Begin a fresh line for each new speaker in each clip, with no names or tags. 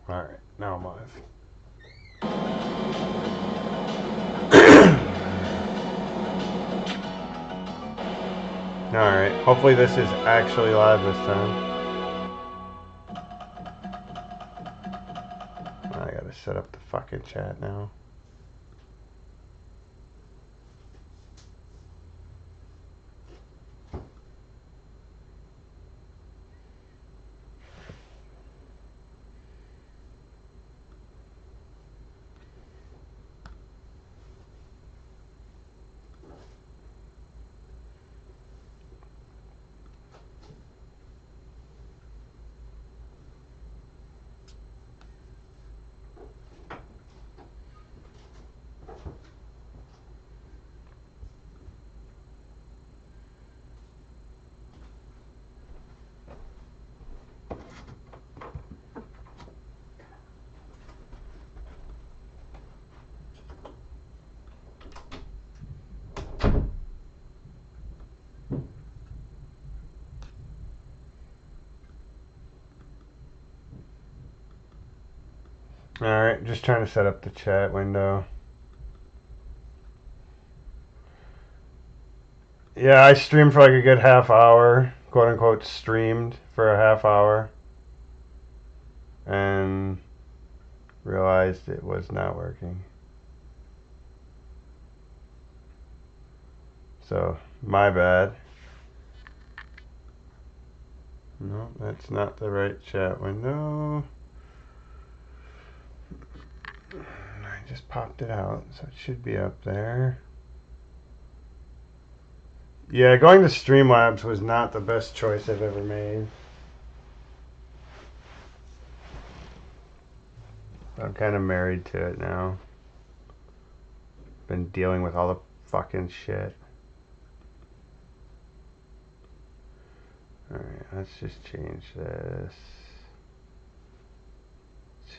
Alright, now I'm live. Alright, hopefully this is actually live this time. I gotta set up the fucking chat now. Alright, just trying to set up the chat window. Yeah, I streamed for like a good half hour, quote unquote streamed for a half hour, and realized it was not working. So, my bad. No, that's not the right chat window. I just popped it out, so it should be up there. Yeah, going to Streamlabs was not the best choice I've ever made. I'm kind of married to it now. Been dealing with all the fucking shit. Alright, let's just change this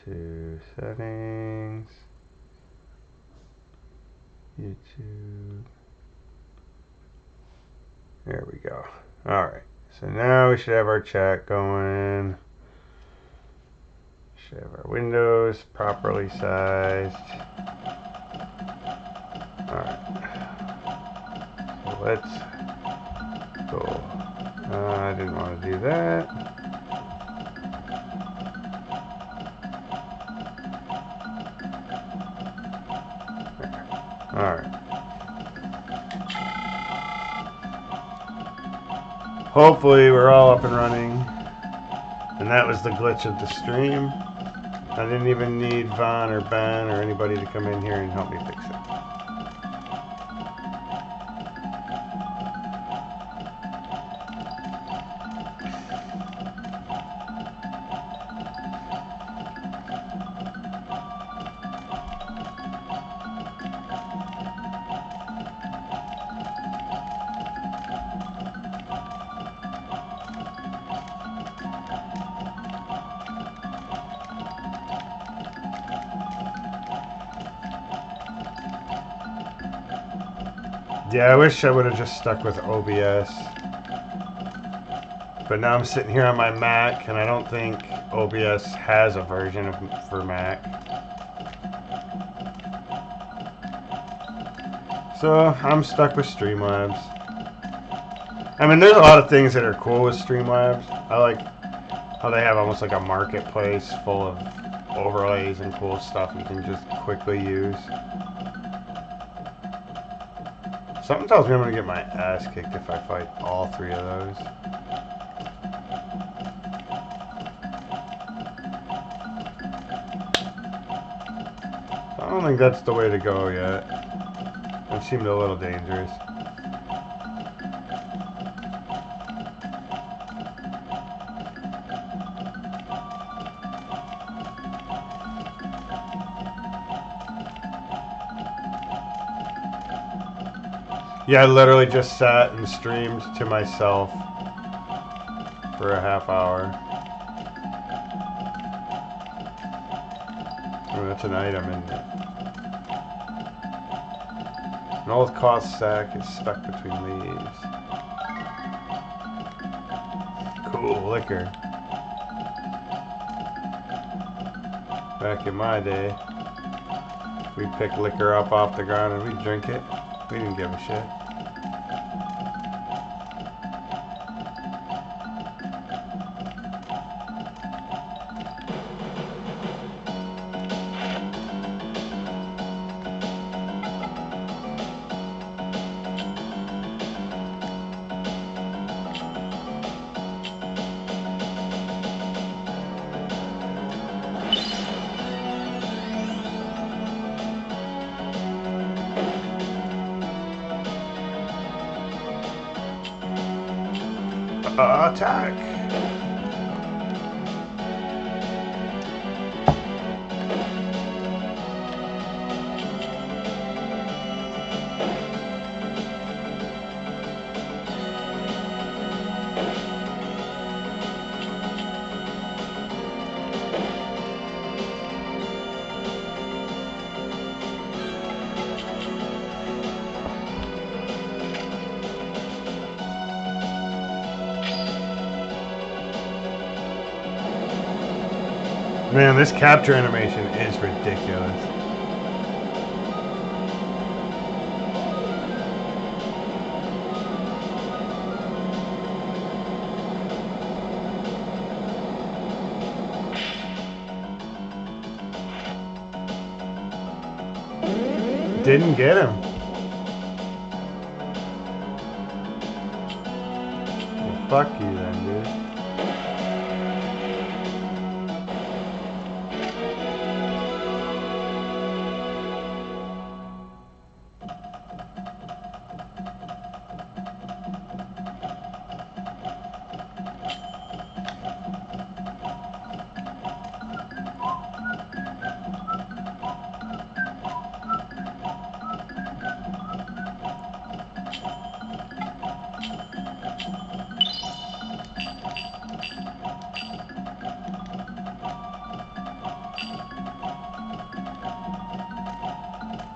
to settings. YouTube. There we go. Alright, so now we should have our chat going. Should have our windows properly sized. Alright. So let's go. I didn't want to do that. Alright. Hopefully we're all up and running. And that was the glitch of the stream. I didn't even need Vaughn or Ben or anybody to come in here and help me fix it. Yeah, I wish I would have just stuck with OBS. But now I'm sitting here on my Mac, and I don't think OBS has a version for Mac. So I'm stuck with Streamlabs. I mean, there's a lot of things that are cool with Streamlabs. I like how they have almost like a marketplace full of overlays and cool stuff you can just quickly use. Something tells me I'm going to get my ass kicked if I fight all three of those. I don't think that's the way to go yet. It seemed a little dangerous. Yeah, I literally just sat and streamed to myself for a half hour. Oh, that's an item, isn't it? An old cloth sack is stuck between leaves. Cool liquor. Back in my day, we pick liquor up off the ground and we drink it. We didn't give a shit. Attack! Man, this capture animation is ridiculous. Didn't get him. Well, fuck you then, dude.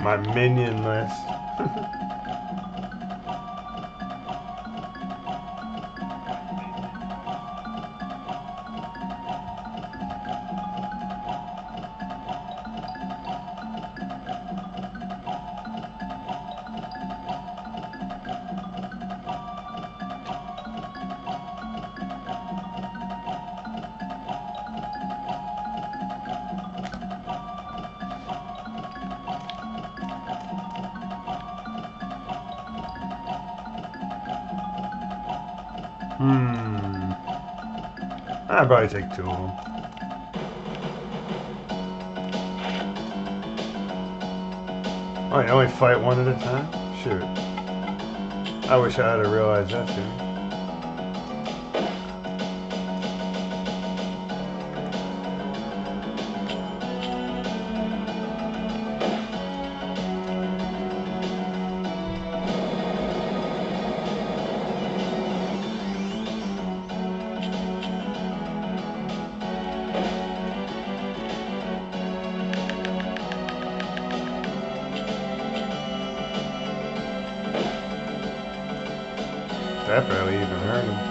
My minion list. I'd probably take two of them. Oh, you only fight one at a time? Shoot. I wish I had realized that too. That barely even hurt him.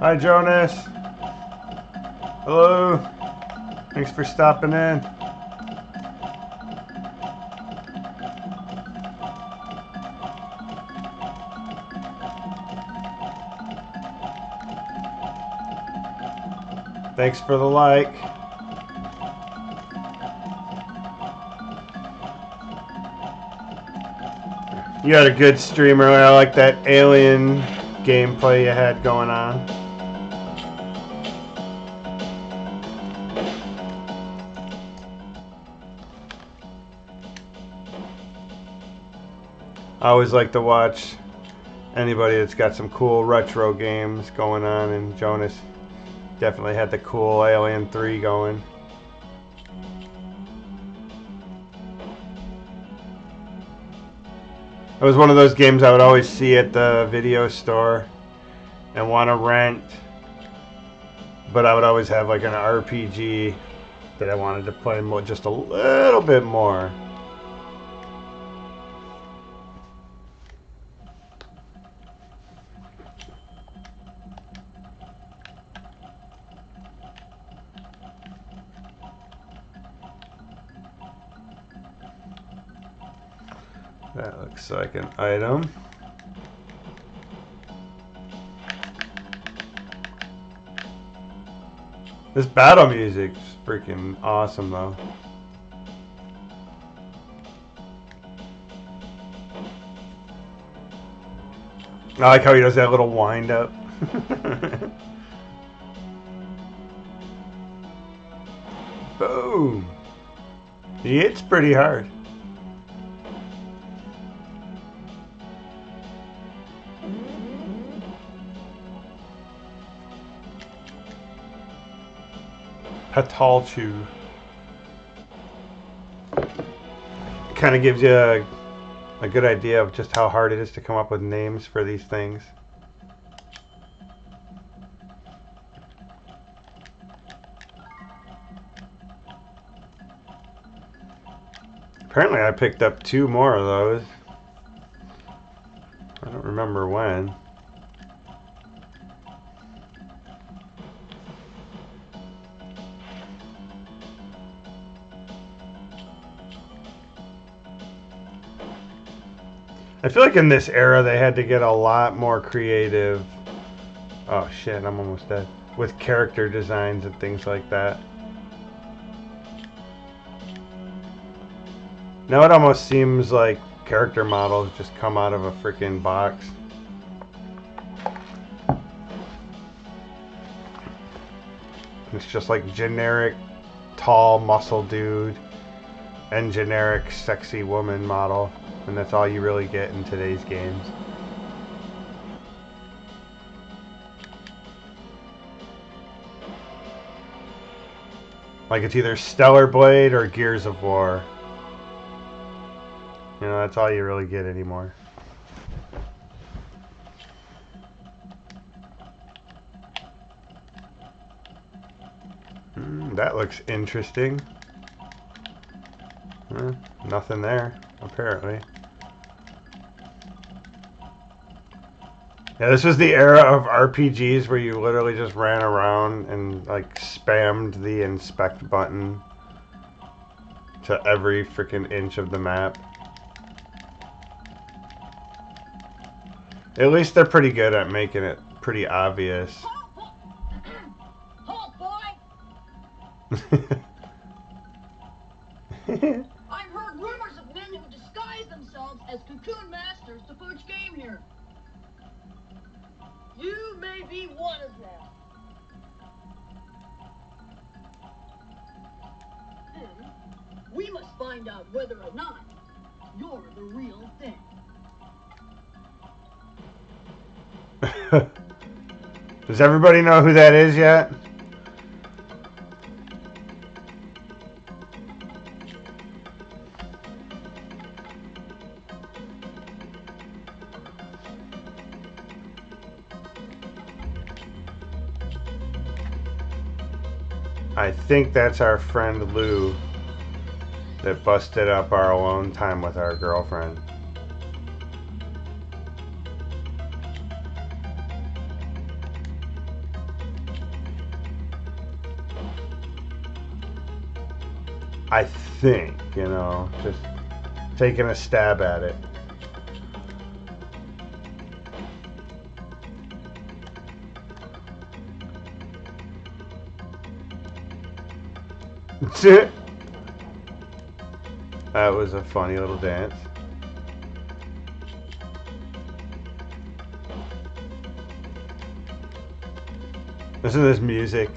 Hi, Jonas. Hello. Thanks for stopping in. Thanks for the like. You had a good stream earlier. I like that alien gameplay you had going on. I always like to watch anybody that's got some cool retro games going on, and Jonas definitely had the cool Alien 3 going. It was one of those games I would always see at the video store and want to rent, but I would always have like an RPG that I wanted to play just a little bit more. That looks like an item. This battle music's freaking awesome though. I like how he does that little wind up. Boom. He hits pretty hard. Patalchu. Kind of gives you a good idea of just how hard it is to come up with names for these things. Apparently I picked up 2 more of those. I don't remember when. I feel like in this era they had to get a lot more creative. Oh shit, I'm almost dead. With character designs and things like that. Now it almost seems like character models just come out of a freaking box. It's just like generic tall muscle dude and generic sexy woman model. And that's all you really get in today's games. Like it's either Stellar Blade or Gears of War. You know, that's all you really get anymore. That looks interesting. Nothing there, apparently. Yeah, this was the era of RPGs where you literally just ran around and like spammed the inspect button to every freaking inch of the map. At least they're pretty good at making it pretty obvious.
Halt, boy! I've heard rumors of men who disguise themselves as cocoon masters to poach game here. You may be one of them. We must find out whether or not you're the real thing.
Does everybody know who that is yet? I think that's our friend Lou that busted up our alone time with our girlfriend. I think, you know, just taking a stab at it. That was a funny little dance. Listen to this music.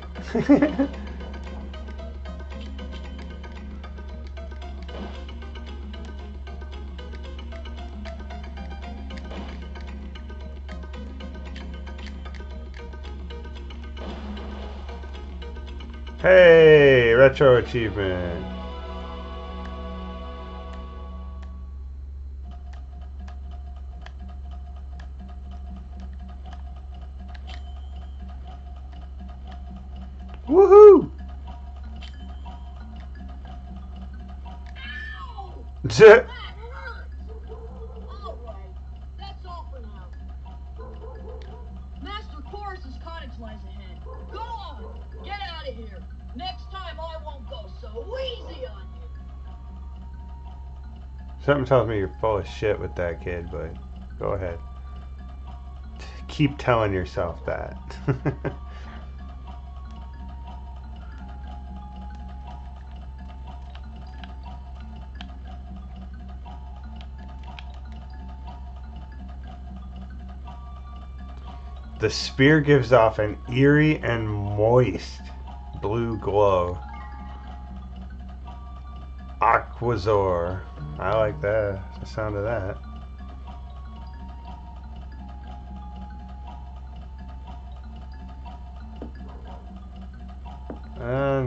Hey, retro achievement.
That hurts! Alright, that's all for now. Master Chorus's cottage lies ahead. Go on! Get out of here! Next time I won't go so easy on you!
Something tells me you're full of shit with that kid, but go ahead. Keep telling yourself that. The spear gives off an eerie and moist blue glow. Aquazor. I like that. The sound of that.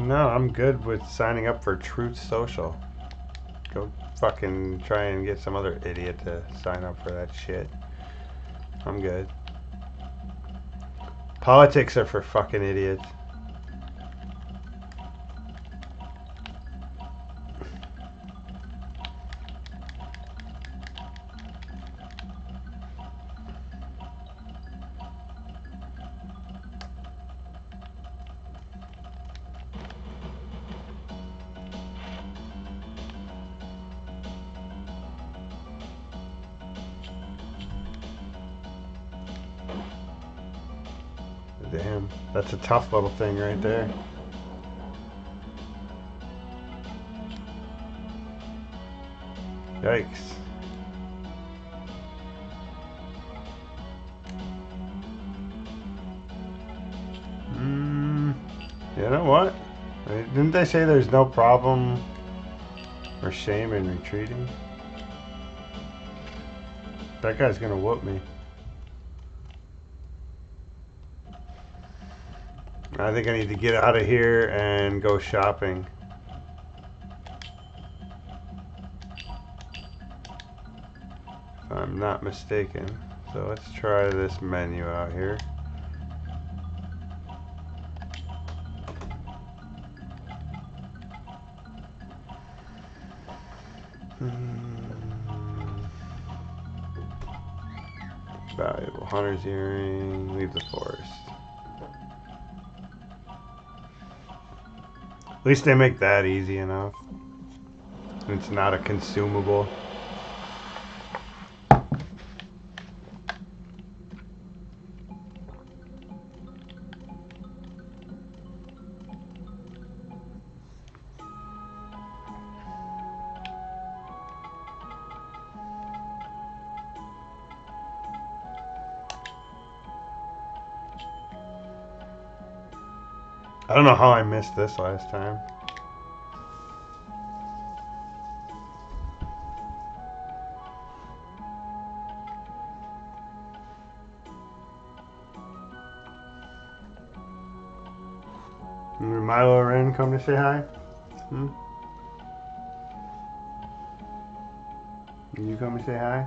No, I'm good with signing up for Truth Social. Go fucking try and get some other idiot to sign up for that shit. I'm good. Politics are for fucking idiots. Damn, that's a tough little thing right there. Yikes. You know what? Didn't they say there's no problem or shame in retreating? That guy's gonna whoop me. I think I need to get out of here and go shopping. If I'm not mistaken. So let's try this menu out here. Valuable hunter's earring. Leave the forest. At least they make that easy enough. It's not a consumable. I don't know how I missed this last time. Did Milo Ren come to say hi? Did you come to say hi?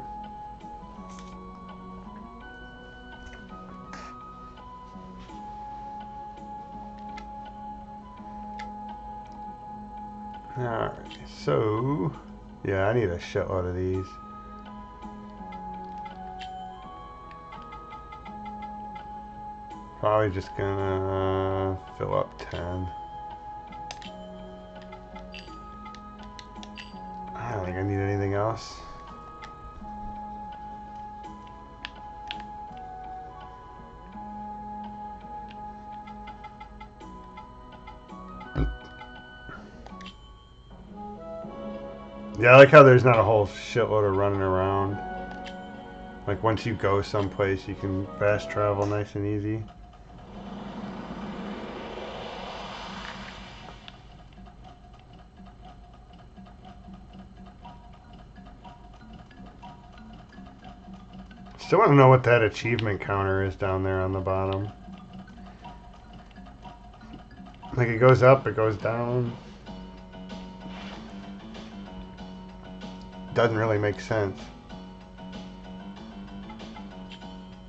Alright, so yeah, I need a shitload of these. Probably just gonna fill up 10. I don't think I need anything else. Yeah, I like how there's not a whole shitload of running around. Like once you go someplace, you can fast travel nice and easy. Still want to know what that achievement counter is down there on the bottom. Like it goes up, it goes down. Doesn't really make sense.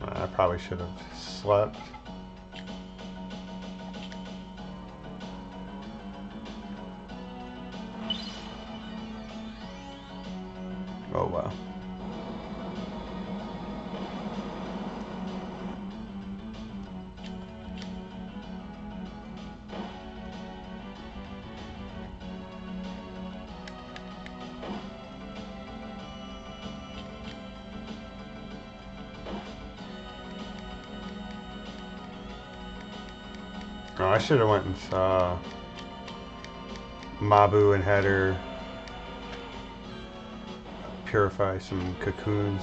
I probably should have slept. Oh well. Oh, I should have went and saw Mabu and had her purify some cocoons.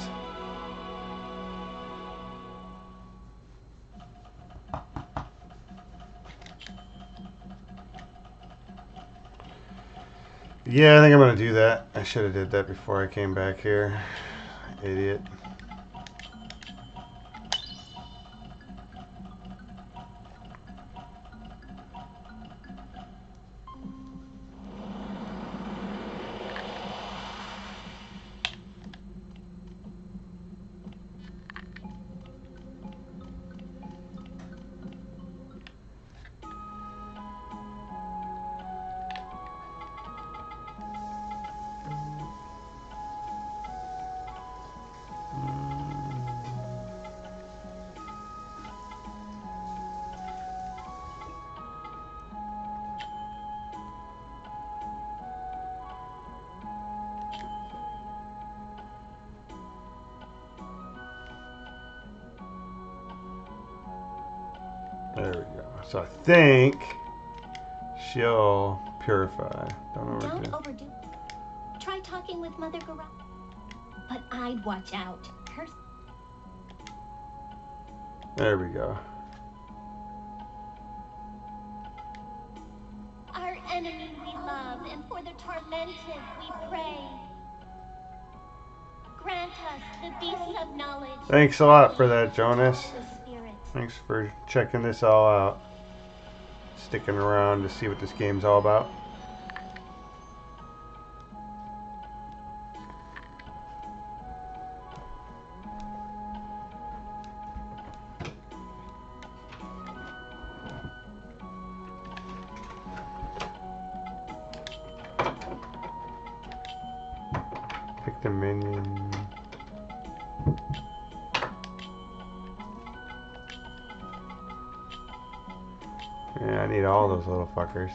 Yeah, I think I'm gonna do that. I should have did that before I came back here. Idiot. There we go. So I think she'll purify.
Don't overdo. Try talking with Mother Garage. But I'd watch out. Her.
There we go.
Our enemy we love, and for the tormented we pray. Grant us the beasts of knowledge.
Thanks a lot for that, Jonas.
The spirits.
Thanks for checking this all out. Sticking around to see what this game's all about. Pick the minion. Yeah, I need all those little fuckers.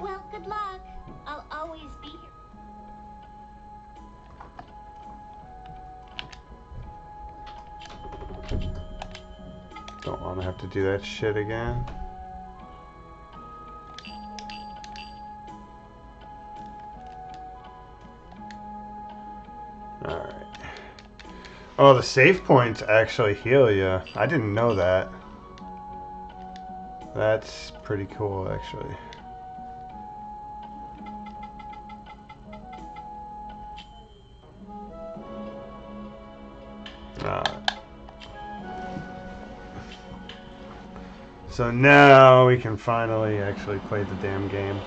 Well, good luck. I'll always be here.
Don't want to have to do that shit again. Alright. Oh, the save points actually heal you. I didn't know that. That's pretty cool, actually. Alright. So now we can finally actually play the damn game.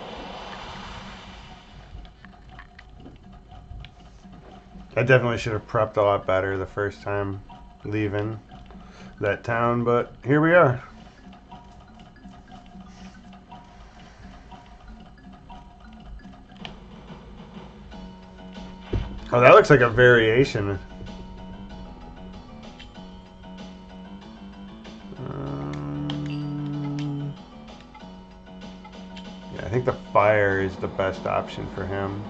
I definitely should have prepped a lot better the first time leaving that town, but here we are. Oh, that looks like a variation. Yeah, I think the fire is the best option for him.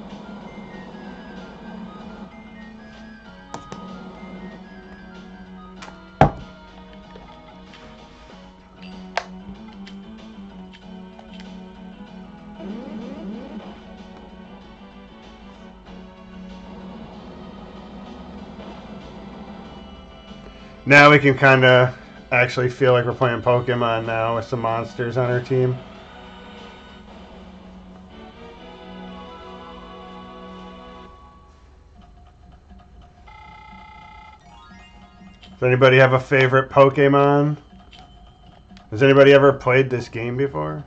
Now we can kind of actually feel like we're playing Pokemon now with some monsters on our team. Does anybody have a favorite Pokemon? Has anybody ever played this game before?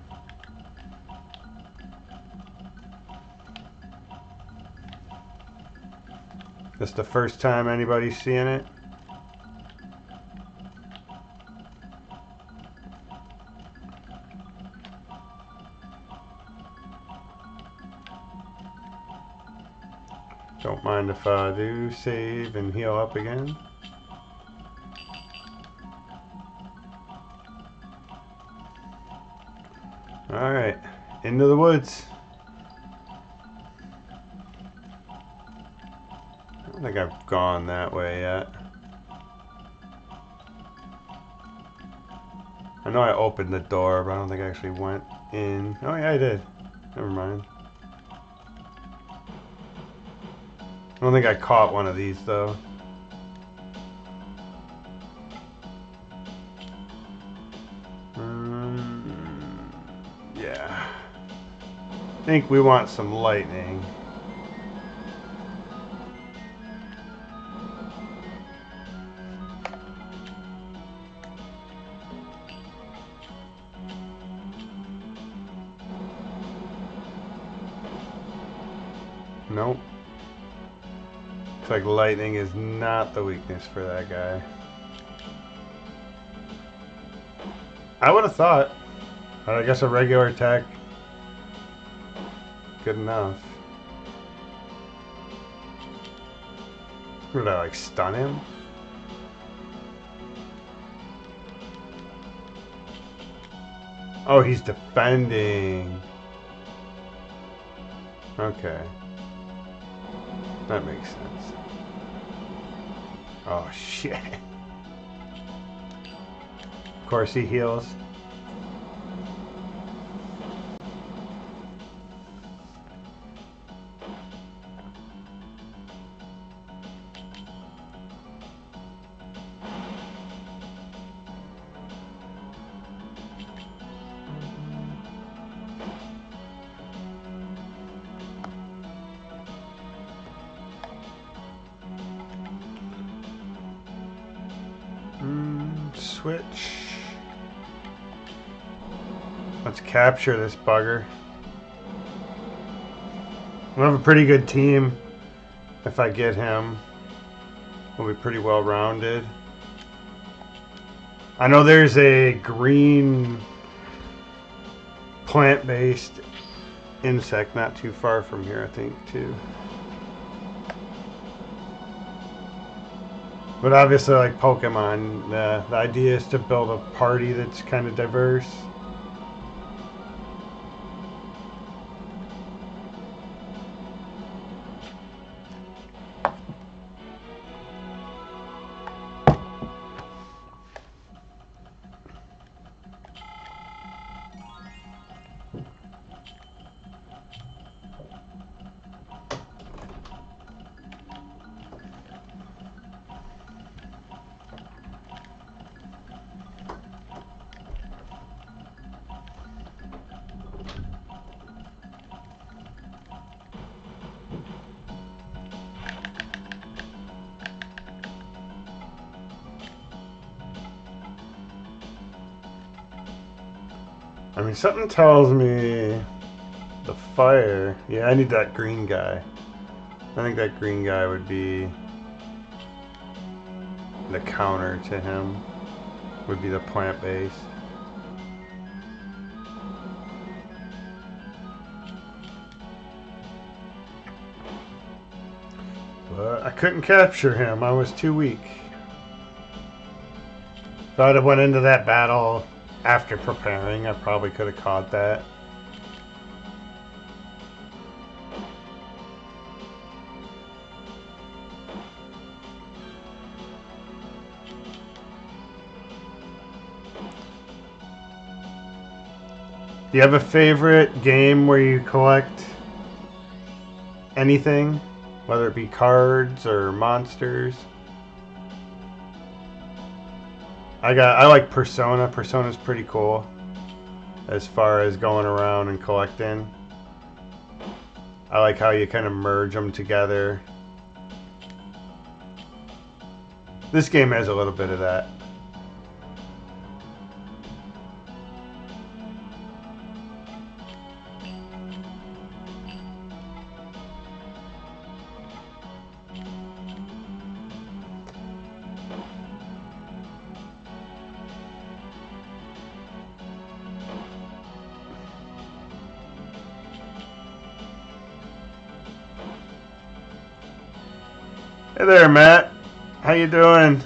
This the first time anybody's seeing it? Don't mind if I do save and heal up again. Alright, into the woods. I don't think I've gone that way yet. I know I opened the door, but I don't think I actually went in. Oh yeah, I did. Never mind. I don't think I caught one of these though. Yeah. I think we want some lightning. Nope. Looks like lightning is not the weakness for that guy. I would have thought. I guess a regular attack. Good enough. Would I like stun him? Oh, he's defending. Okay. That makes sense. Oh shit. Of course he heals. Switch. Let's capture this bugger. We'll have a pretty good team if I get him. We'll be pretty well rounded. I know there's a green plant-based insect not too far from here, I think, too. But obviously, like Pokemon, the idea is to build a party that's kind of diverse. I mean, something tells me the fire. Yeah, I need that green guy. I think that green guy would be the counter to him. Would be the plant-based. But I couldn't capture him. I was too weak. If I'd have went into that battle after preparing, I probably could have caught that. Do you have a favorite game where you collect anything? Whether it be cards or monsters? I like Persona. Persona's pretty cool as far as going around and collecting. I like how you kind of merge them together. This game has a little bit of that. Hey there, Matt. How you doing?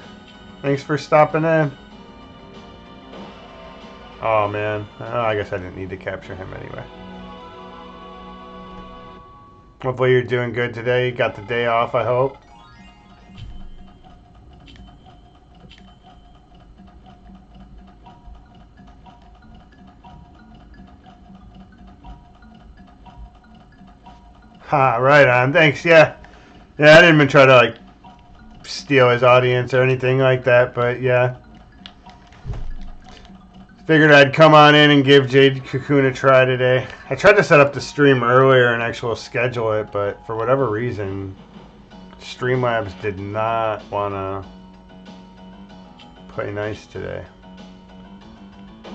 Thanks for stopping in. Oh man, I guess I didn't need to capture him anyway. Hopefully you're doing good today. You got the day off, I hope. Ha, right on. Thanks. Yeah, I didn't even try to like steal his audience or anything like that, but yeah. Figured I'd come on in and give Jade Cocoon a try today. I tried to set up the stream earlier and actually schedule it, but for whatever reason, Streamlabs did not want to play nice today.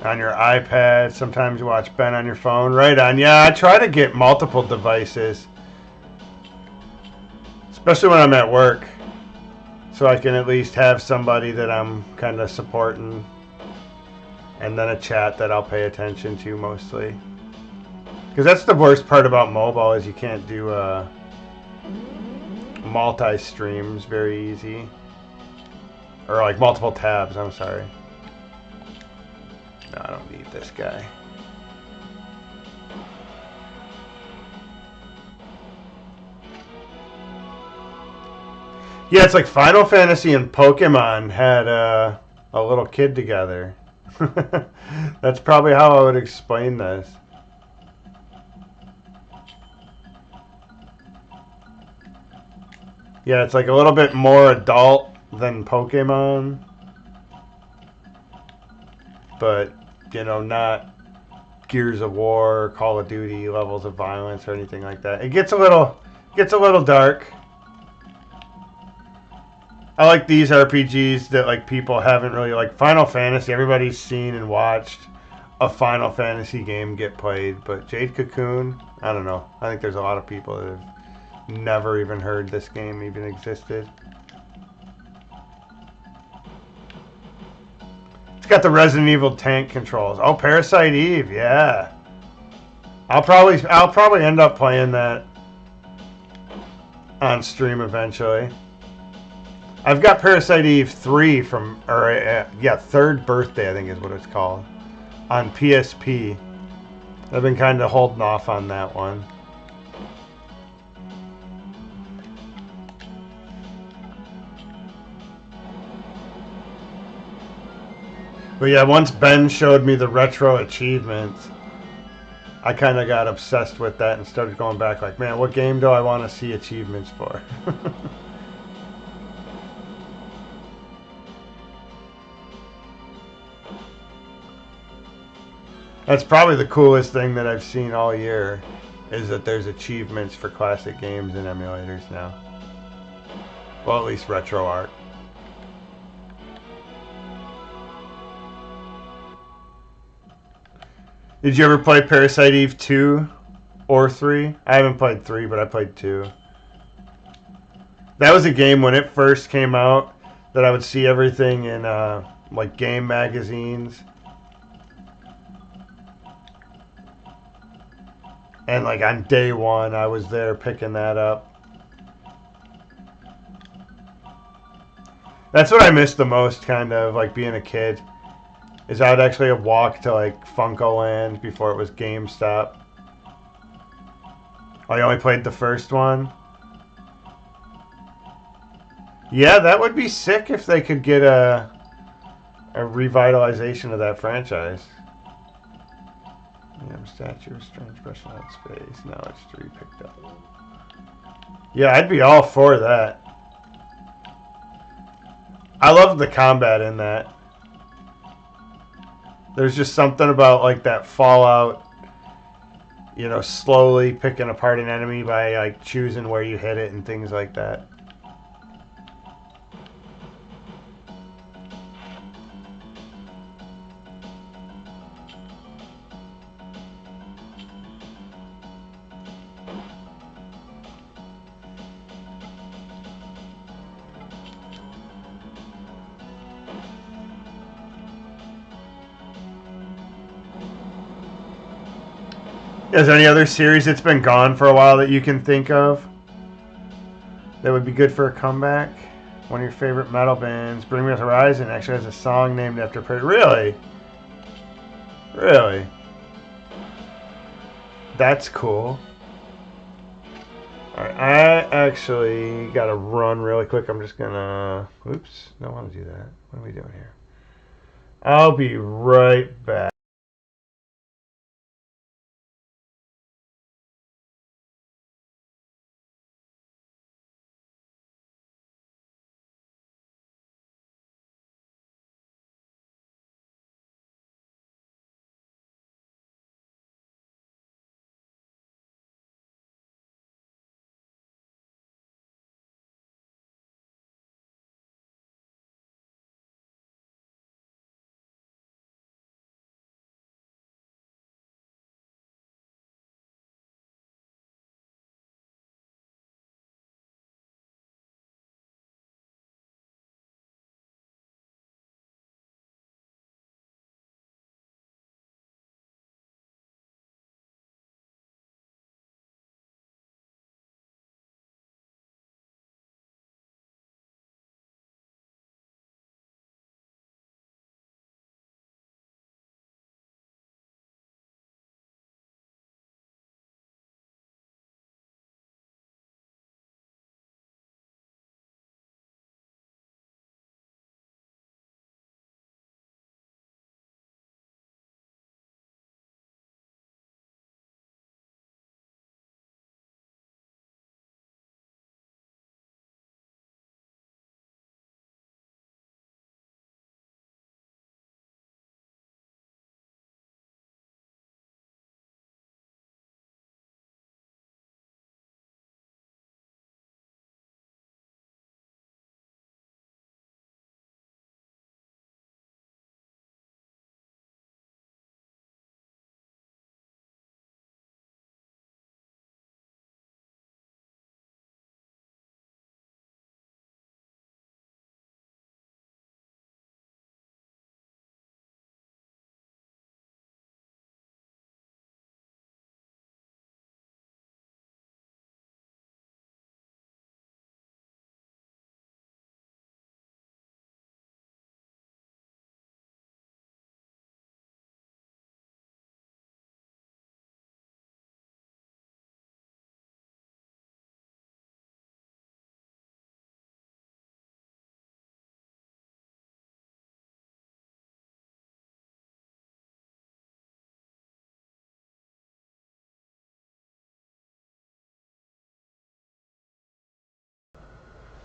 On your iPad, sometimes you watch Ben on your phone. Right on. Yeah, I try to get multiple devices, especially when I'm at work, so I can at least have somebody that I'm kind of supporting. And then a chat that I'll pay attention to mostly. Because that's the worst part about mobile is you can't do multi-streams very easy. Or like multiple tabs, I'm sorry. No, I don't need this guy. Yeah, it's like Final Fantasy and Pokemon had a little kid together. That's probably how I would explain this. Yeah, it's like a little bit more adult than Pokemon. But, you know, not Gears of War, Call of Duty levels of violence or anything like that. It gets a little dark. I like these RPGs that like people haven't really like Final Fantasy. Everybody's seen and watched a Final Fantasy game get played, but Jade Cocoon, I don't know. I think there's a lot of people that have never even heard this game even existed. It's got the Resident Evil tank controls. Oh, Parasite Eve, yeah. I'll probably end up playing that on stream eventually. I've got Parasite Eve 3 from, or Third Birthday, I think is what it's called, on PSP. I've been kind of holding off on that one. But yeah, once Ben showed me the retro achievements, I kind of got obsessed with that and started going back like, man, what game do I want to see achievements for? That's probably the coolest thing that I've seen all year, is that there's achievements for classic games and emulators now. Well, at least retro art. Did you ever play Parasite Eve 2 or 3? I haven't played 3, but I played 2. That was a game when it first came out that I would see everything in like game magazines. And like on day one, I was there picking that up. That's what I miss the most, kind of, like being a kid. Is I would actually walk to like Funko Land before it was GameStop. Oh, you only played the first one? Yeah, that would be sick if they could get a revitalization of that franchise. Yeah, statue of strange personal space. Now it's 3 picked up. Yeah, I'd be all for that. I love the combat in that. There's just something about like that Fallout, you know, slowly picking apart an enemy by like choosing where you hit it and things like that. Is there any other series that's been gone for a while that you can think of that would be good for a comeback? One of your favorite metal bands, Bring Me the Horizon, actually has a song named after Really? Really? That's cool. Alright, I actually gotta run really quick. I'm just gonna... Oops, don't want to do that. What are we doing here? I'll be right back.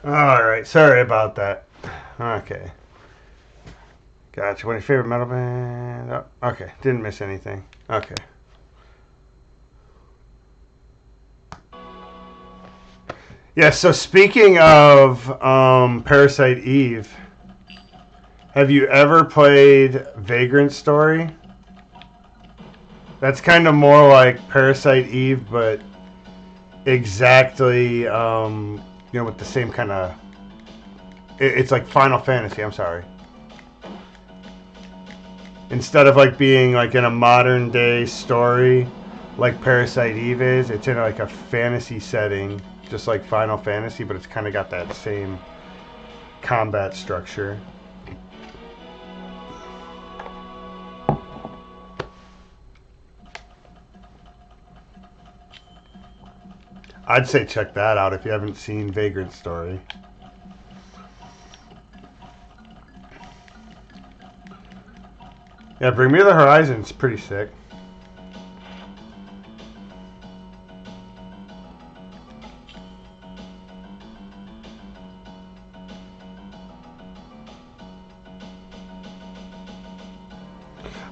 Alright, sorry about that. Okay. Gotcha. What your favorite metal band? Oh, okay, didn't miss anything. Okay. Yeah, so speaking of Parasite Eve, have you ever played Vagrant Story? That's kind of more like Parasite Eve, but exactly, with the same kind of... It's like Final Fantasy, I'm sorry. Instead of like being like in a modern day story like Parasite Eve is, it's in like a fantasy setting, just like Final Fantasy, but it's kind of got that same combat structure. I'd say check that out if you haven't seen Vagrant Story. Yeah, Bring Me the Horizon's pretty sick.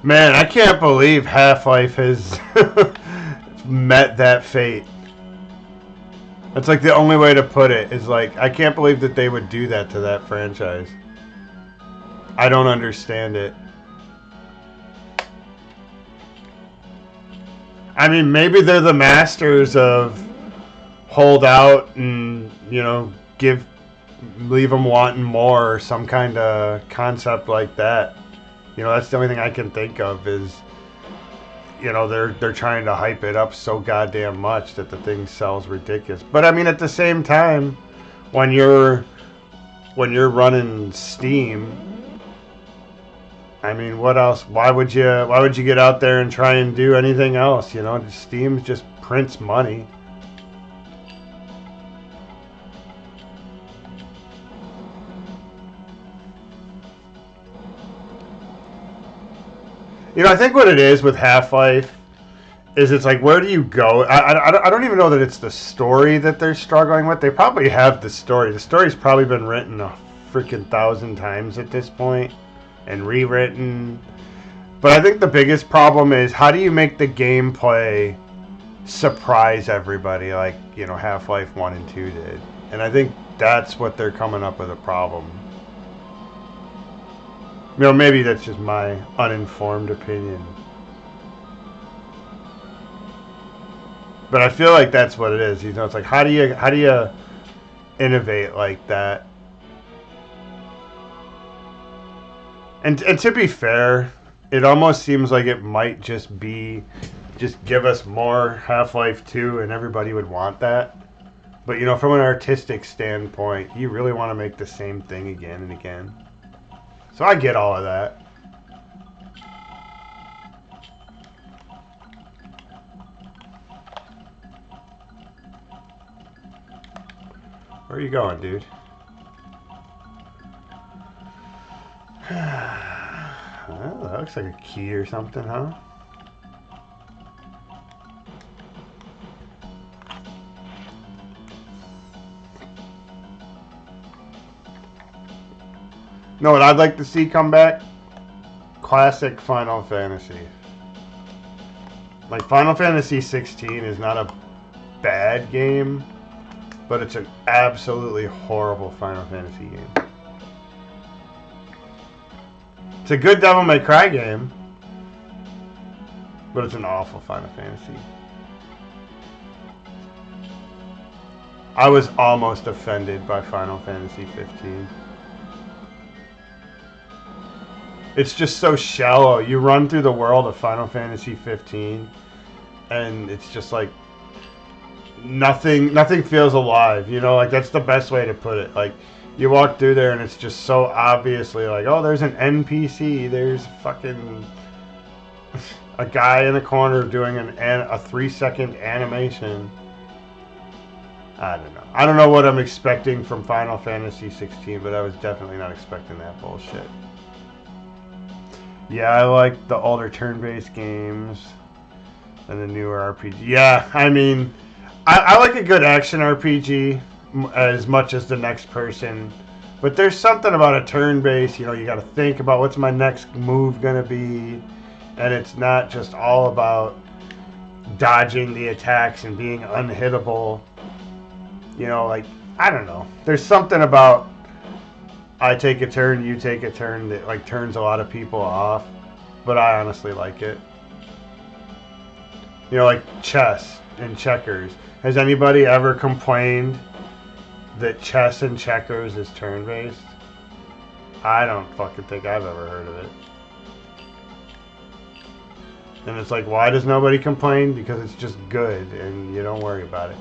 Man, I can't believe Half-Life has met that fate. That's like the only way to put it, is like, I can't believe that they would do that to that franchise. I don't understand it. I mean, maybe they're the masters of hold out and, leave them wanting more, or some kind of concept like that. That's the only thing I can think of is, they're trying to hype it up so goddamn much that the thing sells ridiculous. But I mean, at the same time, when you're running Steam, I mean, what else? Why would you get out there and try and do anything else? You know, Steam just prints money. You know, I think what it is with Half-Life is it's like, where do you go? I don't even know that it's the story that they're struggling with. They probably have the story. The story's probably been written a freaking 1,000 times at this point and rewritten. But I think the biggest problem is, how do you make the gameplay surprise everybody like, you know, Half-Life 1 and 2 did? And I think that's what they're coming up with a problem. You know, maybe that's just my uninformed opinion. But I feel like that's what it is. You know, it's like, how do you innovate like that? And to be fair, it almost seems like it might just give us more Half-Life 2 and everybody would want that. But, you know, from an artistic standpoint, you really want to make the same thing again and again. So I get all of that. Where are you going, dude? Well, that looks like a key or something, huh? Know what I'd like to see come back? Classic Final Fantasy. Like, Final Fantasy 16 is not a bad game, but it's an absolutely horrible Final Fantasy game. It's a good Devil May Cry game, but it's an awful Final Fantasy. I was almost offended by Final Fantasy 15. It's just so shallow. You run through the world of Final Fantasy 15, and it's just like nothing feels alive. You know, like, that's the best way to put it. Like, you walk through there, and it's just so obviously like, oh, there's an NPC. There's fucking a guy in the corner doing a 3-second animation. I don't know. I don't know what I'm expecting from Final Fantasy 16, but I was definitely not expecting that bullshit. Yeah, I like the older turn-based games and the newer RPG. Yeah, I mean, I like a good action RPG as much as the next person. But there's something about a turn-based, you know, you got to think about what's my next move going to be. And it's not just all about dodging the attacks and being unhittable. You know, like, I don't know. There's something about I take a turn, you take a turn that, like, turns a lot of people off, but I honestly like it. You know, like chess and checkers. Has anybody ever complained that chess and checkers is turn-based? I don't fucking think I've ever heard of it. And it's like, why does nobody complain? Because it's just good, and you don't worry about it.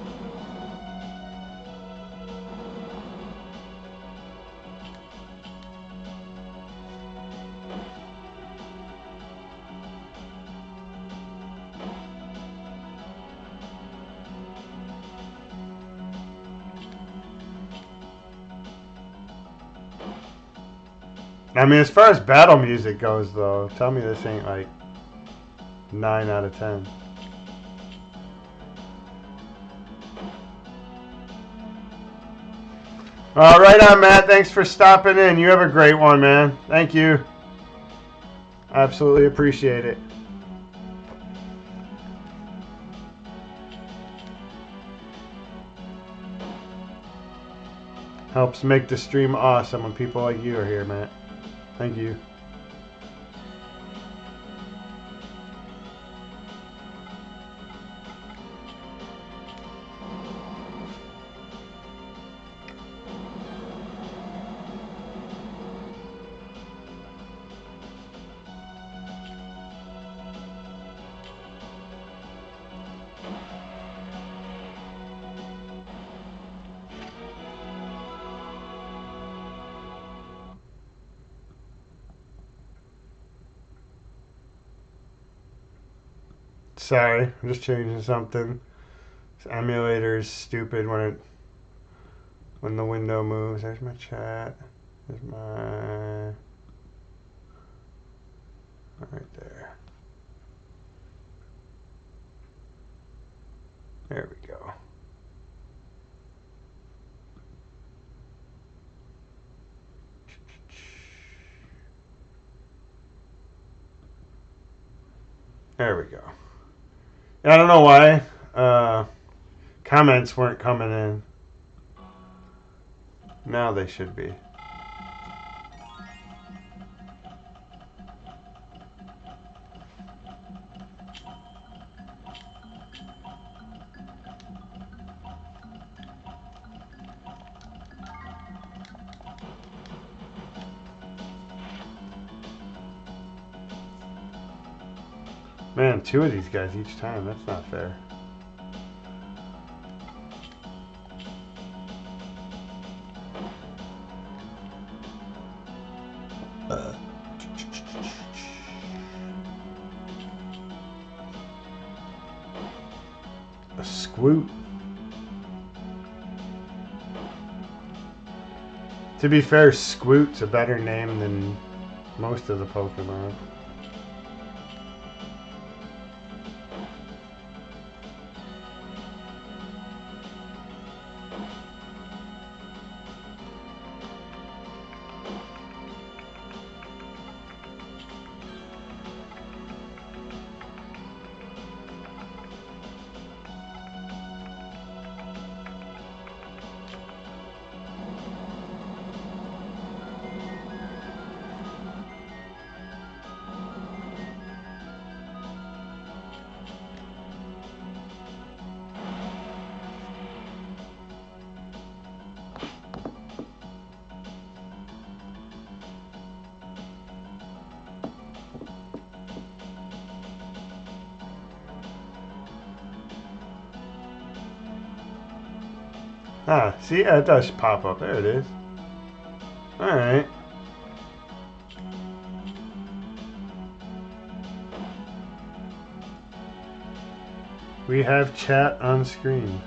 I mean, as far as battle music goes, though, tell me this ain't like 9 out of 10. All right on, Matt. Thanks for stopping in. You have a great one, man. Thank you. Absolutely appreciate it. Helps make the stream awesome when people like you are here, Matt. Thank you. Sorry, I'm just changing something. This emulator is stupid when the window moves. There's my chat. There's my right there. There we go. There we go. I don't know why comments weren't coming in. Now they should be. Man, 2 of these guys each time. That's not fair. A squoot. To be fair, Squoot's a better name than most of the Pokemon. Ah, see, yeah, it does pop up. There it is. Alright. We have chat on screen.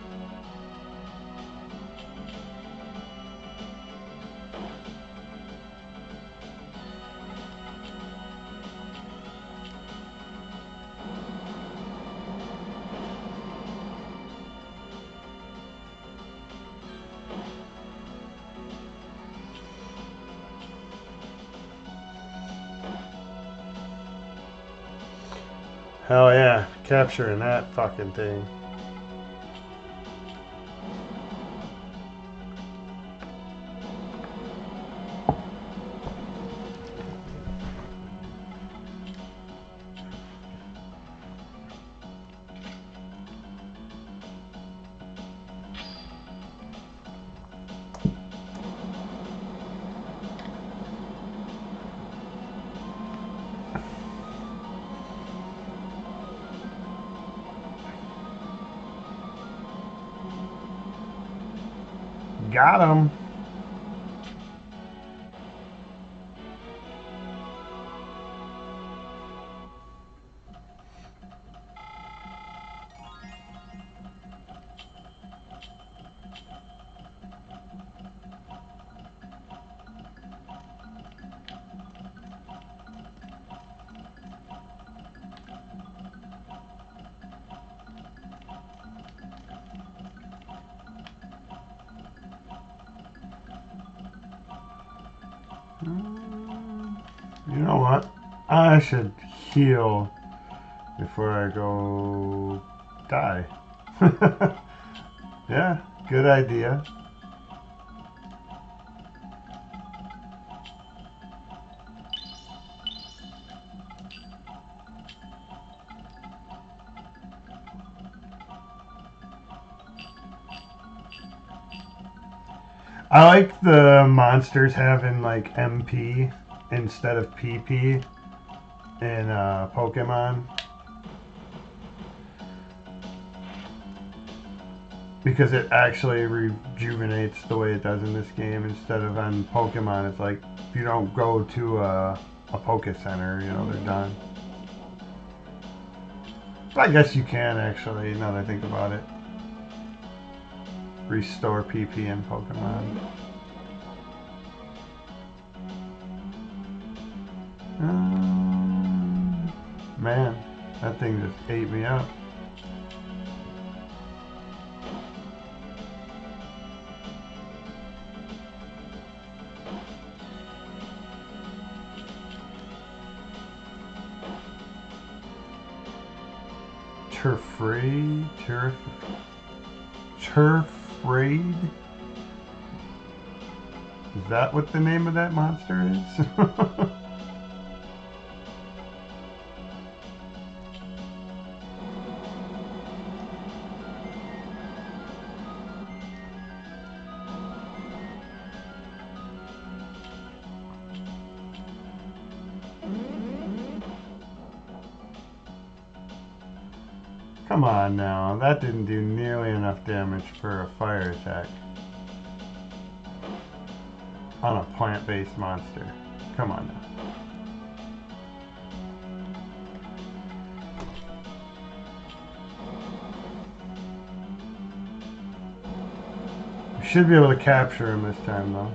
Hell yeah, capturing that fucking thing. Got him. You know what? I should heal before I go die. Yeah, good idea. I like the monsters having like MP instead of PP in Pokemon, because it actually rejuvenates the way it does in this game. Instead of on Pokemon, it's like you don't go to a Poke Center, you know, they're done. I guess you can actually, now that I think about it. Restore PP in Pokemon. Man, that thing just ate me up. Turfraid? Is that what the name of that monster is? Come on now, that didn't do nearly enough damage for a fire attack on a plant-based monster. Come on now. We should be able to capture him this time though.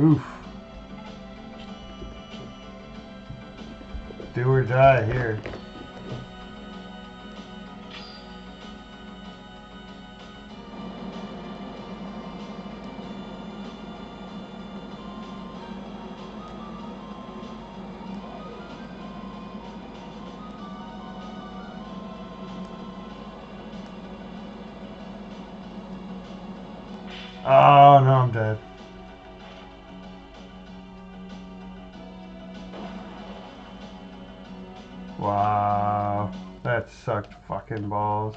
Oof. Do or die here. Oh no, I'm dead. Wow, that sucked fucking balls.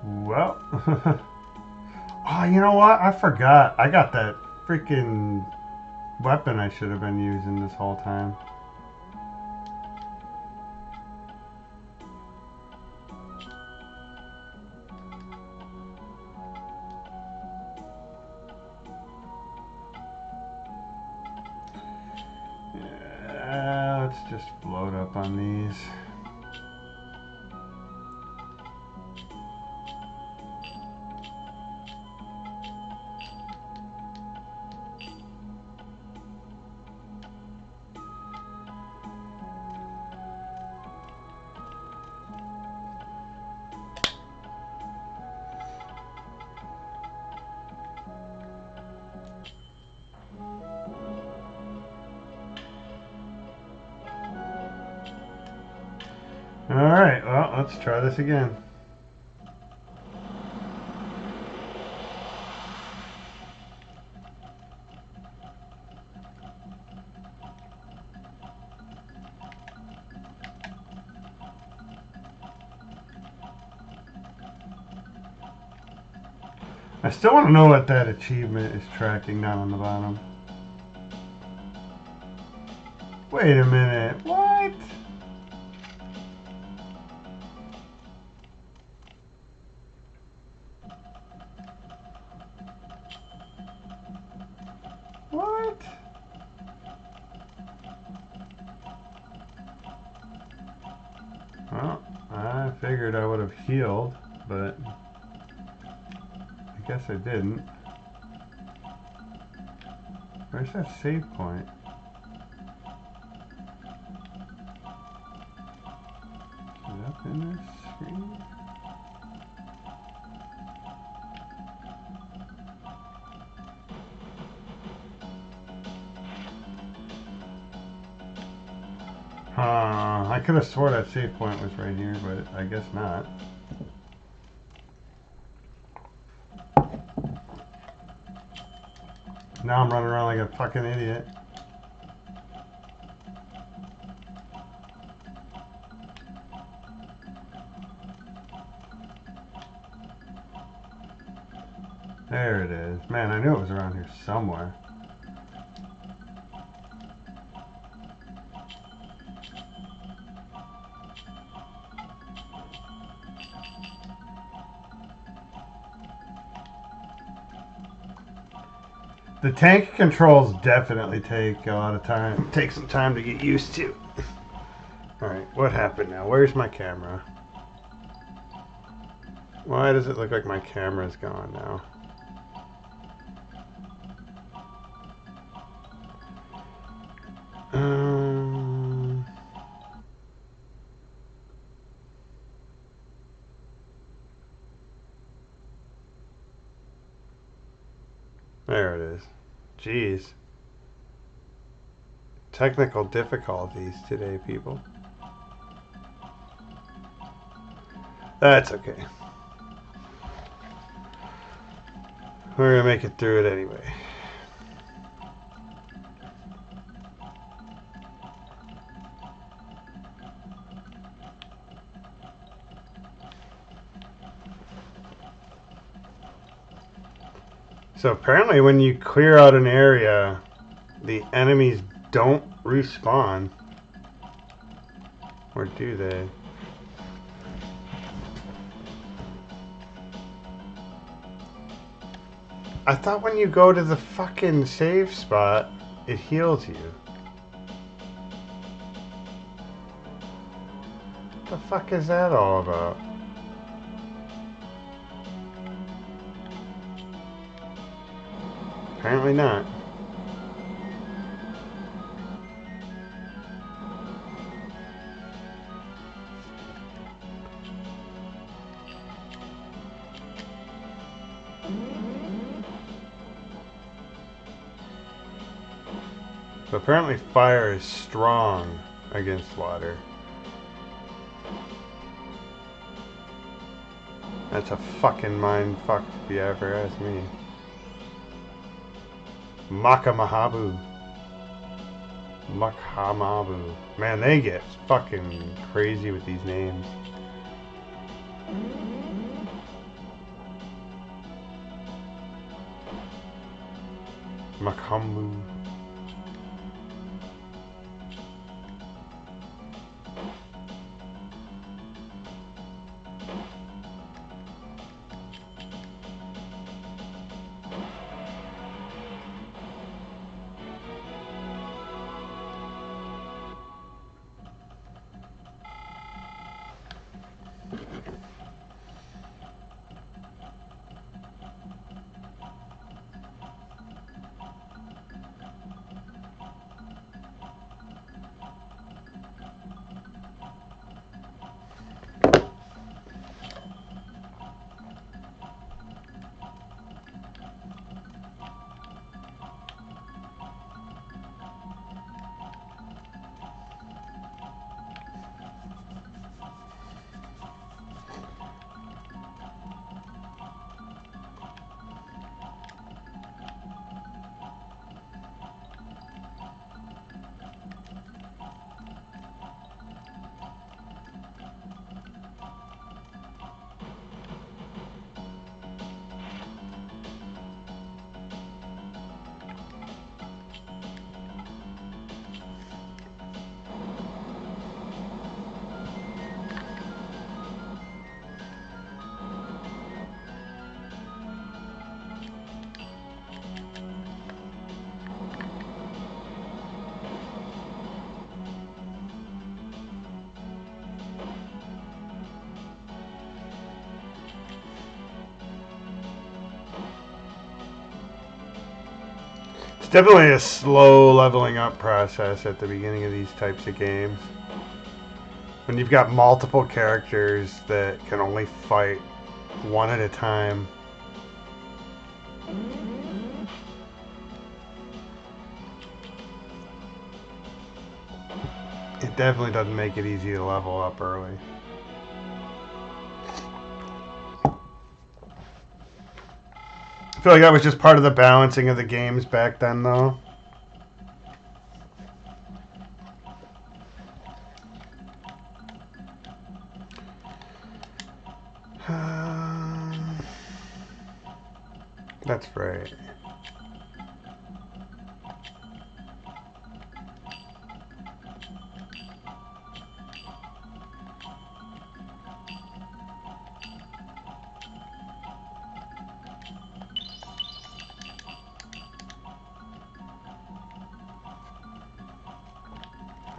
Well, oh, you know what? I forgot. I got that freaking weapon I should have been using this whole time. Yeah, let's just float up on these. Alright, well, let's try this again. I still want to know what that achievement is tracking down on the bottom. Wait a minute, what? What? Well, I figured I would have healed, but I guess I didn't. Where's that save point? Is it up in this screen? I could have swore that save point was right here, but I guess not. Now I'm running around like a fucking idiot. is. Man, I knew it was around here somewhere. The tank controls definitely take a lot of time. Take some time to get used to. Alright, what happened now? Where's my camera? Why does it look like my camera's gone now? There it is. Jeez. Technical difficulties today, people. That's okay. We're gonna make it through it anyway. So apparently when you clear out an area, the enemies don't respawn. Or do they? I thought when you go to the fucking save spot, it heals you. What the fuck is that all about? Apparently not. But apparently fire is strong against water. That's a fucking mind fuck if you ever ask me. Makamahabu. Makhamabu. Man, they get fucking crazy with these names. Makambu. It's definitely a slow leveling up process at the beginning of these types of games. When you've got multiple characters that can only fight one at a time. It definitely doesn't make it easy to level up early. I feel like that was just part of the balancing of the games back then, though. That's right.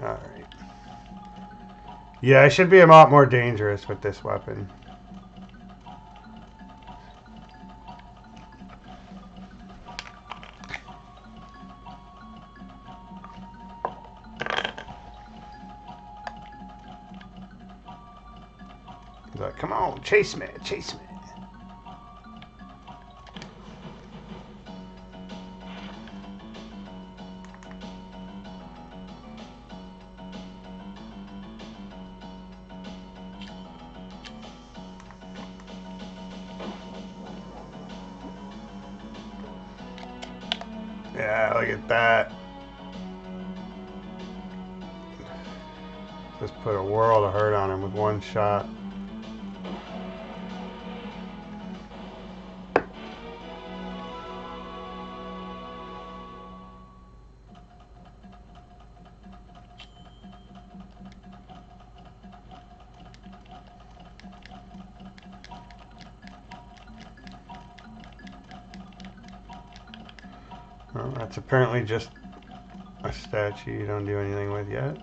Alright. Yeah, I should be a lot more dangerous with this weapon. He's like, come on, chase me, chase me. Yeah, look at that. Just put a world of hurt on him with one shot. Well, that's apparently just a statue you don't do anything with yet.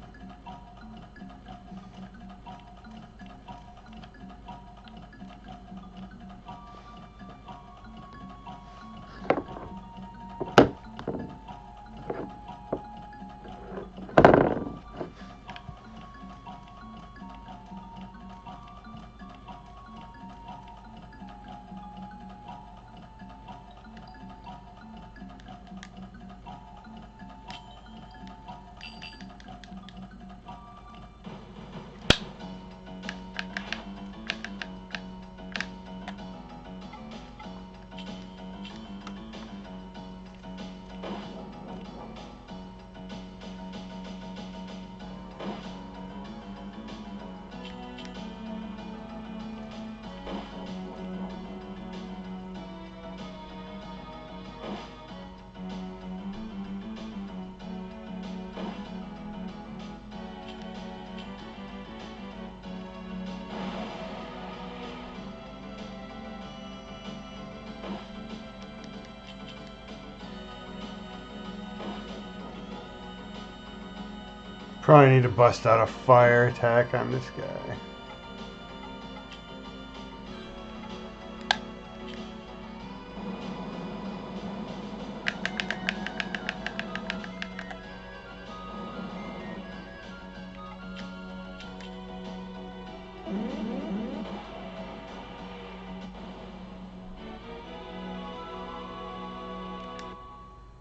Probably need to bust out a fire attack on this guy.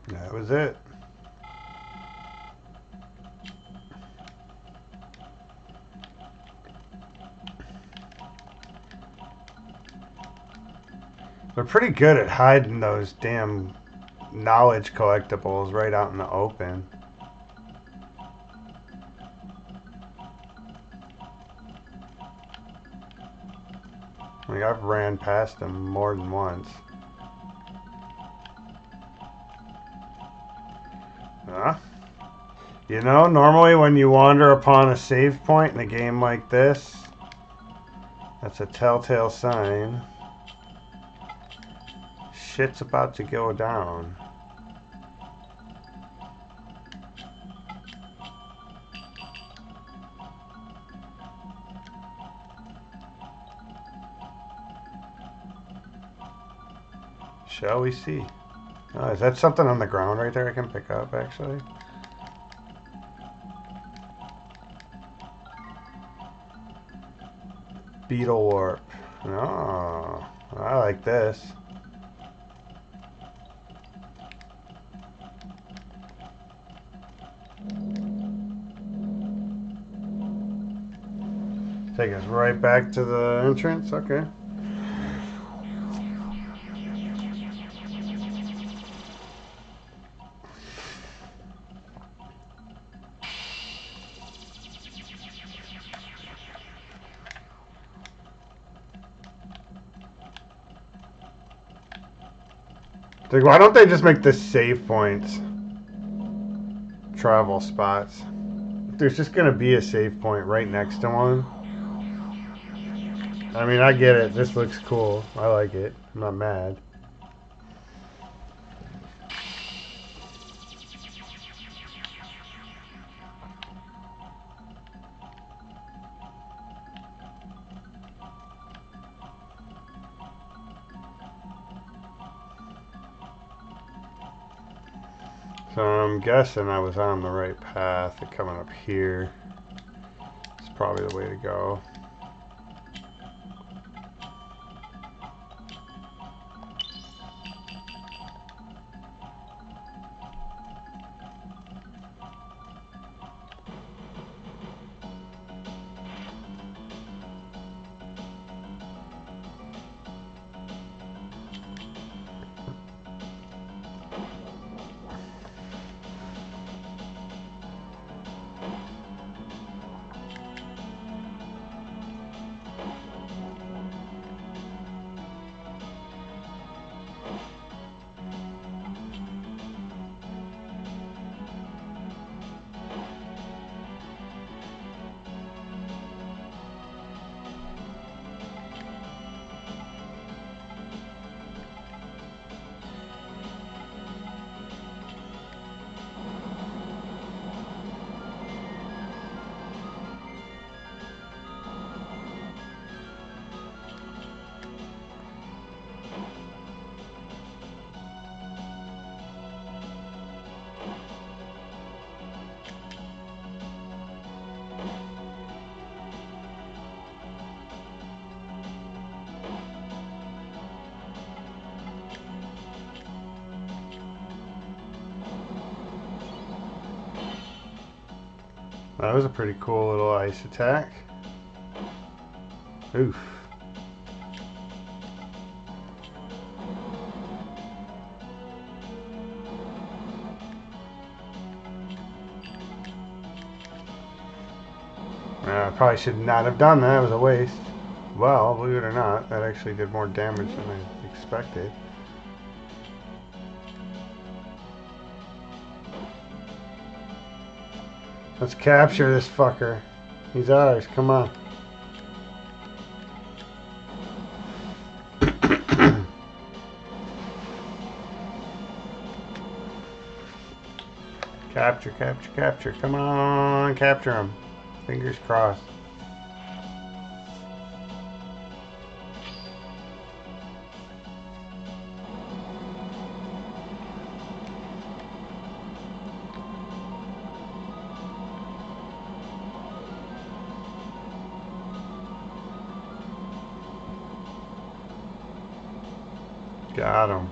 That was it. They're pretty good at hiding those damn knowledge collectibles right out in the open. Like, I've ran past them more than once. Huh? You know, normally when you wander upon a save point in a game like this, that's a telltale sign. Shit's about to go down. Shall we see? Oh, is that something on the ground right there I can pick up, actually? Beetle warp. Oh, I like this. Take us right back to the entrance? Okay. It's like, why don't they just make the save points travel spots? There's just gonna be a save point right next to one. I mean, I get it. This looks cool. I like it. I'm not mad. So I'm guessing I was on the right path. Coming up here. It's probably the way to go. That was a pretty cool little ice attack. Oof. I probably should not have done that. It was a waste. Well, believe it or not, that actually did more damage than I expected. Let's capture this fucker. He's ours. Come on. Capture, capture, capture. Come on, capture him. Fingers crossed. Got him.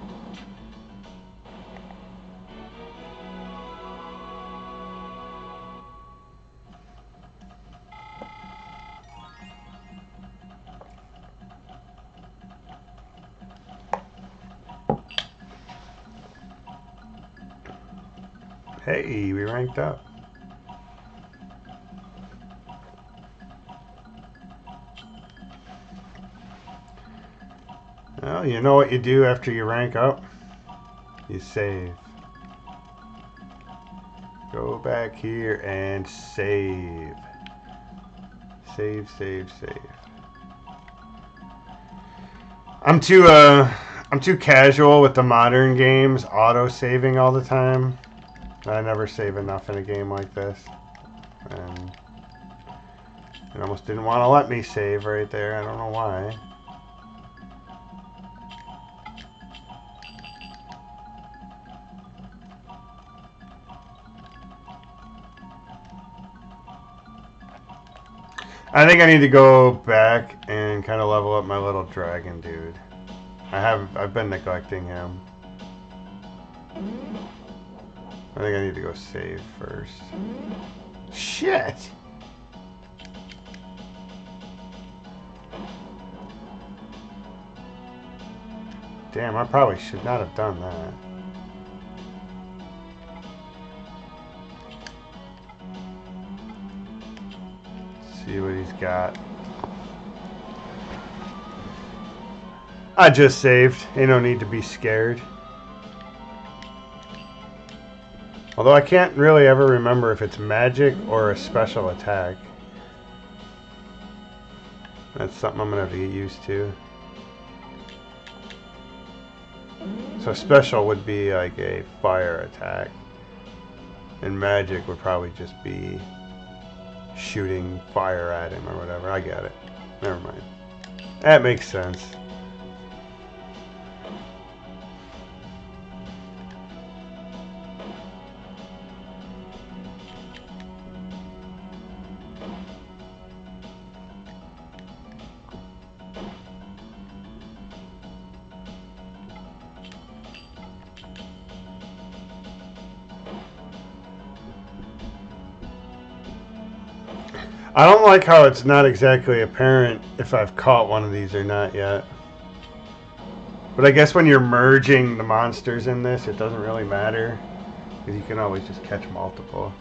Hey, we ranked up. Well, you know what you do after you rank up? You save. Go back here and save. Save, save, save. I'm too casual with the modern games, auto-saving all the time. I never save enough in a game like this. And it almost didn't want to let me save right there. I don't know why. I think I need to go back and kind of level up my little dragon dude. I've been neglecting him. I think I need to go save first. Shit! Damn, I probably should not have done that. See what he's got. I just saved. Ain't no need to be scared. Although I can't really ever remember if it's magic or a special attack. That's something I'm going to have to get used to. So special would be like a fire attack. And magic would probably just be shooting fire at him or whatever. I get it. Never mind. That makes sense. I don't like how it's not exactly apparent if I've caught one of these or not yet. But I guess when you're merging the monsters in this, it doesn't really matter. Because you can always just catch multiple.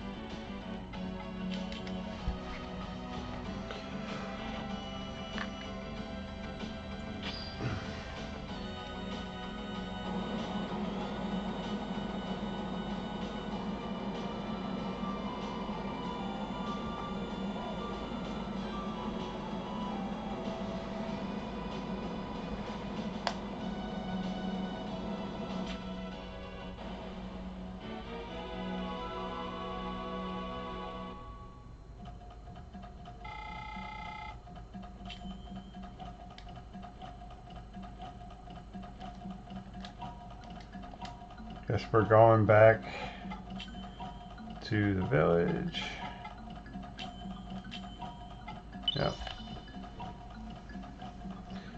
Guess we're going back to the village. Yep.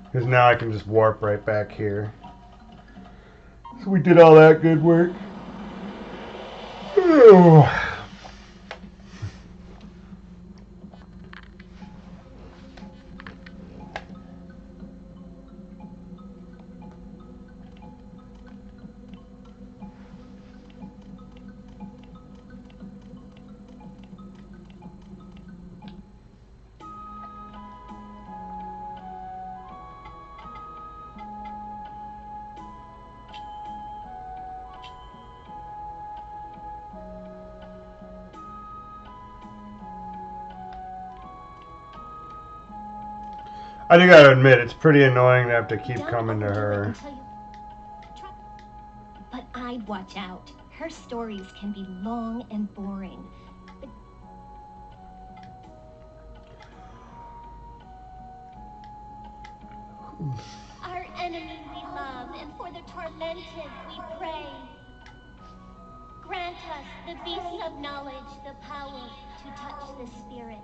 Because now I can just warp right back here. So we did all that good work. I do gotta admit, it's pretty annoying to have to keep coming to her.
But I'd watch out. Her stories can be long and boring. Our enemy we love, and for the tormented we pray. Grant us, the beasts of knowledge, the power to touch the spirit.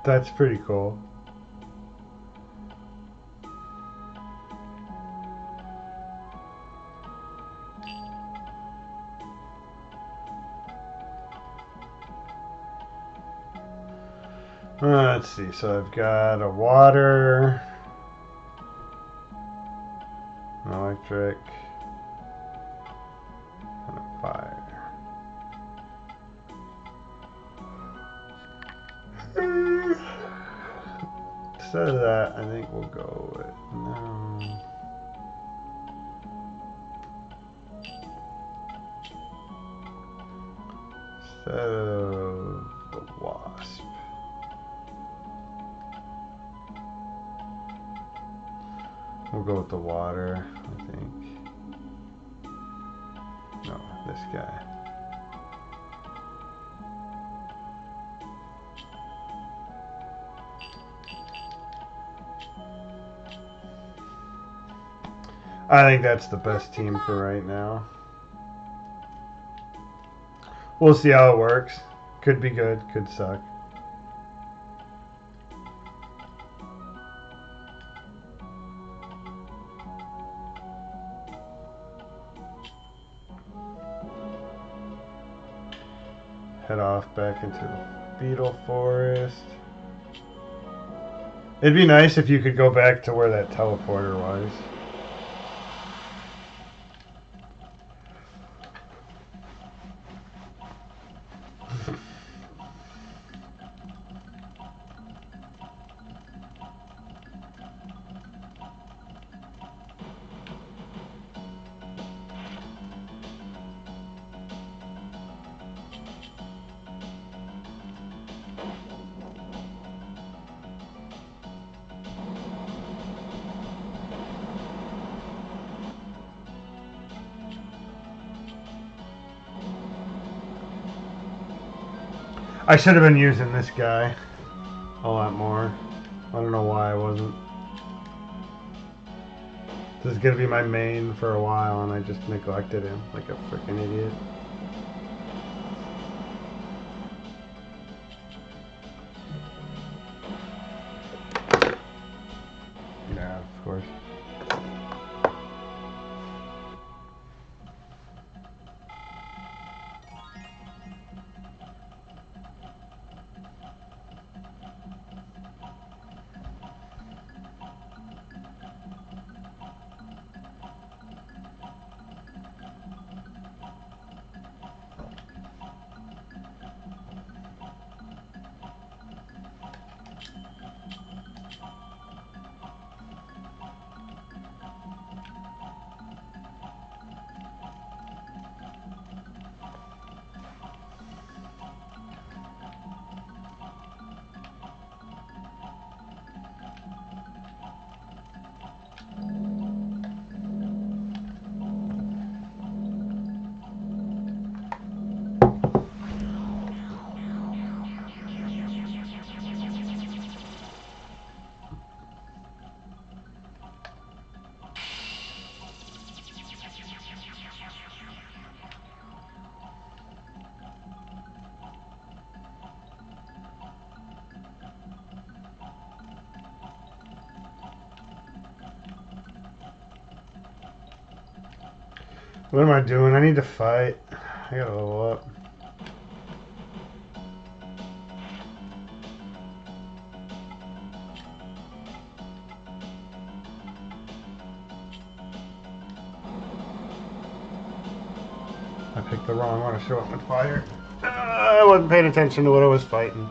That's pretty cool. Let's see, so I've got a water, an electric, and a fire. Instead of that, I think we'll go with no. Instead of the wasp. We'll go with the water, I think. No, this guy. I think that's the best team for right now. We'll see how it works. Could be good, could suck. Head off back into the beetle forest. It'd be nice if you could go back to where that teleporter was. I should have been using this guy a lot more. I don't know why I wasn't. This is gonna be my main for a while, and I just neglected him like a freaking idiot. Yeah, of course. What am I doing? I need to fight. I gotta level up. I picked the wrong one to show up with fire. I wasn't paying attention to what I was fighting.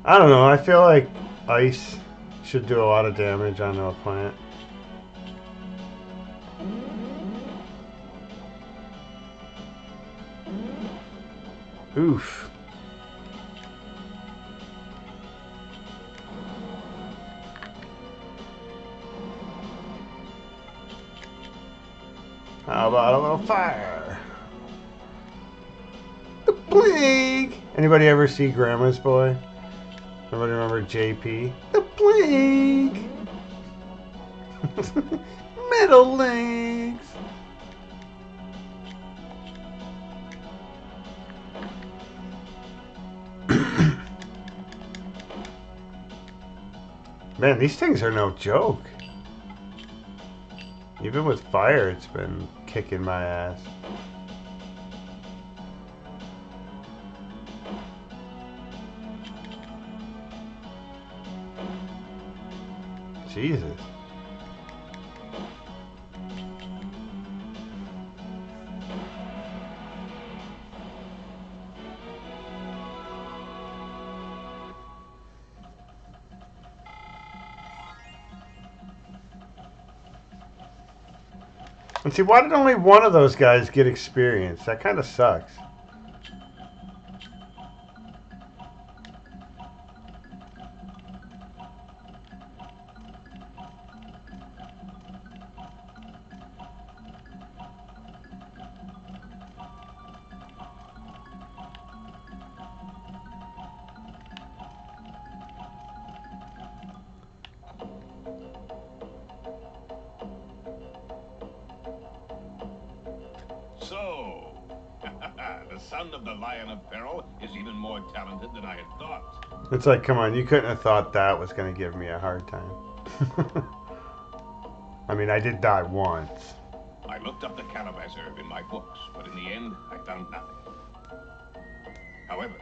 I don't know, I feel like ice should do a lot of damage on a plant. Oof. How about a little fire? The plague! Anybody ever see Grandma's Boy? Everybody remember JP? The plague! Metal legs! Man, these things are no joke. Even with fire, it's been kicking my ass. Jesus. And see, why did only one of those guys get experience? That kind of sucks.
The son of the Lion of Peril is even more talented than I had thought.
It's like, come on, you couldn't have thought that was going to give me a hard time. I mean, I did die once.
I looked up the Calabash herb in my books, but in the end, I found nothing. However,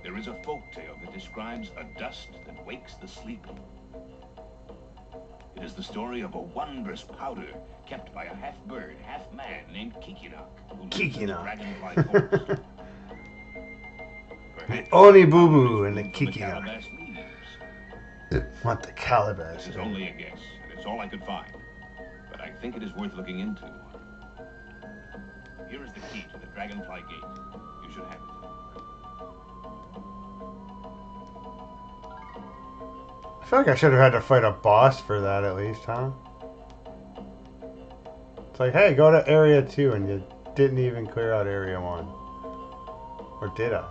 there is a folk tale that describes a dust that wakes the sleeping. It is the story of a wondrous powder kept by a half-bird, half-man named Kikinok, who lives in the Dragonfly Forest.
The Oni Boo Boo and the
The
Kikinok.
Calabash leaves.
What the Calabash?
This is only a guess, and it's all I could find. But I think it is worth looking into. Here is the key to the Dragonfly Gate. You should have it.
I feel like I should have had to fight a boss for that at least, huh? It's like, hey, go to Area 2, and you didn't even clear out Area 1. Or did I?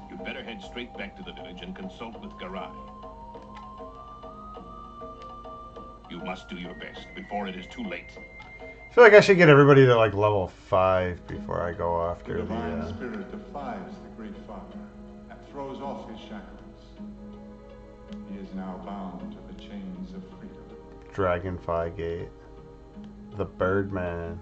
You'd better head straight back to the village and consult with Garai. You must do your best before it is too late.
I feel like I should get everybody to like level 5 before I go after
The divine
the
spirit defies the Great Father and throws off his shackles. He is now bound to the chains of freedom.
Dragonfly Gate. The Birdman.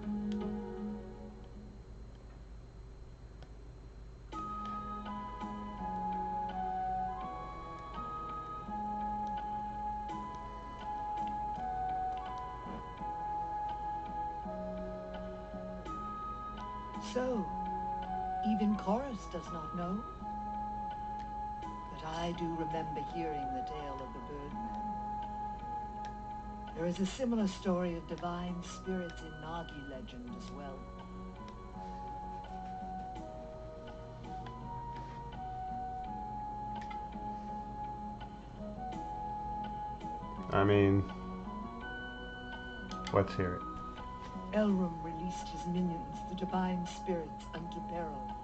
So, even Chorus does not know? But I do remember hearing the tale of the Birdman. There is a similar story of divine spirits in Nagi legend as well.
I mean, let's hear it.
Elrum released his minions, the divine spirits, unto peril.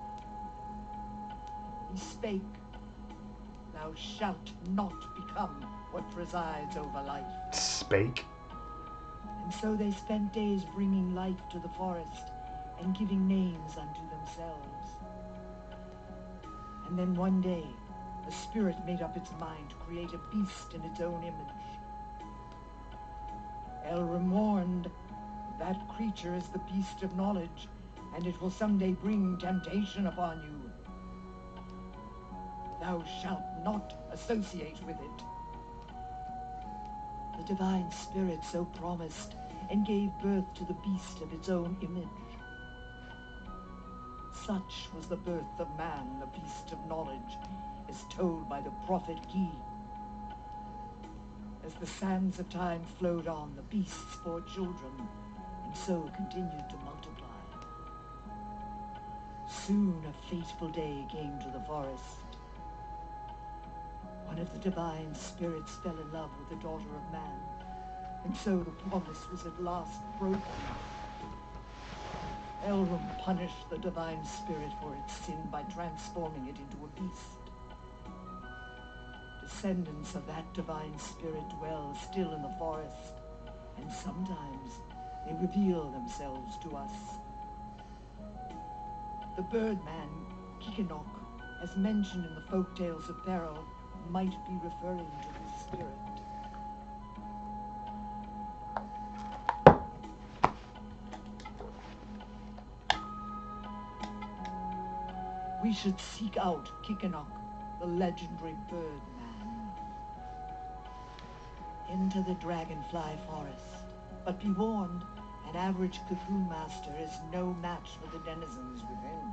He spake, "Thou shalt not become what presides over life."
Spake.
And so they spent days bringing life to the forest and giving names unto themselves. And then one day, a spirit made up its mind to create a beast in its own image. Elrum warned, "That creature is the beast of knowledge, and it will someday bring temptation upon you. Thou shalt not associate with it." The divine spirit so promised and gave birth to the beast of its own image. Such was the birth of man, the beast of knowledge, as told by the prophet Gi. As the sands of time flowed on, the beasts bore children, and so continued to multiply. Soon a fateful day came to the forest. One of the divine spirits fell in love with the daughter of man, and so the promise was at last broken. Elrum punished the divine spirit for its sin by transforming it into a beast. Descendants of that divine spirit dwell still in the forest, and sometimes they reveal themselves to us. The Birdman, Kikinok, as mentioned in the folk tales of peril, might be referring to this spirit. We should seek out Kikinok, the legendary Birdman. Enter the Dragonfly Forest, but be warned, an average cocoon master is no match for the denizens within.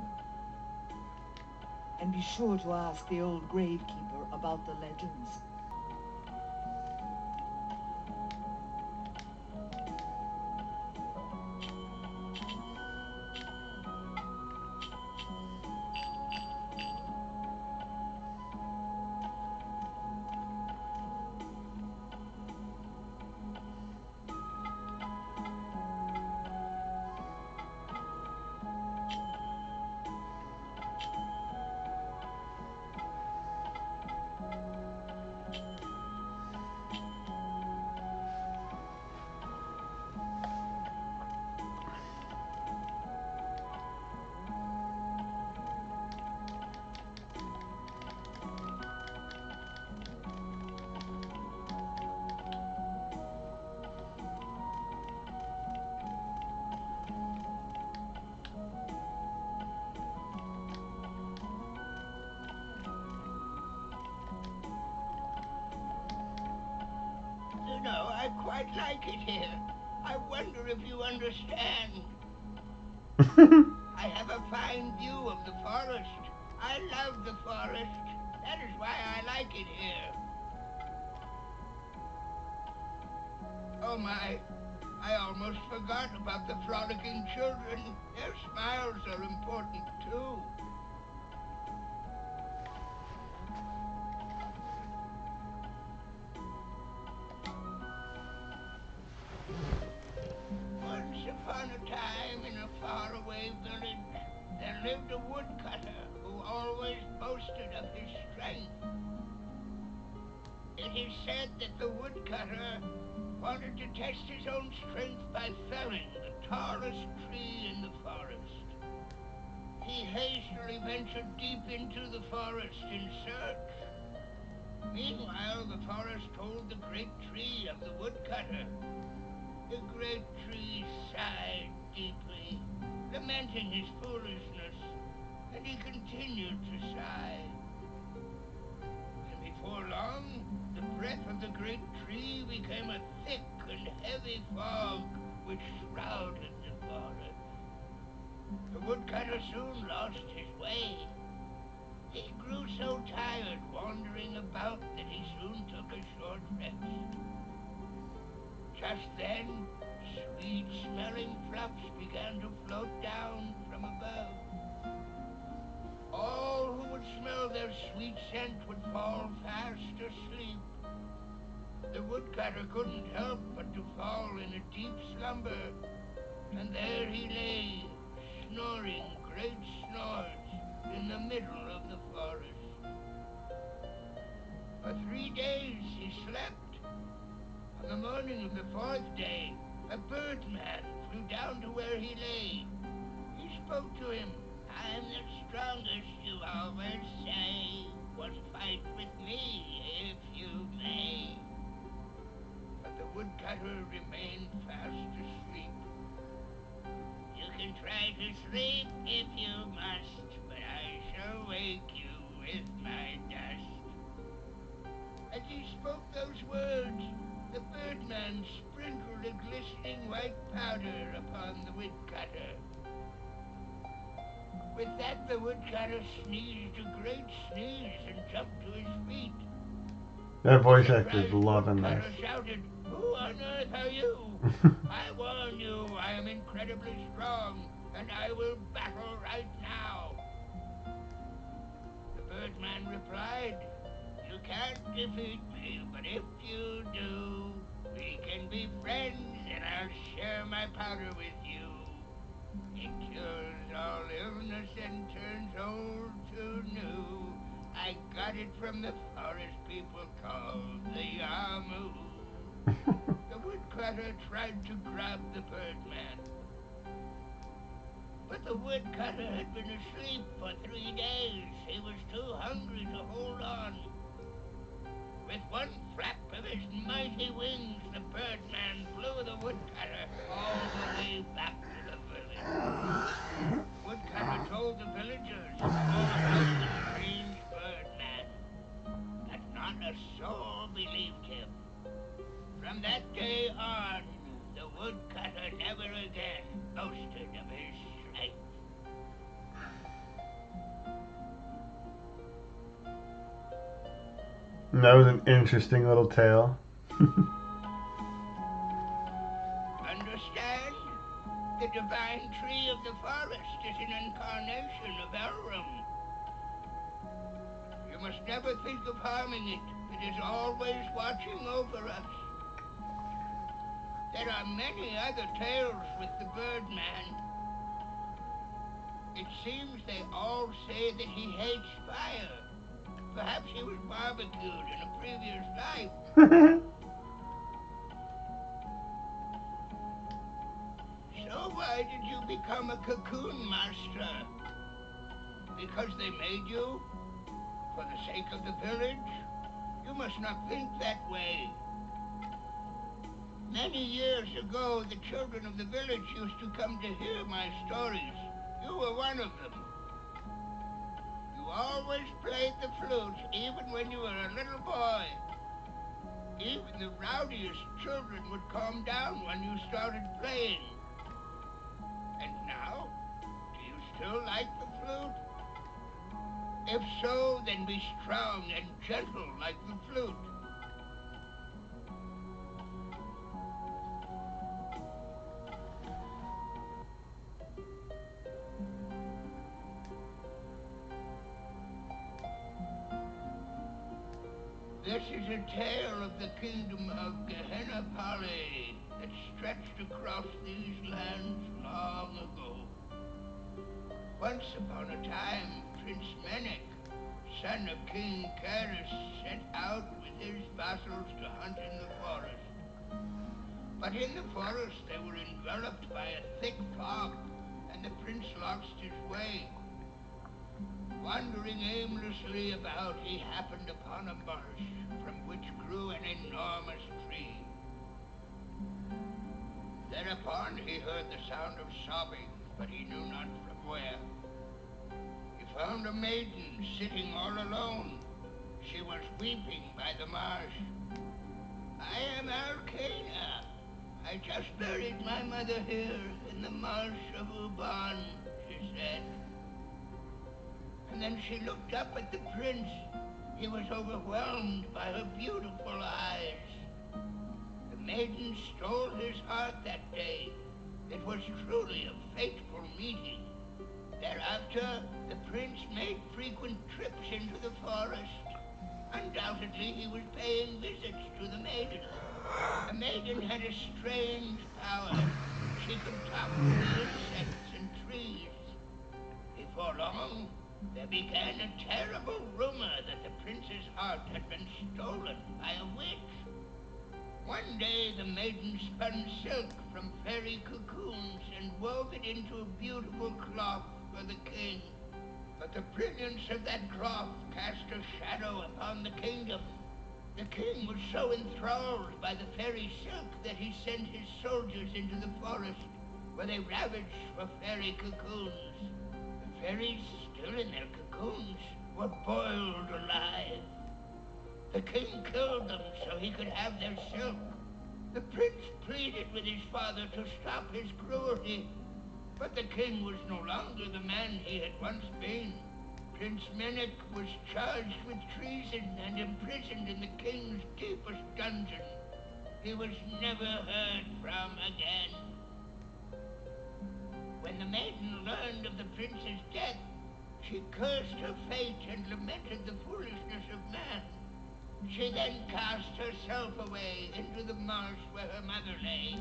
And be sure to ask the old gravekeeper about the legends.
quite like it here. I wonder if you understand. I have a fine view of the forest. I love the forest. That is why I like it here. Oh my, I almost forgot about the frolicking children. Their smiles are important too. Once upon a time in a faraway village, there lived a woodcutter who always boasted of his strength. It is said that the woodcutter wanted to test his own strength by felling the tallest tree in the forest. He hastily ventured deep into the forest in search. Meanwhile, the forest told the great tree of the woodcutter. The great tree sighed deeply, lamenting his foolishness, and he continued to sigh. And before long, the breath of the great tree became a thick and heavy fog which shrouded the forest. The woodcutter soon lost his way. He grew so tired wandering about that he soon took a short rest. Just then, sweet-smelling fluffs began to float down from above. All who would smell their sweet scent would fall fast asleep. The woodcutter couldn't help but to fall in a deep slumber, and there he lay, snoring great snores in the middle of the forest. For 3 days he slept. On the morning of the 4th day, a birdman flew down to where he lay. He spoke to him. I'm the strongest, you always say. One fight with me, if you may. But the woodcutter remained fast asleep. You can try to sleep if you must, but I shall wake you with my dust. As he spoke those words, the birdman sprinkled a glistening white powder upon the woodcutter. With that, the woodcutter sneezed a great sneeze and jumped to his feet.
That voice actor's loving this.
Woodcutter shouted, "Who on earth are you? I warn you, I am incredibly strong, and I will battle right now." The birdman replied, "You can't defeat me, but if you do, we can be friends, and I'll share my powder with you. It cures all illness and turns old to new. I got it from the forest people called the Yamu." The woodcutter tried to grab the birdman, but the woodcutter had been asleep for 3 days. He was too hungry to hold on. With one flap of his mighty wings, the birdman flew the woodcutter all the way back to the village. Woodcutter told the villagers all about the strange birdman, but not a soul believed him. From that day on, the woodcutter never again boasted of his strength.
That was an interesting little tale.
Understand? The divine tree of the forest is an incarnation of Elrum. You must never think of harming it. It is always watching over us. There are many other tales with the birdman. It seems they all say that he hates fire. Perhaps he was barbecued in a previous life. So why did you become a cocoon master? Because they made you? For the sake of the village? You must not think that way. Many years ago, the children of the village used to come to hear my stories. You were one of them. You always played the flute, even when you were a little boy. Even the rowdiest children would calm down when you started playing. And now, do you still like the flute? If so, then be strong and gentle like the flute. This is a tale of the kingdom of Gehenna Pali that stretched across these lands long ago. Once upon a time, Prince Menek, son of King Karis, set out with his vassals to hunt in the forest. But in the forest they were enveloped by a thick fog, and the prince lost his way. Wandering aimlessly about, he happened upon a marsh from which grew an enormous tree. Thereupon he heard the sound of sobbing, but he knew not from where. He found a maiden sitting all alone. She was weeping by the marsh. "I am Arcana. I just buried my mother here in the marsh of Uban," she said. And then she looked up at the prince. He was overwhelmed by her beautiful eyes. The maiden stole his heart that day. It was truly a fateful meeting. Thereafter, the prince made frequent trips into the forest. Undoubtedly, he was paying visits to the maiden. The maiden had a strange power. She could talk to the insects and trees. Before long, there began a terrible rumor that the prince's heart had been stolen by a witch. One day, the maiden spun silk from fairy cocoons and wove it into a beautiful cloth for the king. But the brilliance of that cloth cast a shadow upon the kingdom. The king was so enthralled by the fairy silk that he sent his soldiers into the forest, where they ravaged for fairy cocoons. The fairies, still in their cocoons, were boiled alive. The king killed them so he could have their silk. The prince pleaded with his father to stop his cruelty, but the king was no longer the man he had once been. Prince Menek was charged with treason and imprisoned in the king's deepest dungeon. He was never heard from again. When the maiden learned of the prince's death, she cursed her fate and lamented the foolishness of man. She then cast herself away into the marsh where her mother lay.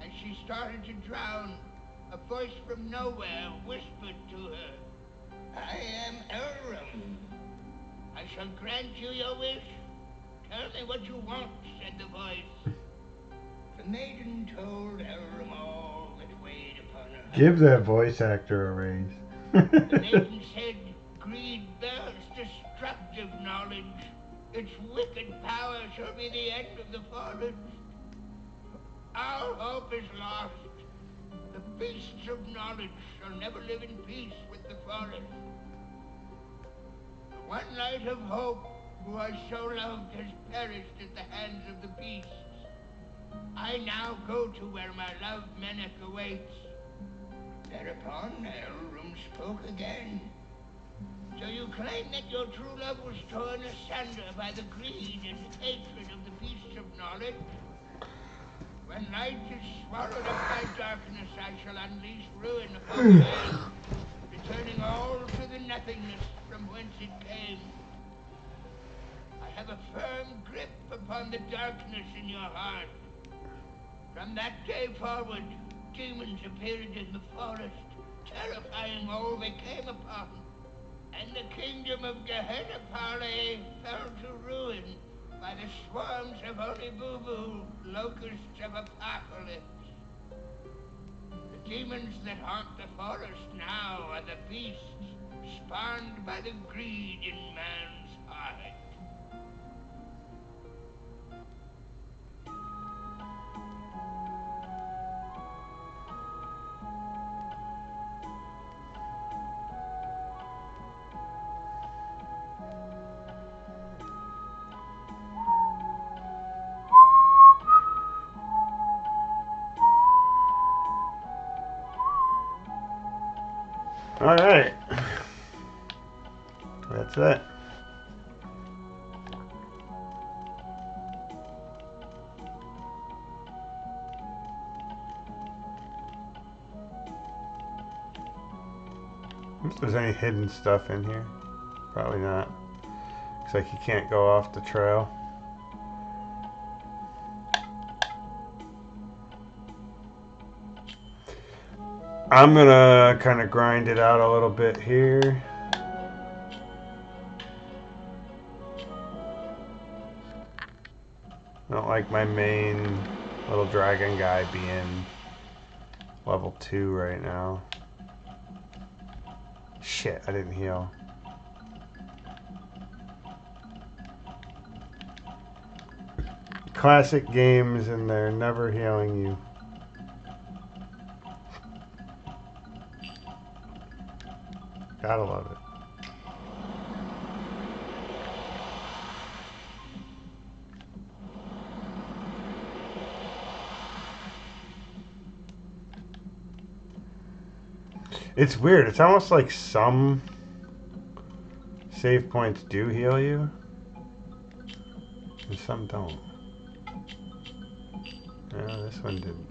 As she started to drown, a voice from nowhere whispered to her, "I am Elrum. I shall grant you your wish. Tell me what you want," said the voice. The maiden told Elrum all that weighed upon her heart.
Give that voice actor a raise.
The maiden said, "Greed bears destructive knowledge. Its wicked power shall be the end of the forest. All hope is lost. The beasts of knowledge shall never live in peace with the forest. The one light of hope, who I so loved, has perished at the hands of the beasts. I now go to where my loved Menek awaits." Thereupon Elrum spoke again. "So you claim that your true love was torn asunder by the greed and hatred of the beasts of knowledge? When light is swallowed up by darkness, I shall unleash ruin upon the earth, returning all to the nothingness from whence it came. I have a firm grip upon the darkness in your heart. From that day forward, demons appeared in the forest, terrifying all they came upon. And the kingdom of Gehenna Pali fell to ruin by the swarms of Onibubu, locusts of apocalypse. The demons that haunt the forest now are the beasts, spawned by the greed in man's heart."
Alright. That's it. If there's any hidden stuff in here. Probably not. Looks like you can't go off the trail. I'm gonna kind of grind it out a little bit here. I don't like my main little dragon guy being level 2 right now. Shit, I didn't heal. Classic games and they're never healing you. Gotta love it. It's weird. It's almost like some save points do heal you, and some don't. No, this one didn't.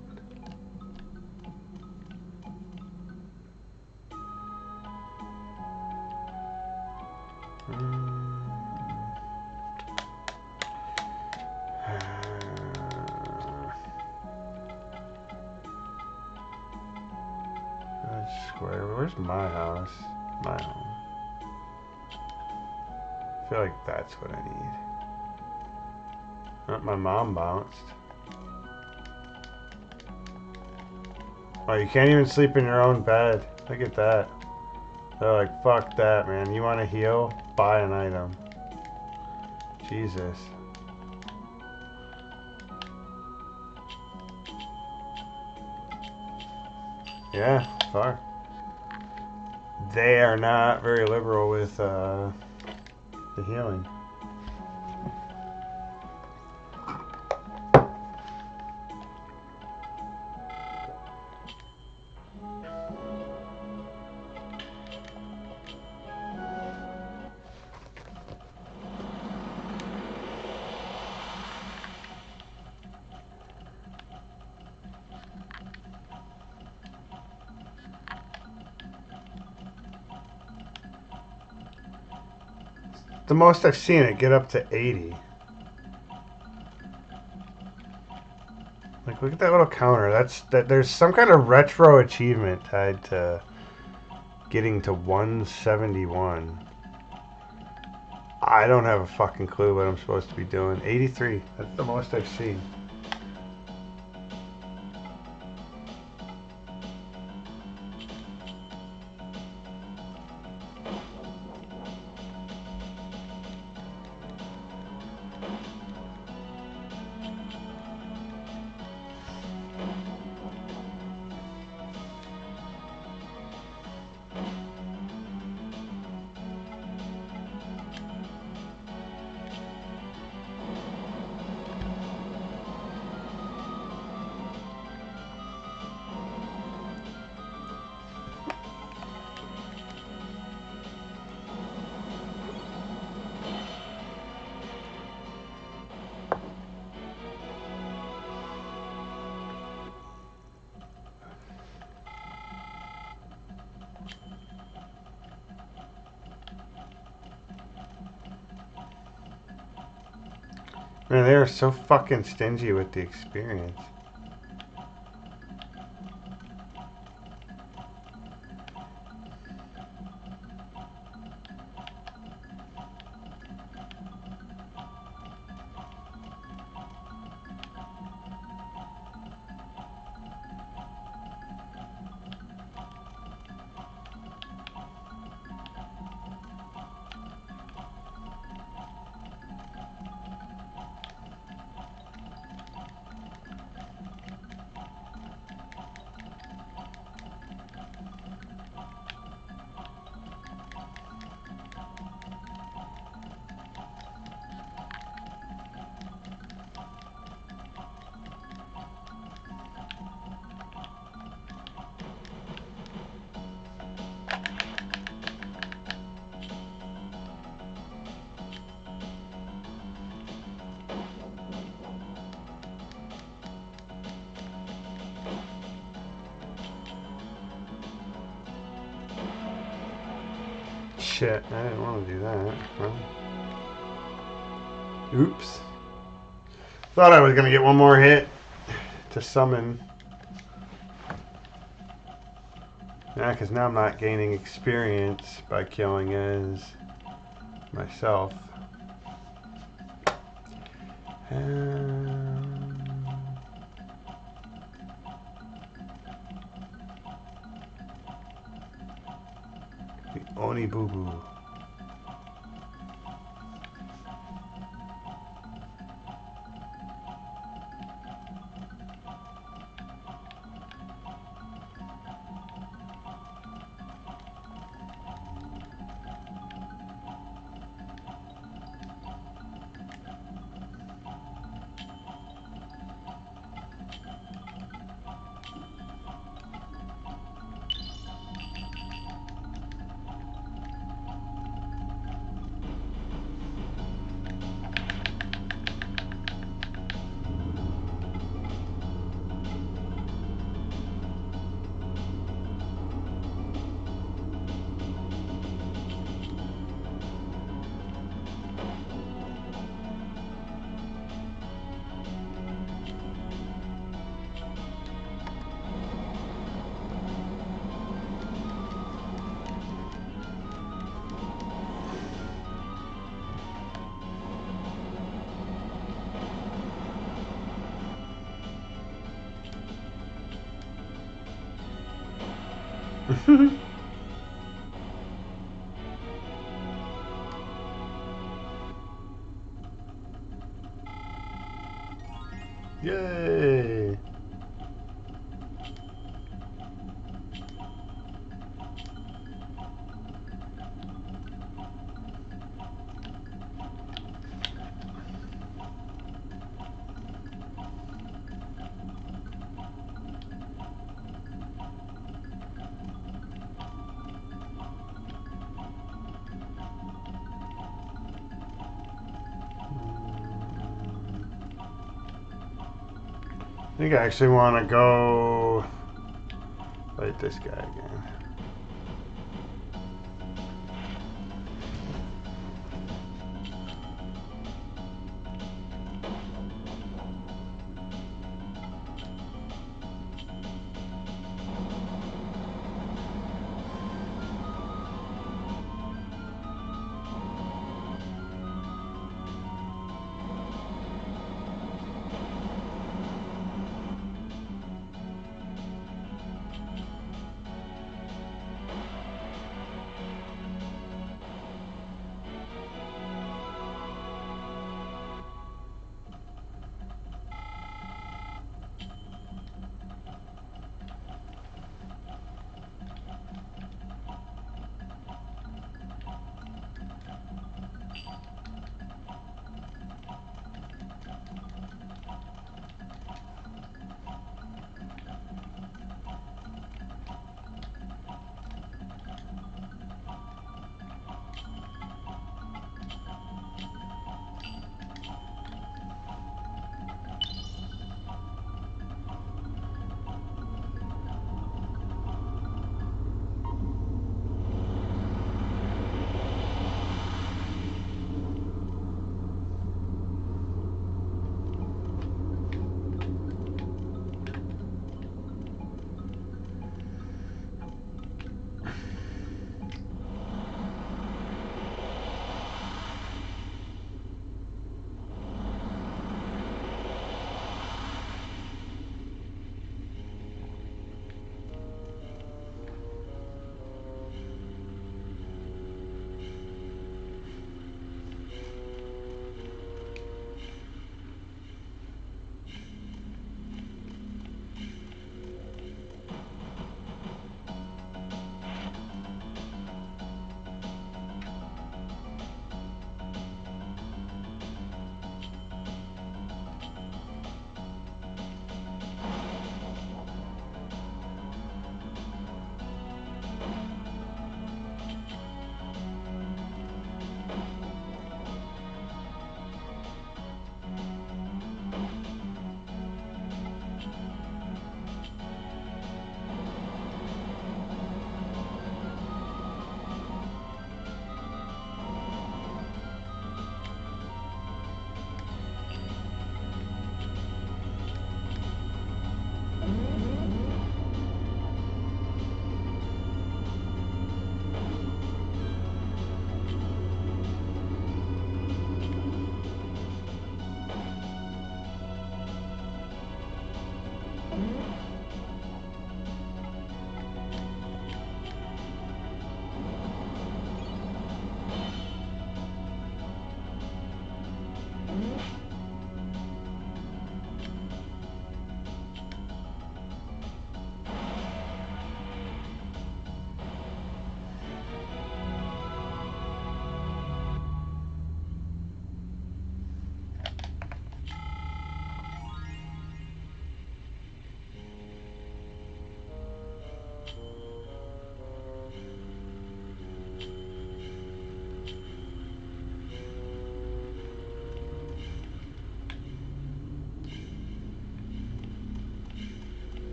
Square. Where's my house? My home. I feel like that's what I need. Oh, my mom bounced. Oh, you can't even sleep in your own bed. Look at that. They're like, fuck that, man. You want to heal? Buy an item. Jesus. Yeah, fuck. They are not very liberal with the healing. The most I've seen it get up to 80. Like, look at that little counter. There's some kind of retro achievement tied to getting to 171. I don't have a fucking clue what I'm supposed to be doing. 83. That's the most I've seen. Man, they are so fucking stingy with the experience. Shit, I didn't want to do that. Huh? Oops. Thought I was going to get one more hit to summon. Yeah, because now I'm not gaining experience by killing as myself. The Oni Boo Boo. Yay! I think I actually want to go fight this guy again.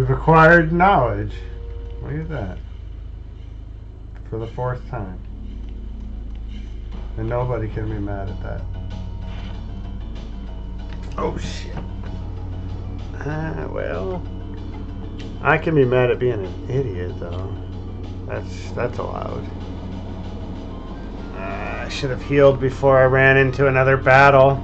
We've acquired knowledge. Look at that. For the 4th time. And nobody can be mad at that. Oh shit. Well, I can be mad at being an idiot though. That's allowed. I should have healed before I ran into another battle.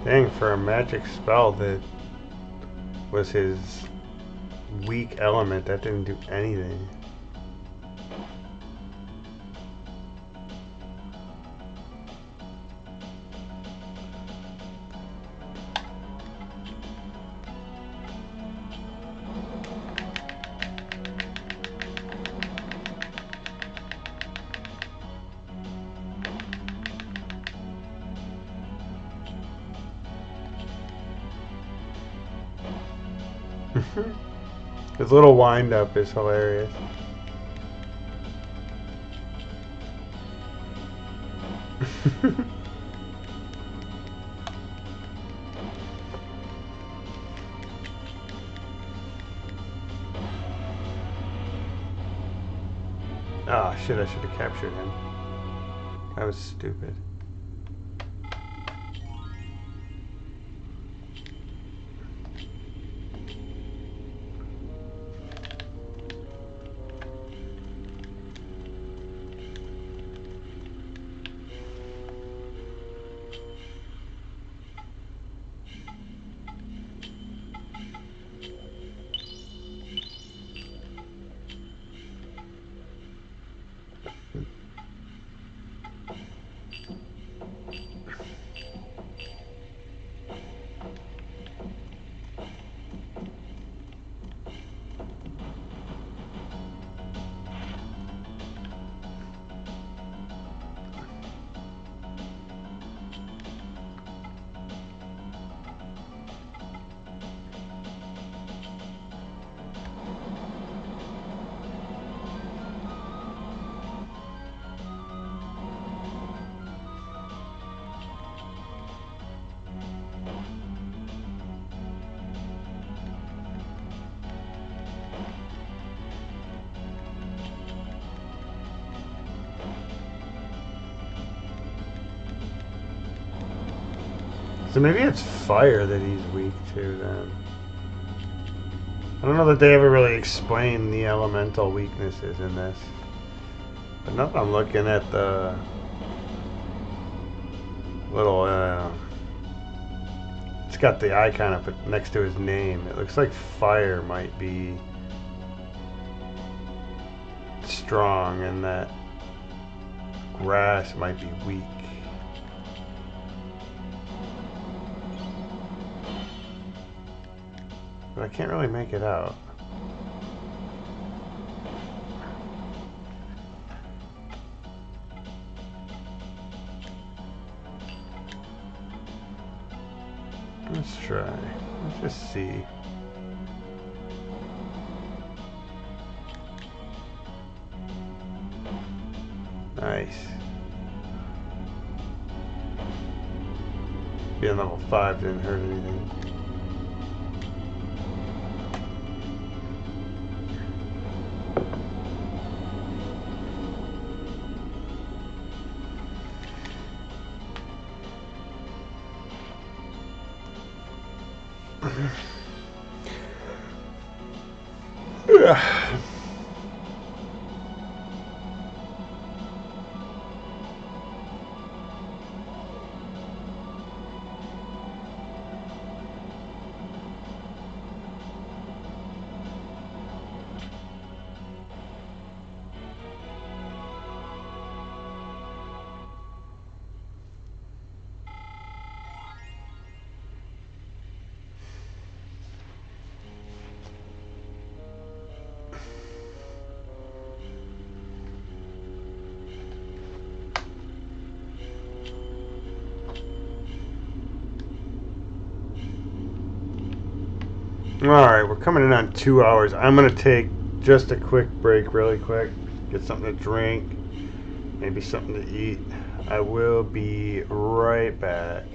Dang, for a magic spell that was his weak element, that didn't do anything. His little wind up is hilarious. Ah, shit, I should have captured him. That was stupid. So maybe it's fire that he's weak to then. I don't know that they ever really explain the elemental weaknesses in this. But now that I'm looking at the little, it's got the icon up next to his name. It looks like fire might be strong and that grass might be weak. But I can't really make it out. Let's try. Let's just see. Nice. Being level 5 didn't hurt anything. Alright, we're coming in on 2 hours. I'm going to take just a quick break, really quick. Get something to drink, maybe something to eat. I will be right back.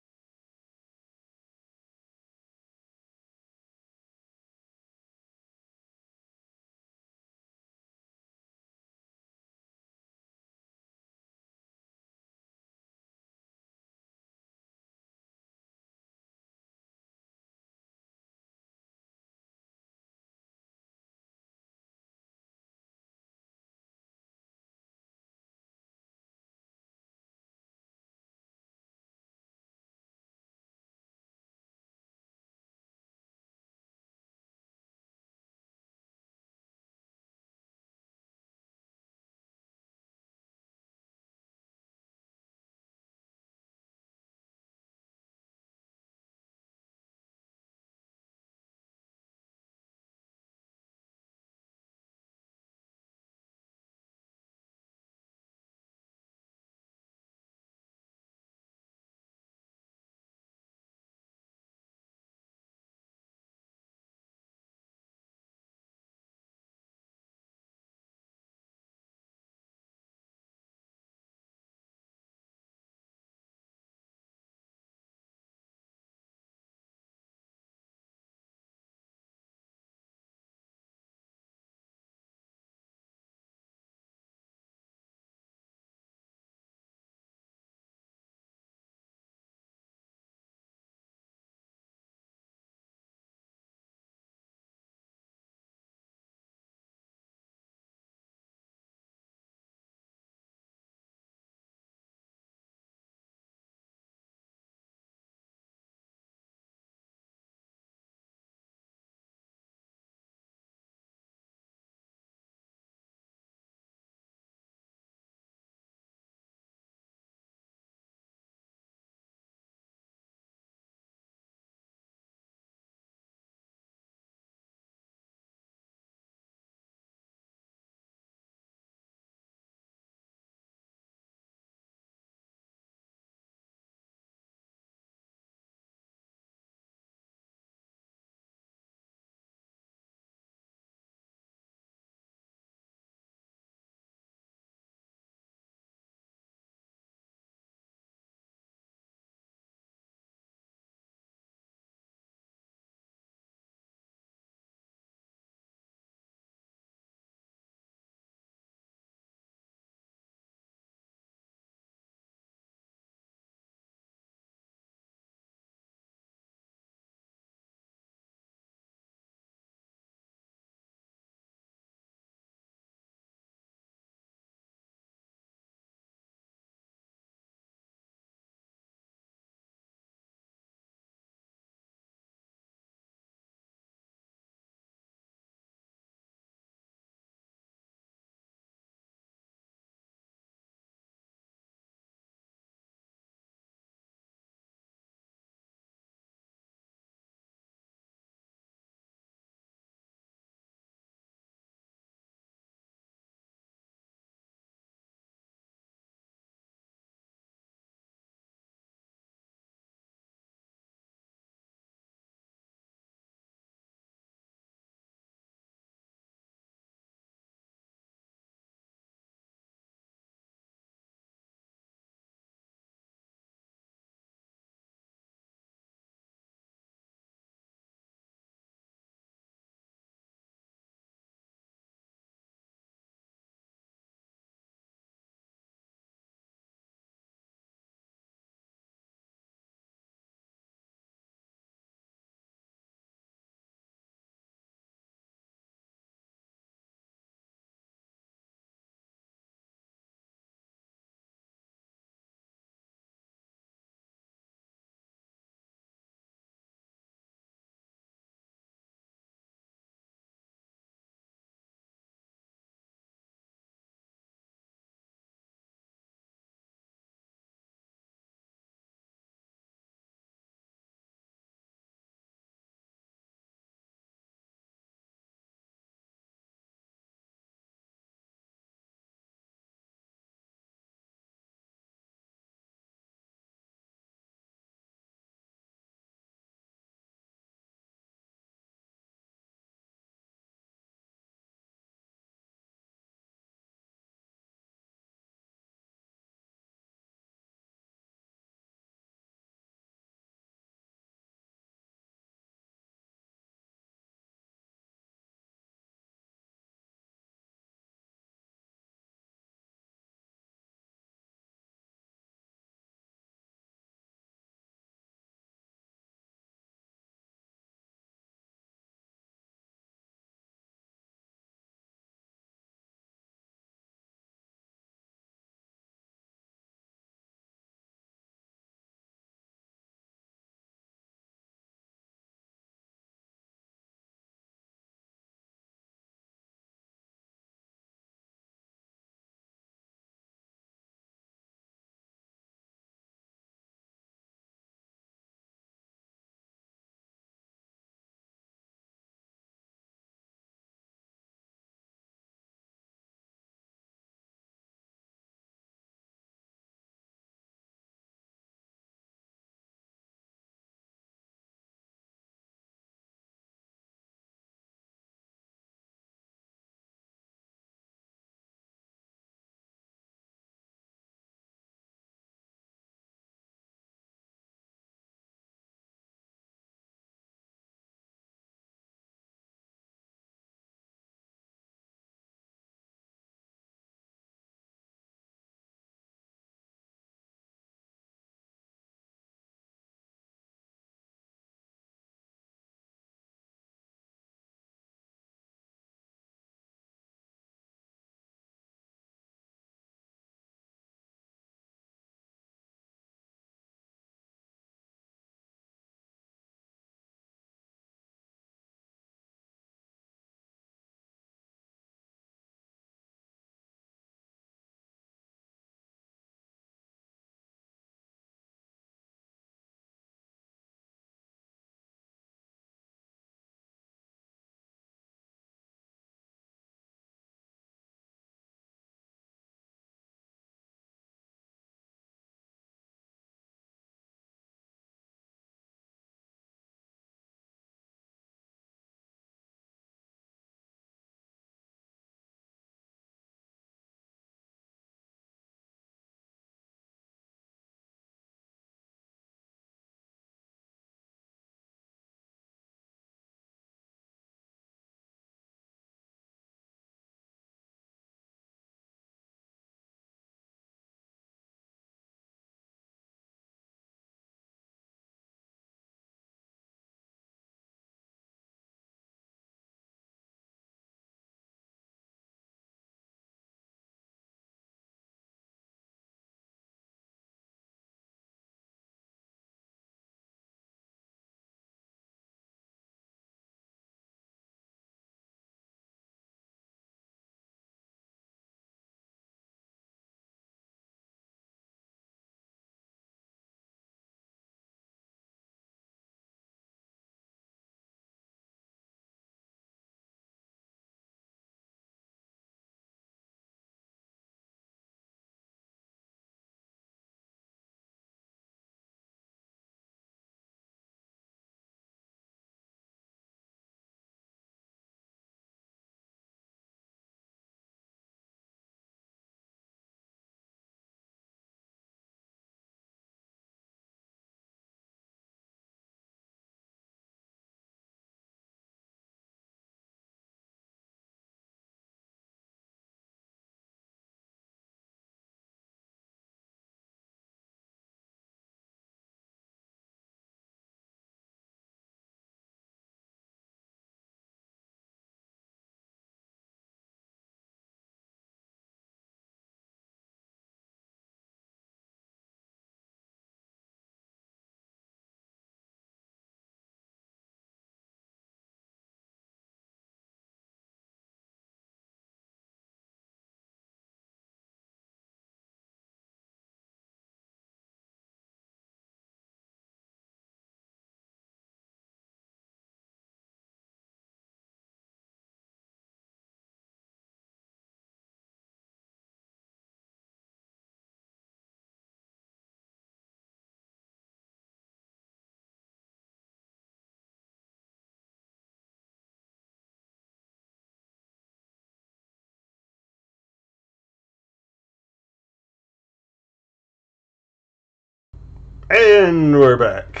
And we're back.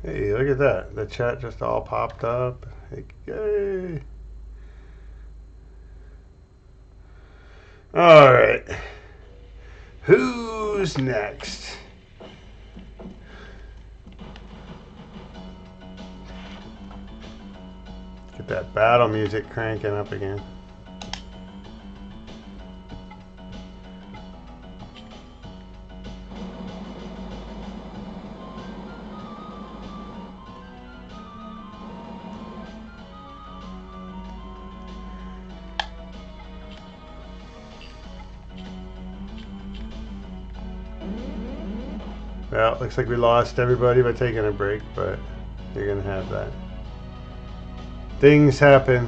Hey, look at that. The chat just all popped up. Yay. Alright. Who's next? Get that battle music cranking up again. Well, looks like we lost everybody by taking a break, but you're gonna have that. Things happen.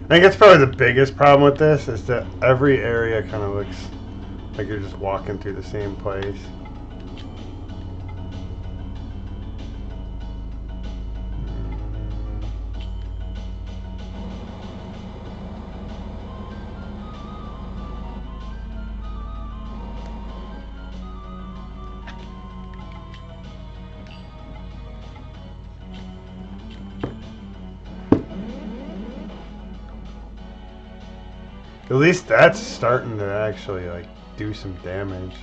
I think that's probably the biggest problem with this is that every area kind of looks like you're just walking through the same place. At least that's starting to actually like do some damage.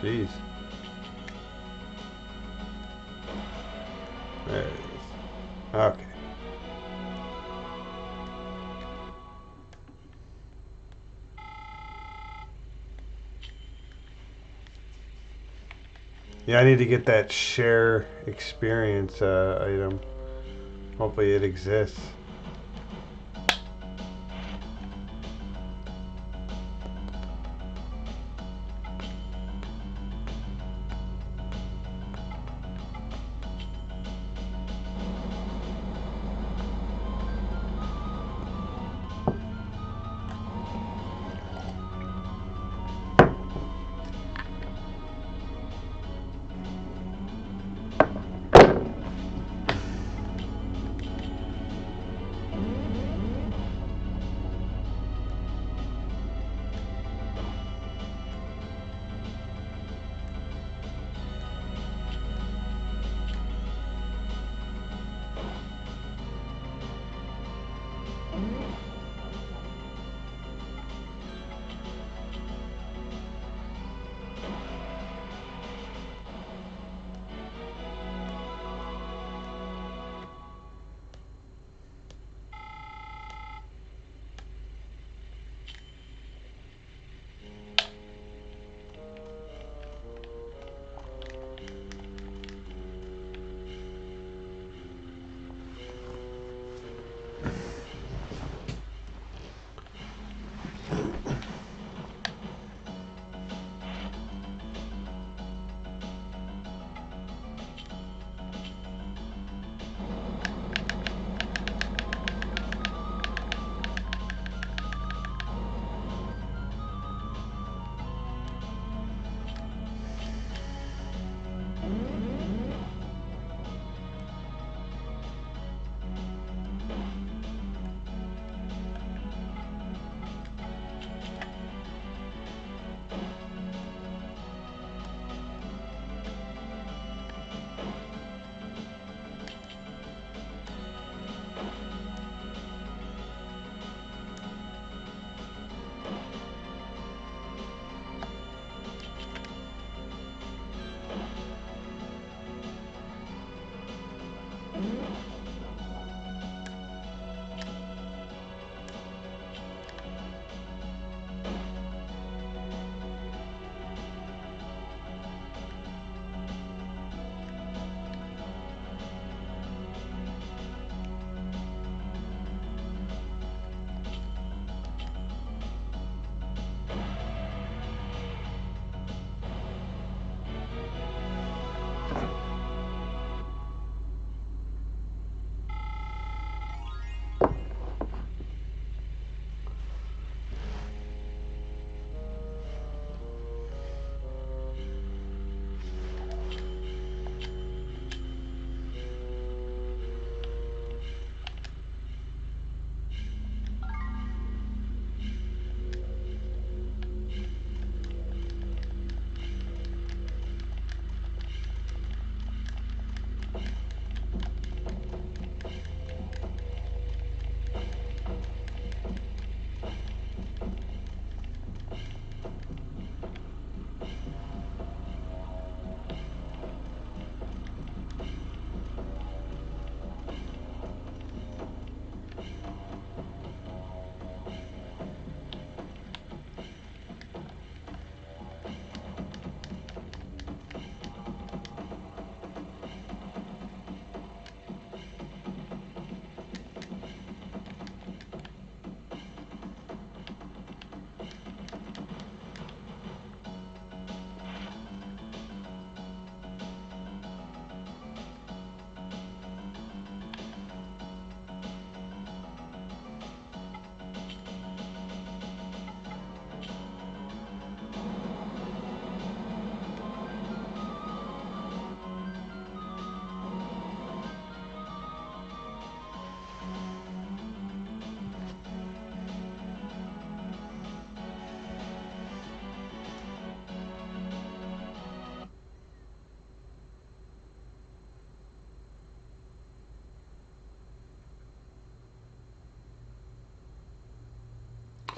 Jeez. There it is. Okay. Yeah, I need to get that share experience item. Hopefully it exists.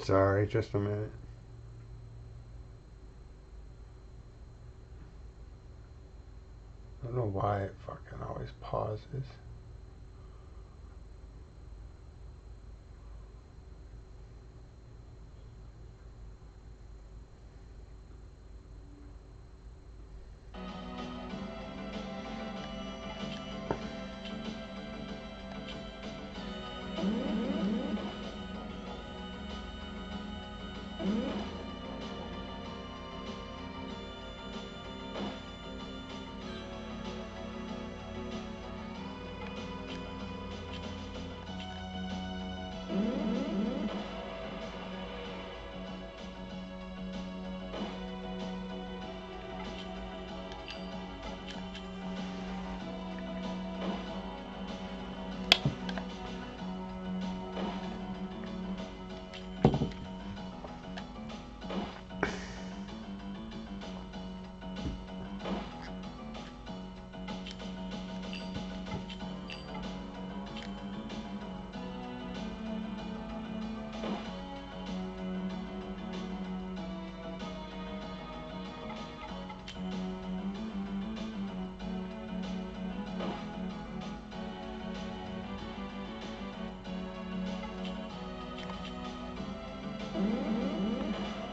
Sorry, just a minute. I don't know why it fucking always pauses.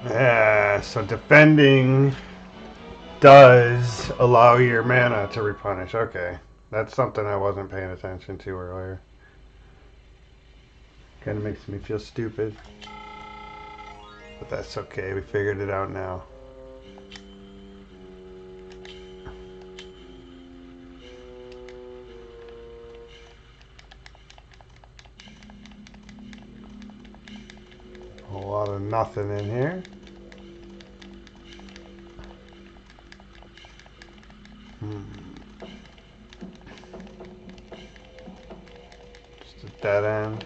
Yeah, so defending does allow your mana to replenish. Okay, that's something I wasn't paying attention to earlier. Kind of makes me feel stupid. But that's okay, we figured it out now. A whole lot of nothing in here. Just a dead end.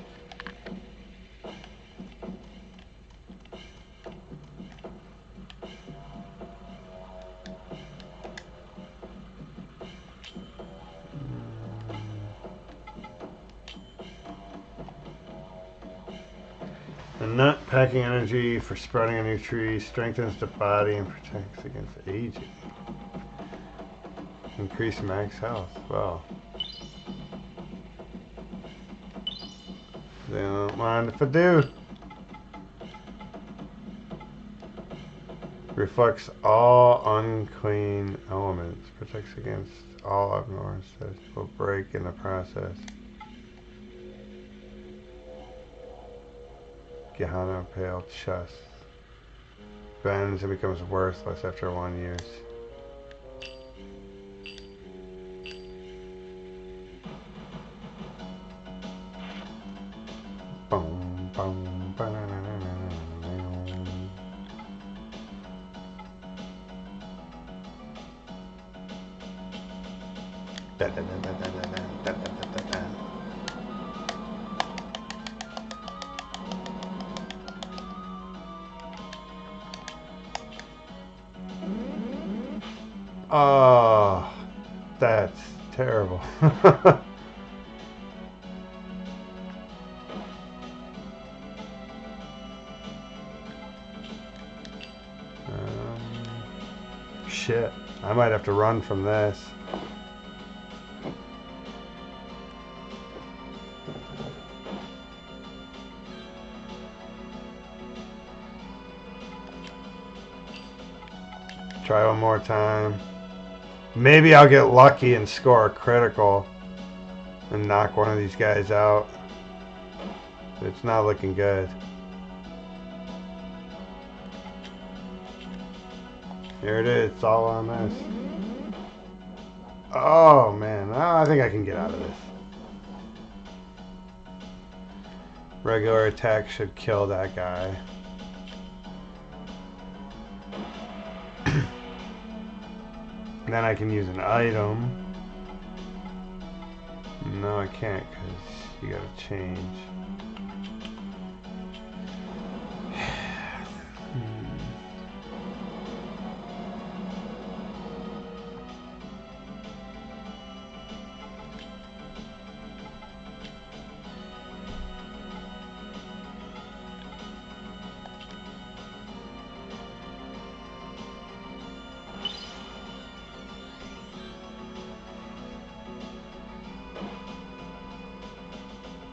A nut packing energy for sprouting a new tree, strengthens the body and protects against aging. Increase max health. Well, they don't mind if I do. Reflects all unclean elements. Protects against all abnormal states. Will break in the process. Gehenna Pale Chest. Bends and becomes worthless after one use. Boom, boom, da, da, da, da, da, da, da, da, da, da. Oh, that's terrible. Shit, I might have to run from this. Try one more time. Maybe I'll get lucky and score a critical and knock one of these guys out. But it's not looking good. Here it is. It's all on this. Oh, man. I think I can get out of this. Regular attack should kill that guy. Then I can use an item. No, I can't because you gotta change.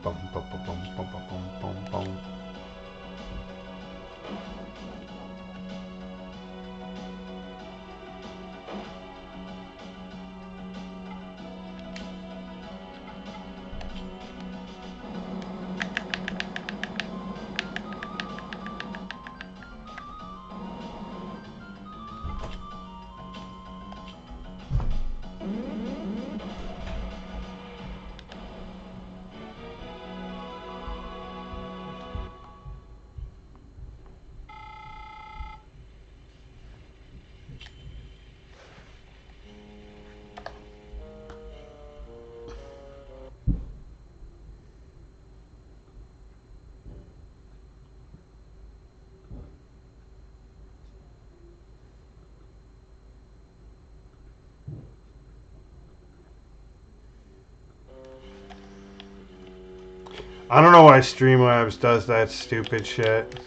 Bum, bum, bum, bum, bum, bum, bum, bum. I don't know why Streamlabs does that stupid shit.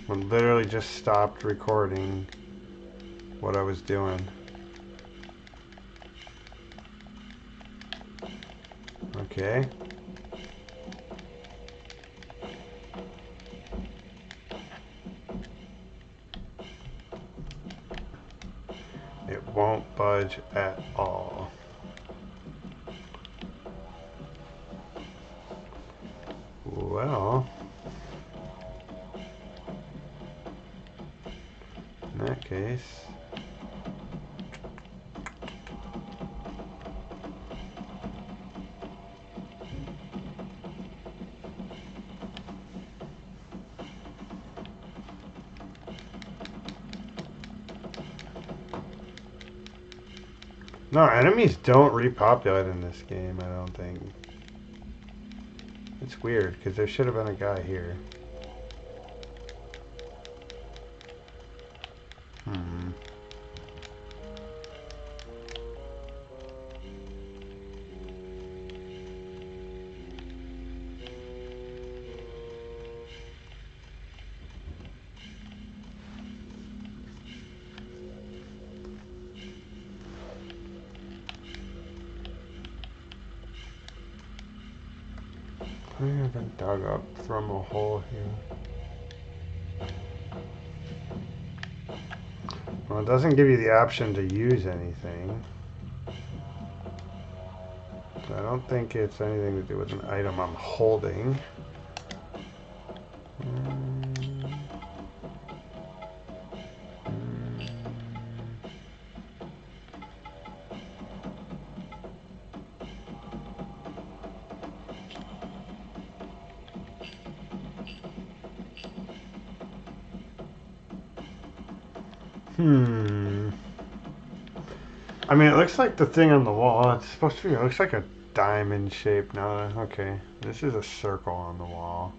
I literally just stopped recording what I was doing. Okay. It won't budge at all. Well, in that case, no, enemies don't repopulate in this game, I don't think. It's weird, because there should have been a guy here. I haven't dug up from a hole here. Well, it doesn't give you the option to use anything. So I don't think it's anything to do with an item I'm holding. I mean, it looks like the thing on the wall. It's supposed to be, it looks like a diamond shape now. Okay, this is a circle on the wall.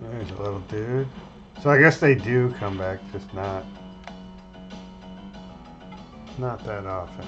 There's a little dude. So I guess they do come back, just not that often.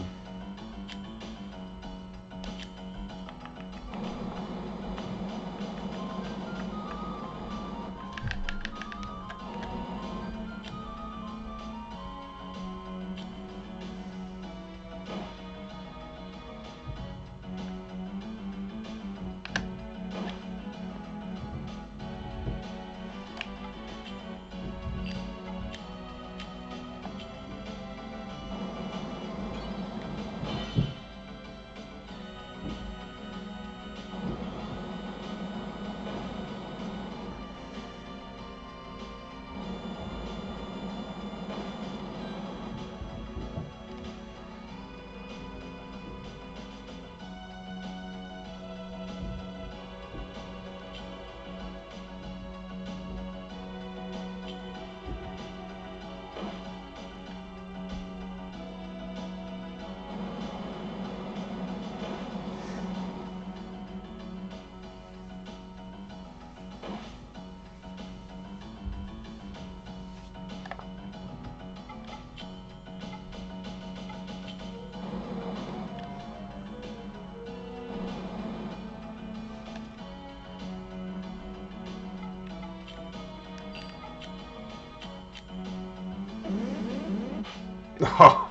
Oh.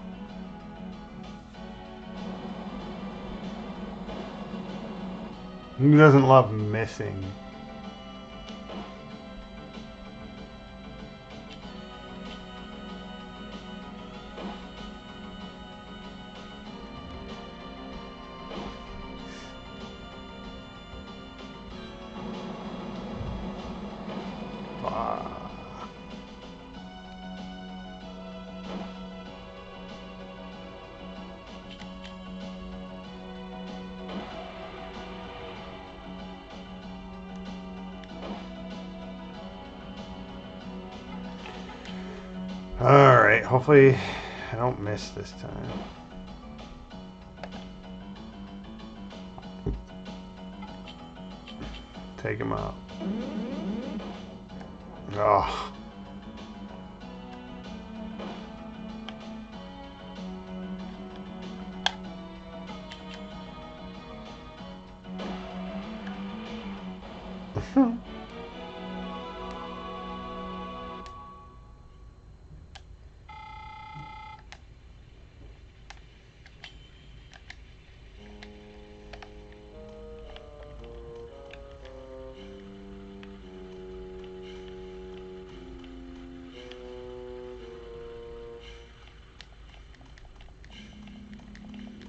Who doesn't love missing? Alright, hopefully I don't miss this time. Take him out. Oh.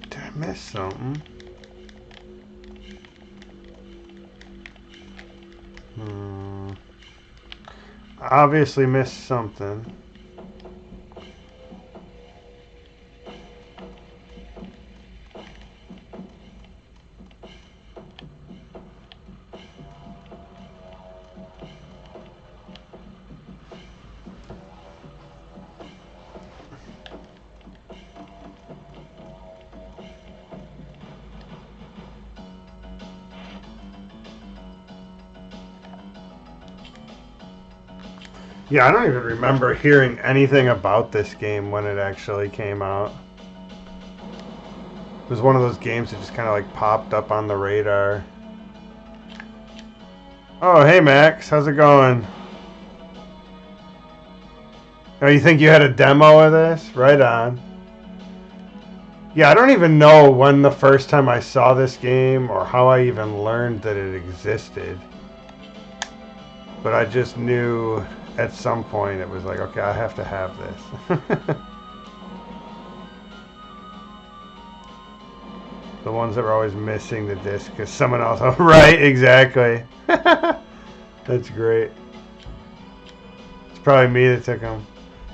Did I miss something? Obviously missed something. Yeah, I don't even remember hearing anything about this game when it actually came out. It was one of those games that just kind of like popped up on the radar. Oh, hey Max, how's it going? Oh, you think you had a demo of this? Right on. Yeah, I don't even know when the first time I saw this game or how I even learned that it existed. But I just knew at some point it was like, okay, I have to have this. The ones that were always missing the disc because someone else... Oh, right, exactly. That's great. It's probably me that took them.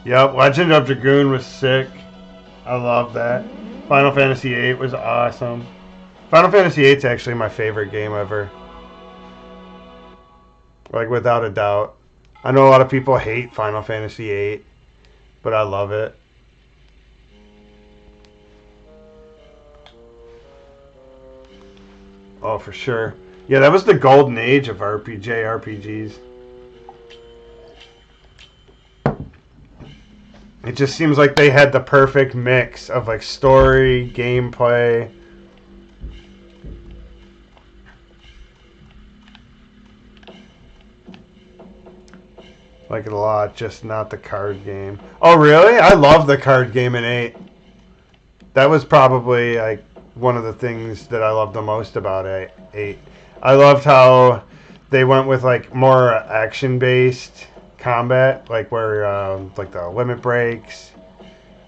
Yep, Legend of Dragoon was sick. I love that. Final Fantasy VIII was awesome. Final Fantasy VIII is actually my favorite game ever. Like, without a doubt. I know a lot of people hate Final Fantasy VIII, but I love it. Oh, for sure. Yeah, that was the golden age of JRPGs. It just seems like they had the perfect mix of like story, gameplay. Like it a lot, just not the card game. Oh, really? I love the card game in 8. That was probably like one of the things that I loved the most about 8. I loved how they went with like more action-based combat, like where like the limit breaks,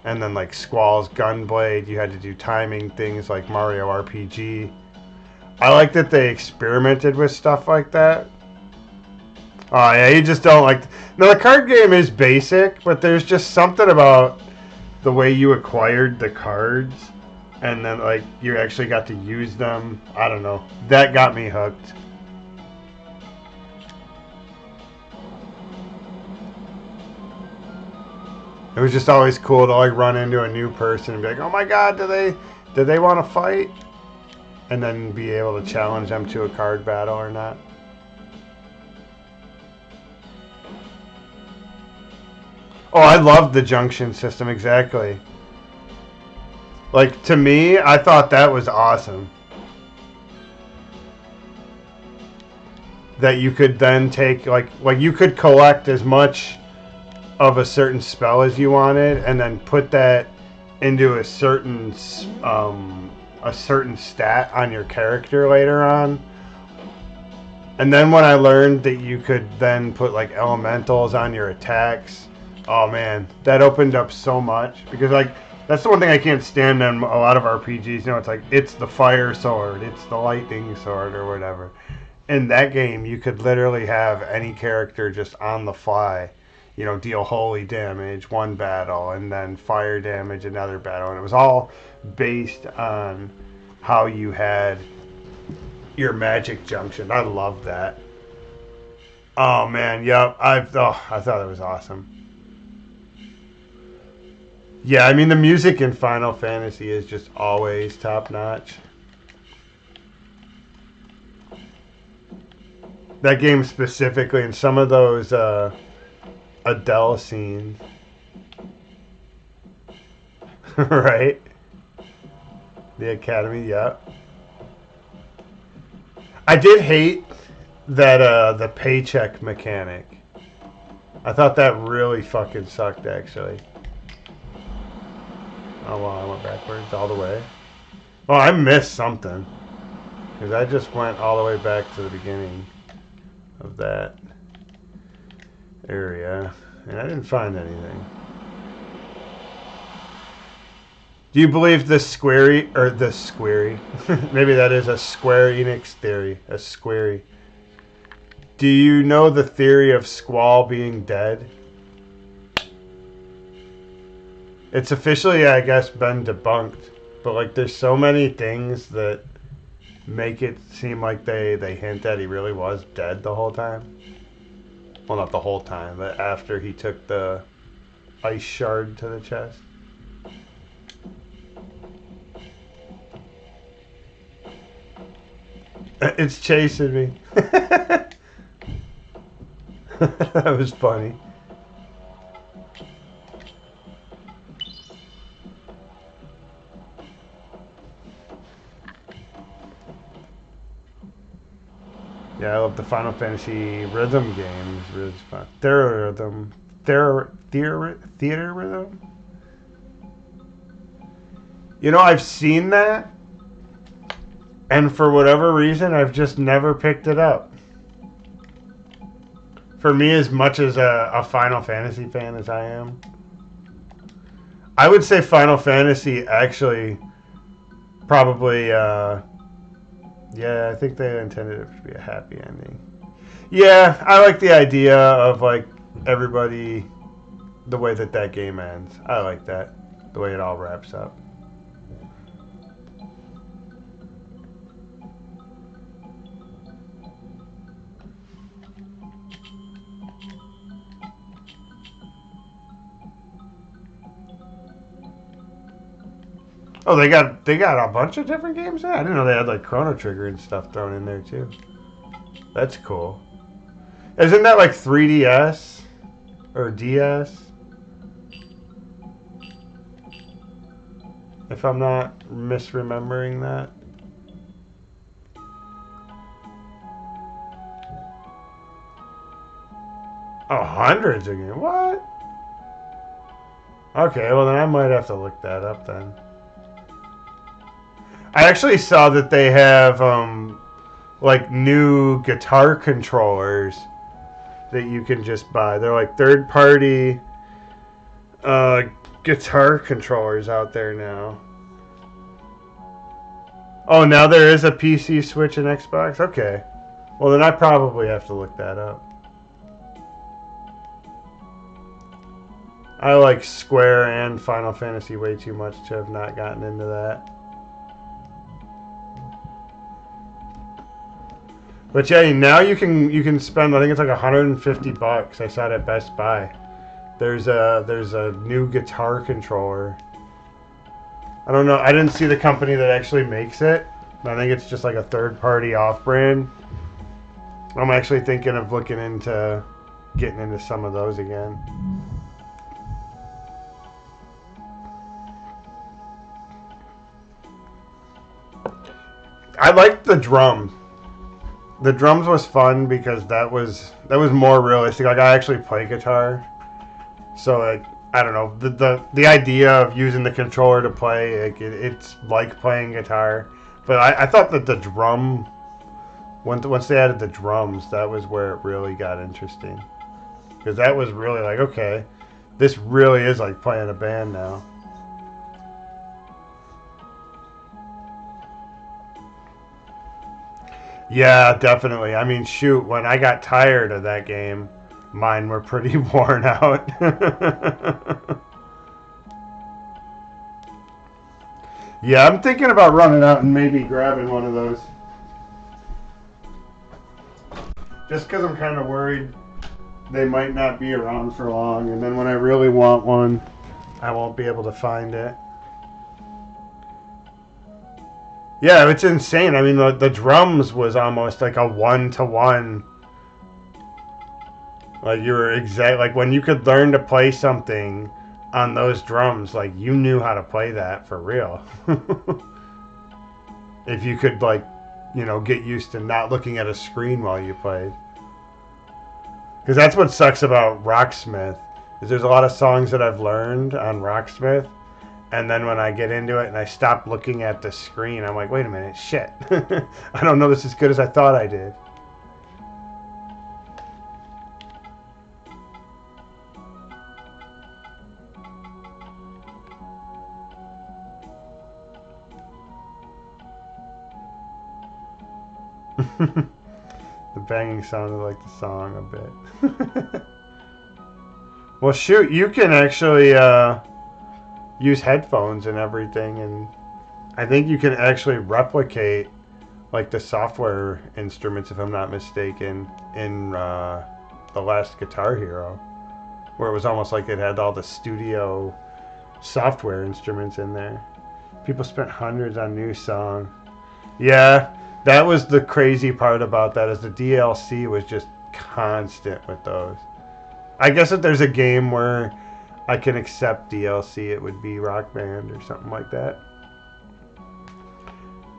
and then like Squall's Gunblade. You had to do timing things like Mario RPG. I like that they experimented with stuff like that. Oh yeah, you just don't like... No, the card game is basic, but there's just something about the way you acquired the cards, and then like you actually got to use them. I don't know. That got me hooked. It was just always cool to like run into a new person and be like, oh my god, do they want to fight? And then be able to challenge them to a card battle or not. Oh, I loved the junction system, exactly. Like, to me, I thought that was awesome. That you could then take, like you could collect as much of a certain spell as you wanted, and then put that into a certain stat on your character later on. And then when I learned that you could then put like elementals on your attacks, oh man, that opened up so much. Because like that's the one thing I can't stand in a lot of RPGs. You know, it's like it's the fire sword, it's the lightning sword, or whatever. In that game, you could literally have any character just on the fly, you know, deal holy damage one battle and then fire damage another battle. And it was all based on how you had your magic junction. I love that. Oh man, yep. I thought it was awesome. Yeah, I mean the music in Final Fantasy is just always top notch. That game specifically, and some of those Adele scenes. Right? The Academy, yeah. I did hate that the paycheck mechanic. I thought that really fucking sucked, actually. Oh, well, I went backwards all the way. Oh, I missed something. Because I just went all the way back to the beginning of that area. And I didn't find anything. Do you believe the Squarey, or the Squarey? Maybe that is a Square Enix theory. A Squarey. Do you know the theory of Squall being dead? It's officially, I guess, been debunked. But, like, there's so many things that make it seem like they hint that he really was dead the whole time. Well, not the whole time, but after he took the ice shard to the chest. It's chasing me. That was funny. Yeah, I love the Final Fantasy rhythm games. Really fun. Theater rhythm. You know, I've seen that, and for whatever reason, I've just never picked it up. For me, as much as a Final Fantasy fan as I am, I would say Final Fantasy actually probably, yeah, I think they intended it to be a happy ending. Yeah, I like the idea of, like, everybody, the way that game ends. I like that, the way it all wraps up. Oh, they got a bunch of different games there? I didn't know they had like Chrono Trigger and stuff thrown in there too. That's cool. Isn't that like 3DS or DS? If I'm not misremembering that. Oh, hundreds of games. What? Okay, well then I might have to look that up then. I actually saw that they have like new guitar controllers that you can just buy. They're like third-party guitar controllers out there now. Oh, now there is a PC, Switch, and Xbox? Okay. Well, then I probably have to look that up. I like Square and Final Fantasy way too much to have not gotten into that. But yeah, now you can spend, I think it's like $150. I saw it at Best Buy. There's a new guitar controller. I don't know. I didn't see the company that actually makes it. I think it's just like a third-party off-brand. I'm actually thinking of looking into getting into some of those again. I liked the drums. The drums was fun because that was more realistic. Like I actually play guitar, so like I don't know, the idea of using the controller to play, like, it's like playing guitar. But I thought that the drum, once they added the drums, that was where it really got interesting. Because that was really like, okay, this really is like playing a band now. Yeah, definitely. I mean, shoot, when I got tired of that game, mine were pretty worn out. Yeah, I'm thinking about running out and maybe grabbing one of those. Just because I'm kind of worried they might not be around for long, and then when I really want one, I won't be able to find it. Yeah, it's insane. I mean, the drums was almost like a one-to-one. Like, you were like, when you could learn to play something on those drums, like, you knew how to play that for real. If you could, like, you know, get used to not looking at a screen while you played. Because that's what sucks about Rocksmith, is there's a lot of songs that I've learned on Rocksmith, and then when I get into it and I stop looking at the screen, I'm like, wait a minute, shit. I don't know this as good as I thought I did. The banging sounded like the song a bit. Well, shoot, you can actually use headphones and everything, and I think you can actually replicate like the software instruments, if I'm not mistaken, in the last Guitar Hero, where it was almost like it had all the studio software instruments in there. People spent hundreds on new songs. Yeah. That was the crazy part about that, is the DLC was just constant with those. I guess if there's a game where I can accept DLC, it would be Rock Band or something like that.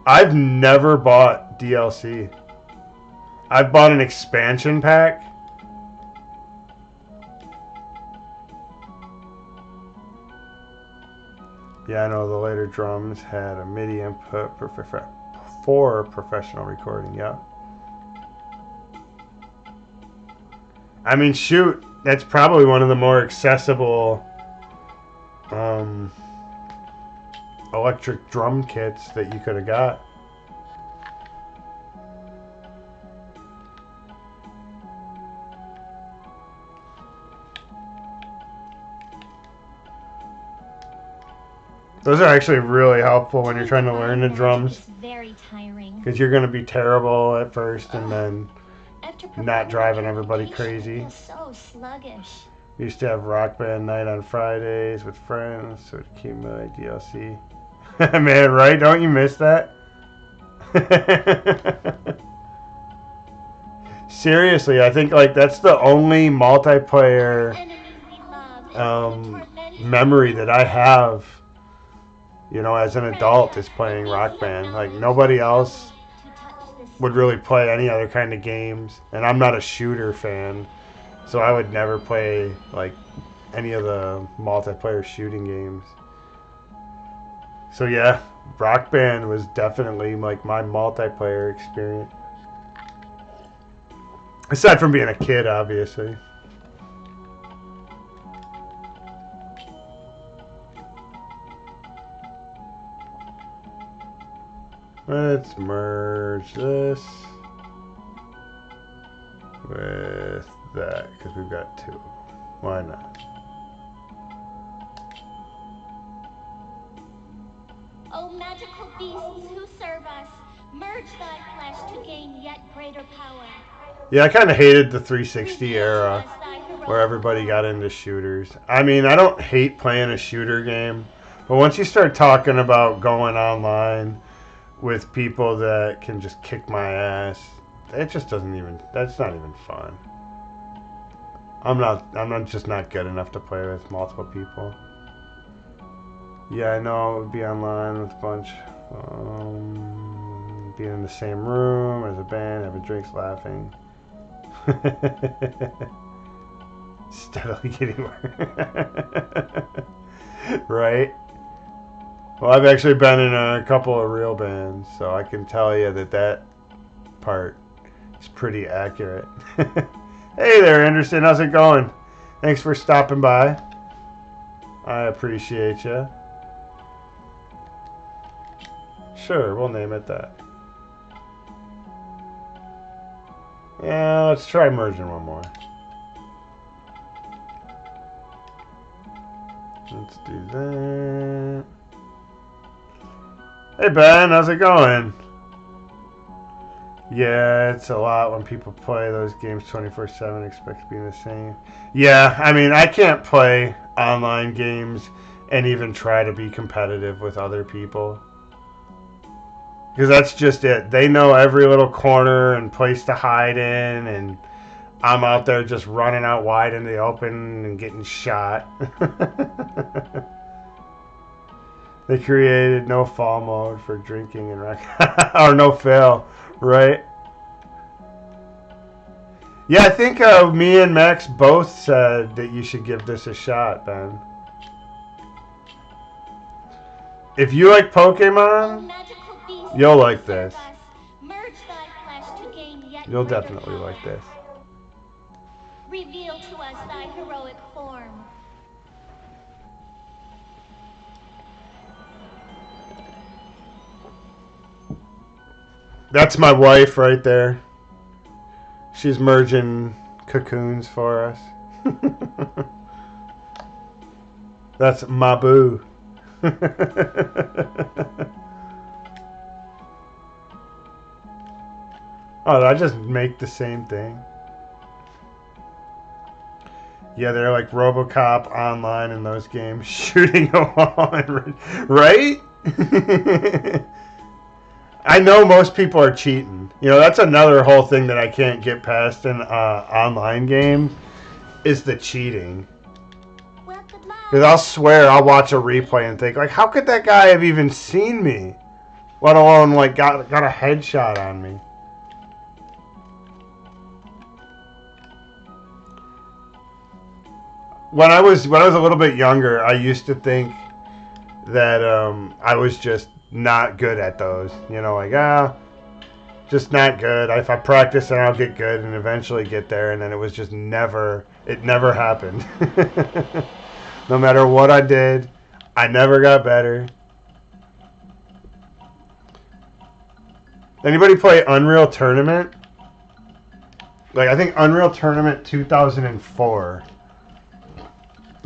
I've never bought DLC. I've bought an expansion pack. Yeah, I know the later drums had a MIDI input for professional recording, yeah. I mean, shoot, that's probably one of the more accessible electric drum kits that you could have got. Those are actually really helpful when you're trying to learn the drums.
It's very tiring.
Because you're going to be terrible at first and then not driving everybody crazy.
So sluggish.
We used to have Rock Band night on Fridays with friends, so it came my DLC. Man, right? Don't you miss that? Seriously, I think like that's the only multiplayer memory that I have, you know, as an adult, is playing Rock Band. Like, nobody else would really play any other kind of games, and I'm not a shooter fan, so I would never play like any of the multiplayer shooting games. So yeah, Rock Band was definitely like my multiplayer experience, aside from being a kid, obviously. Let's merge this with that, because we've got two. Why not?
O magical beasts who serve us, merge thy flesh to gain yet greater power.
Yeah, I kind of hated the 360 era where everybody got into shooters. I mean, I don't hate playing a shooter game, but once you start talking about going online with people that can just kick my ass, it just doesn't even, that's not even fun. I'm just not good enough to play with multiple people. Yeah, I know it would be online with a bunch, being in the same room as a band, having drinks, laughing. Steadily getting worse. Right? Well, I've actually been in a couple of real bands, so I can tell you that part is pretty accurate. Hey there, Anderson. How's it going? Thanks for stopping by. I appreciate you. Sure, we'll name it that. Yeah, let's try merging one more. Let's do that. Hey Ben, how's it going? Yeah, it's a lot when people play those games 24/7, expect to be the same. Yeah, I mean, I can't play online games and even try to be competitive with other people. Because that's just it. They know every little corner and place to hide in, and I'm out there just running out wide in the open and getting shot. They created no fall mode for drinking and or no fail, right? Yeah, I think me and Max both said that you should give this a shot, Ben. If you like Pokemon, you'll like this. You'll definitely like this.
Reveal to us thy heroic form.
That's my wife right there. She's merging cocoons for us. That's Mabu. Oh, did I just make the same thing? Yeah, they're like RoboCop online in those games, shooting a wall, right? I know most people are cheating. You know, that's another whole thing that I can't get past in online games, is the cheating. Because I'll swear I'll watch a replay and think, like, how could that guy have even seen me? Let alone, like, got a headshot on me. When I was a little bit younger, I used to think that I was just not good at those. You know, like, just not good. If I practice, then I'll get good and eventually get there. And then it was just never, it never happened. No matter what I did, I never got better. Anybody play Unreal Tournament? Like, I think Unreal Tournament 2004.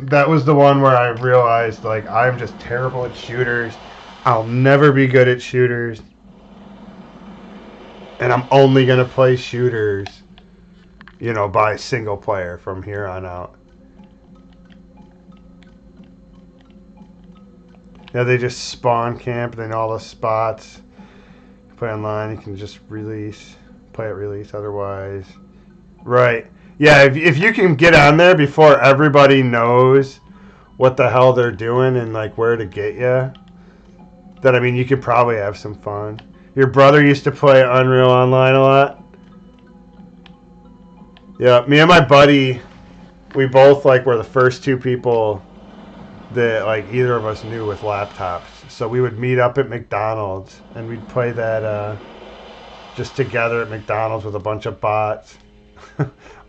That was the one where I realized, like, I'm just terrible at shooters. I'll never be good at shooters. And I'm only going to play shooters, you know, by single player from here on out. Yeah, they just spawn camp, and then all the spots. You play online, you can just play at release otherwise. Right. Yeah, if you can get on there before everybody knows what the hell they're doing and, like, where to get you, then, I mean, you could probably have some fun. Your brother used to play Unreal Online a lot? Yeah, me and my buddy, we both, like, were the first two people that, like, either of us knew with laptops. So we would meet up at McDonald's, and we'd play that just together at McDonald's with a bunch of bots.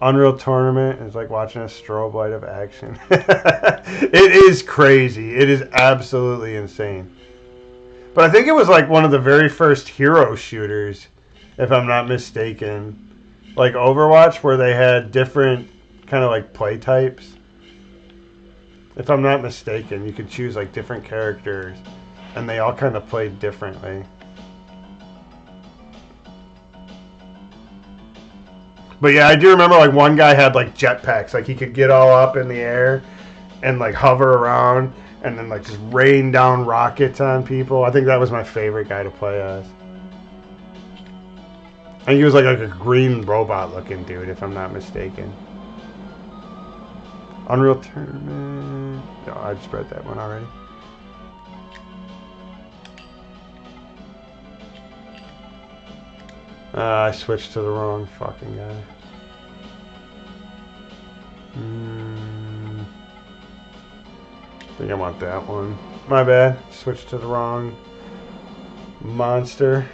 Unreal Tournament is like watching a strobe light of action. It is crazy. It is absolutely insane. But I think it was like one of the very first hero shooters, if I'm not mistaken. Like Overwatch, where they had different kind of like play types. If I'm not mistaken, you could choose like different characters, and they all kind of played differently. But yeah, I do remember like one guy had like jetpacks, like he could get all up in the air and like hover around and then like just rain down rockets on people. I think that was my favorite guy to play as. And he was like a green robot looking dude, if I'm not mistaken. Unreal Tournament. No, I just read that one already. I switched to the wrong fucking guy. think I want that one. My bad. Switched to the wrong monster.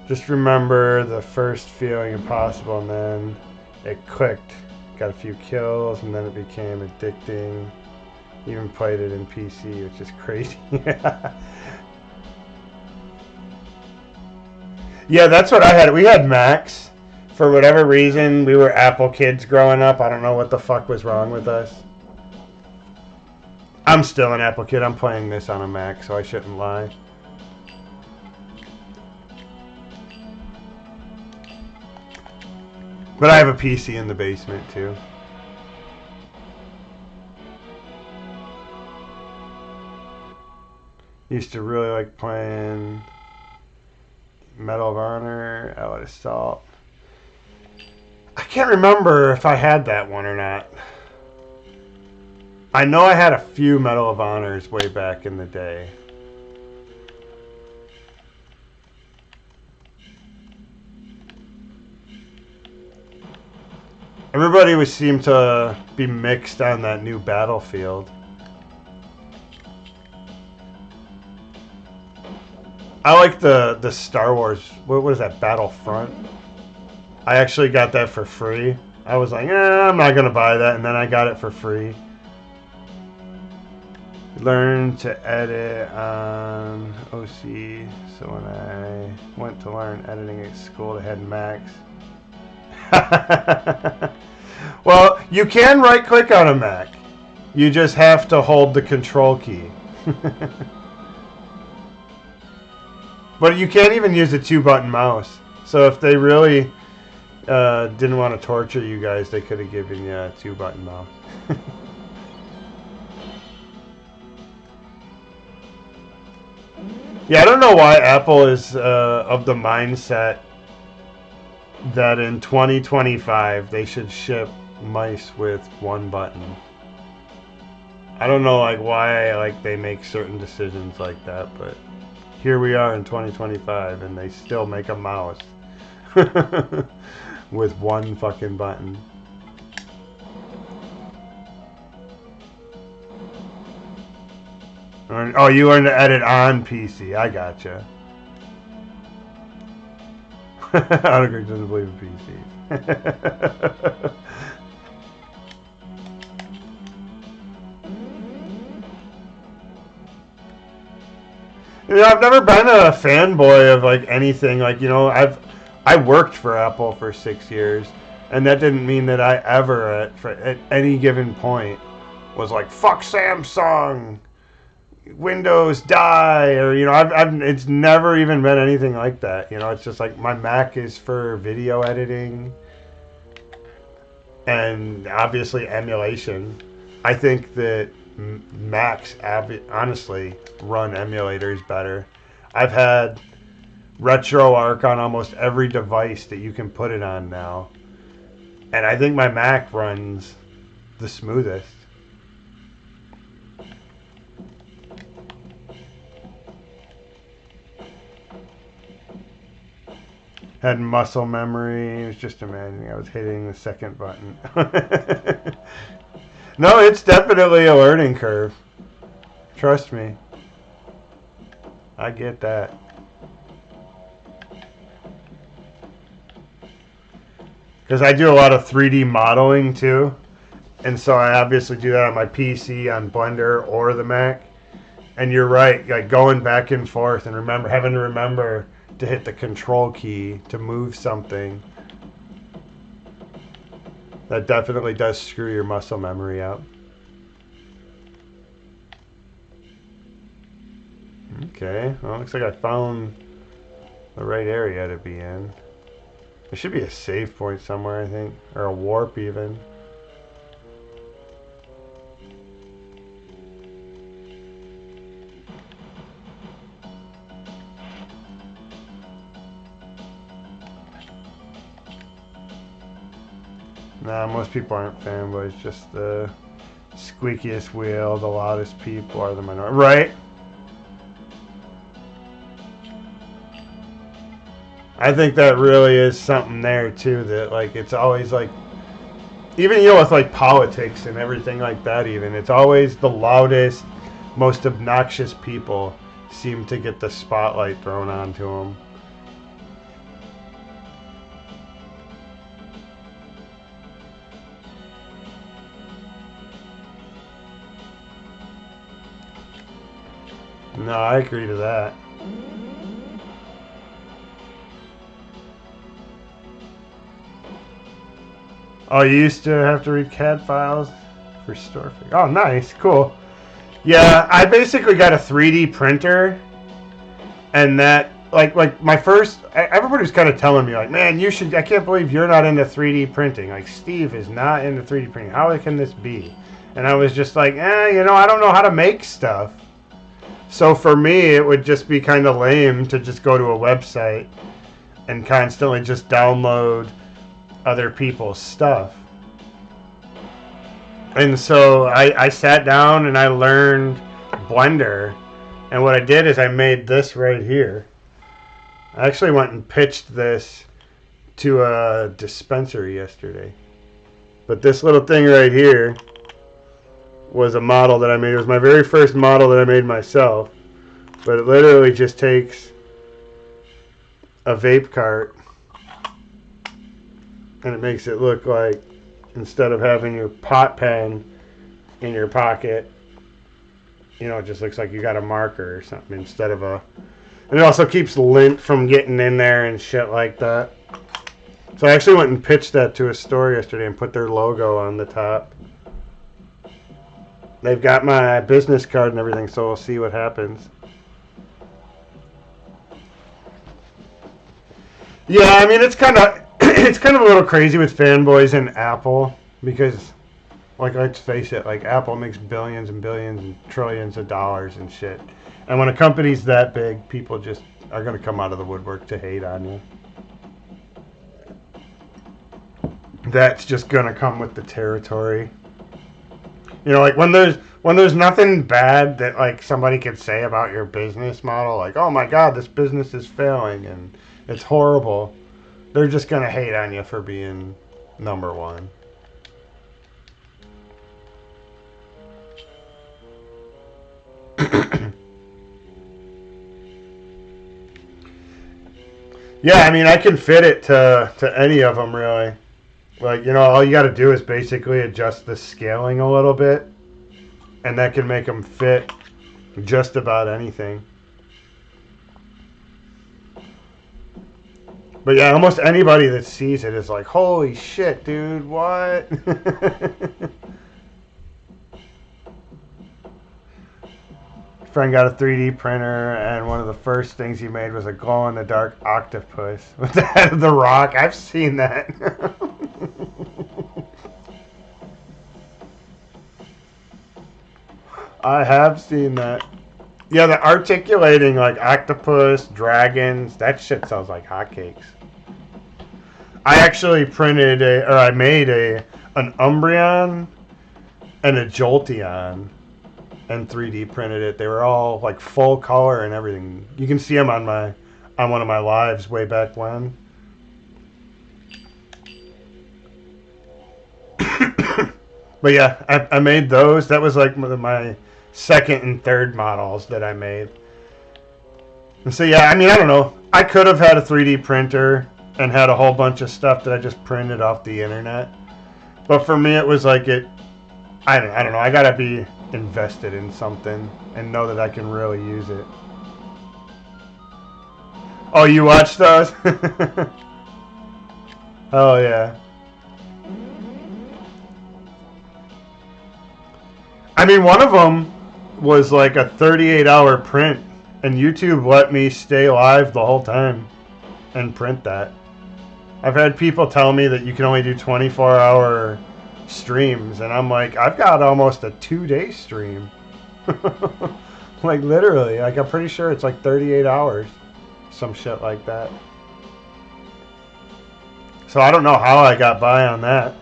Just remember the first feeling impossible, and then it clicked. Got a few kills, and then it became addicting. Even played it in PC, which is crazy. Yeah, that's what I had. We had Macs. For whatever reason, we were Apple kids growing up. I don't know what the fuck was wrong with us. I'm still an Apple kid. I'm playing this on a Mac, so I shouldn't lie. But I have a PC in the basement, too. Used to really like playing Medal of Honor, Allied Assault. I can't remember if I had that one or not. I know I had a few Medal of Honors way back in the day. Everybody seemed to be mixed on that new Battlefield. I like the Star Wars, what was that, Battlefront? I actually got that for free. I was like, I'm not going to buy that, and then I got it for free. Learn to edit on OC, so when I went to learn editing at school, they had Macs. Well, you can right-click on a Mac. You just have to hold the control key. But you can't even use a 2-button mouse. So if they really didn't want to torture you guys, they could have given you a 2-button mouse. Yeah, I don't know why Apple is of the mindset that in 2025 they should ship mice with 1 button. I don't know why they make certain decisions like that, but here we are in 2025 and they still make a mouse with 1 fucking button. Oh, you learned to edit on PC. I gotcha. Autocorrect doesn't believe in PC. I've never been a fanboy of anything. I worked for Apple for 6 years, and that didn't mean that I ever at any given point was like, fuck Samsung, Windows die, or it's never even been anything like that. It's just my Mac is for video editing and obviously emulation. I think that Macs honestly run emulators better. I've had RetroArch on almost every device that you can put it on now, and I think my Mac runs the smoothest. Had muscle memory. It was just imagining I was hitting the second button. No, it's definitely a learning curve. Trust me. I get that. Because I do a lot of 3D modeling too. And so I obviously do that on my PC, on Blender, or the Mac. And you're right, going back and forth and having to remember to hit the control key to move something. That definitely does screw your muscle memory up. Okay, well, looks like I found the right area to be in. There should be a save point somewhere, I think, or a warp even. Nah, most people aren't fanboys, just the squeakiest wheel, the loudest people are the minority. Right? I think that really is something there too, that it's always even, you know, with like politics and everything like that, even, it's always the loudest, most obnoxious people seem to get the spotlight thrown onto them. No, I agree to that. Oh, you used to have to read CAD files for store fig. Oh, nice, cool. Yeah, I basically got a 3D printer, and that, like my first, everybody was kind of telling me, like, man, you should, I can't believe you're not into 3D printing. Like, Steve is not into 3D printing. How can this be? And I was just like, you know, I don't know how to make stuff. So for me, it would just be kind of lame to just go to a website and constantly just download other people's stuff. And so I sat down and I learned Blender. And what I did is I made this right here. I actually went and pitched this to a dispensary yesterday. But this little thing right here was a model that I made. It was my very first model that I made myself. But it literally just takes a vape cart and it makes it look like, instead of having your pot pen in your pocket, you know, it just looks like you got a marker or something instead of a... And it also keeps lint from getting in there and shit like that. So I actually went and pitched that to a store yesterday and put their logo on the top. They've got my business card and everything, so we'll see what happens. Yeah, I mean, it's kind of a little crazy with fanboys and Apple, because, like, let's face it, like, Apple makes billions and billions and trillions of dollars and shit. And when a company's that big, people just are going to come out of the woodwork to hate on you. That's just going to come with the territory. You know, like, when there's nothing bad that, like, somebody could say about your business model, like, oh my god, this business is failing and it's horrible, they're just going to hate on you for being number one. Yeah, I mean, I can fit it to any of them, really. Like, you know, all you got to do is basically adjust the scaling a little bit, and that can make them fit just about anything. But yeah, almost anybody that sees it is like, holy shit, dude, what? Friend got a 3D printer, and one of the first things he made was a glow-in-the-dark octopus with the head of the rock. I've seen that. I have seen that. Yeah, the articulating, like, octopus, dragons, that shit sounds like hotcakes. I actually I made an Umbreon and a Jolteon and 3D printed it. They were all, like, full color and everything. You can see them on one of my lives way back when. But yeah, I made those. That was like my second and third models that I made. And so yeah, I mean, I don't know. I could have had a 3D printer and had a whole bunch of stuff that I just printed off the internet. But for me, it was like I don't know. I gotta be invested in something and know that I can really use it. Oh, you watched those? Oh yeah. I mean, one of them was like a 38-hour print, and YouTube let me stay live the whole time and print that. I've had people tell me that you can only do 24-hour streams, and I'm like, I've got almost a 2-day stream. Like, literally, like, I'm pretty sure it's like 38 hours, some shit like that. So I don't know how I got by on that.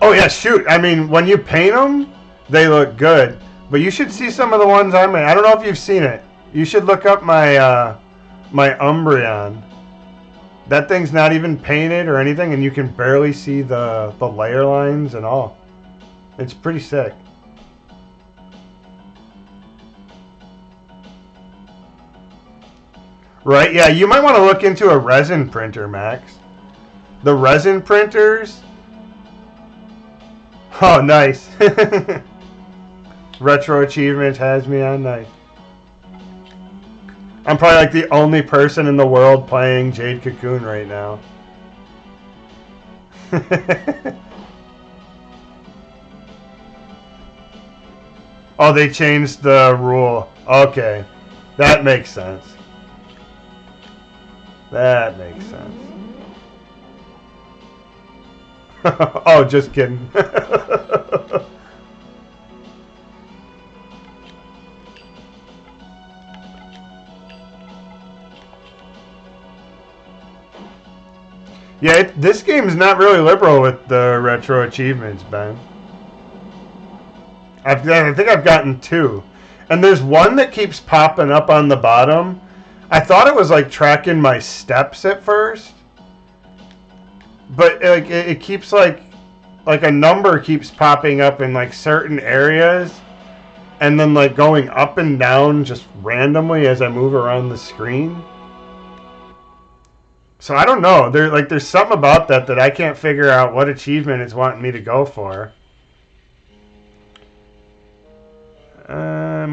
Oh yeah, shoot. I mean, when you paint them, they look good. But you should see some of the ones I made. I don't know if you've seen it. You should look up my my Umbreon. That thing's not even painted or anything, and you can barely see the layer lines and all. It's pretty sick. Right? Yeah, you might want to look into a resin printer, Max. The resin printers. Oh, nice. Retro Achievements has me on nice. I'm probably like the only person in the world playing Jade Cocoon right now. Oh, they changed the rule. Okay. That makes sense. That makes sense. Oh, just kidding. Yeah, this game is not really liberal with the retro achievements, Ben. I think I've gotten 2. And there's one that keeps popping up on the bottom. I thought it was like tracking my steps at first. But like it keeps like a number keeps popping up in like certain areas. And then like going up and down just randomly as I move around the screen. So I don't know. There's something about that I can't figure out what achievement it's wanting me to go for.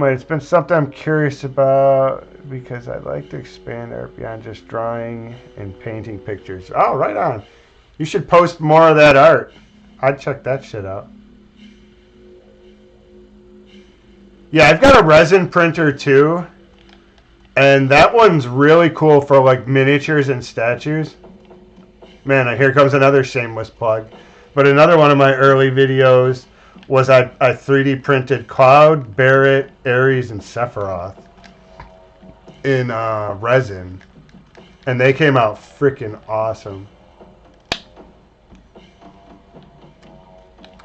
It's been something I'm curious about because I'd like to expand art beyond just drawing and painting pictures. Oh, right on. You should post more of that art. I'd check that shit out. Yeah, I've got a resin printer too. And that one's really cool for like miniatures and statues. Man, here comes another shameless plug. But another one of my early videos was I 3D printed Cloud, Barrett, Ares, and Sephiroth in resin. And they came out freaking awesome.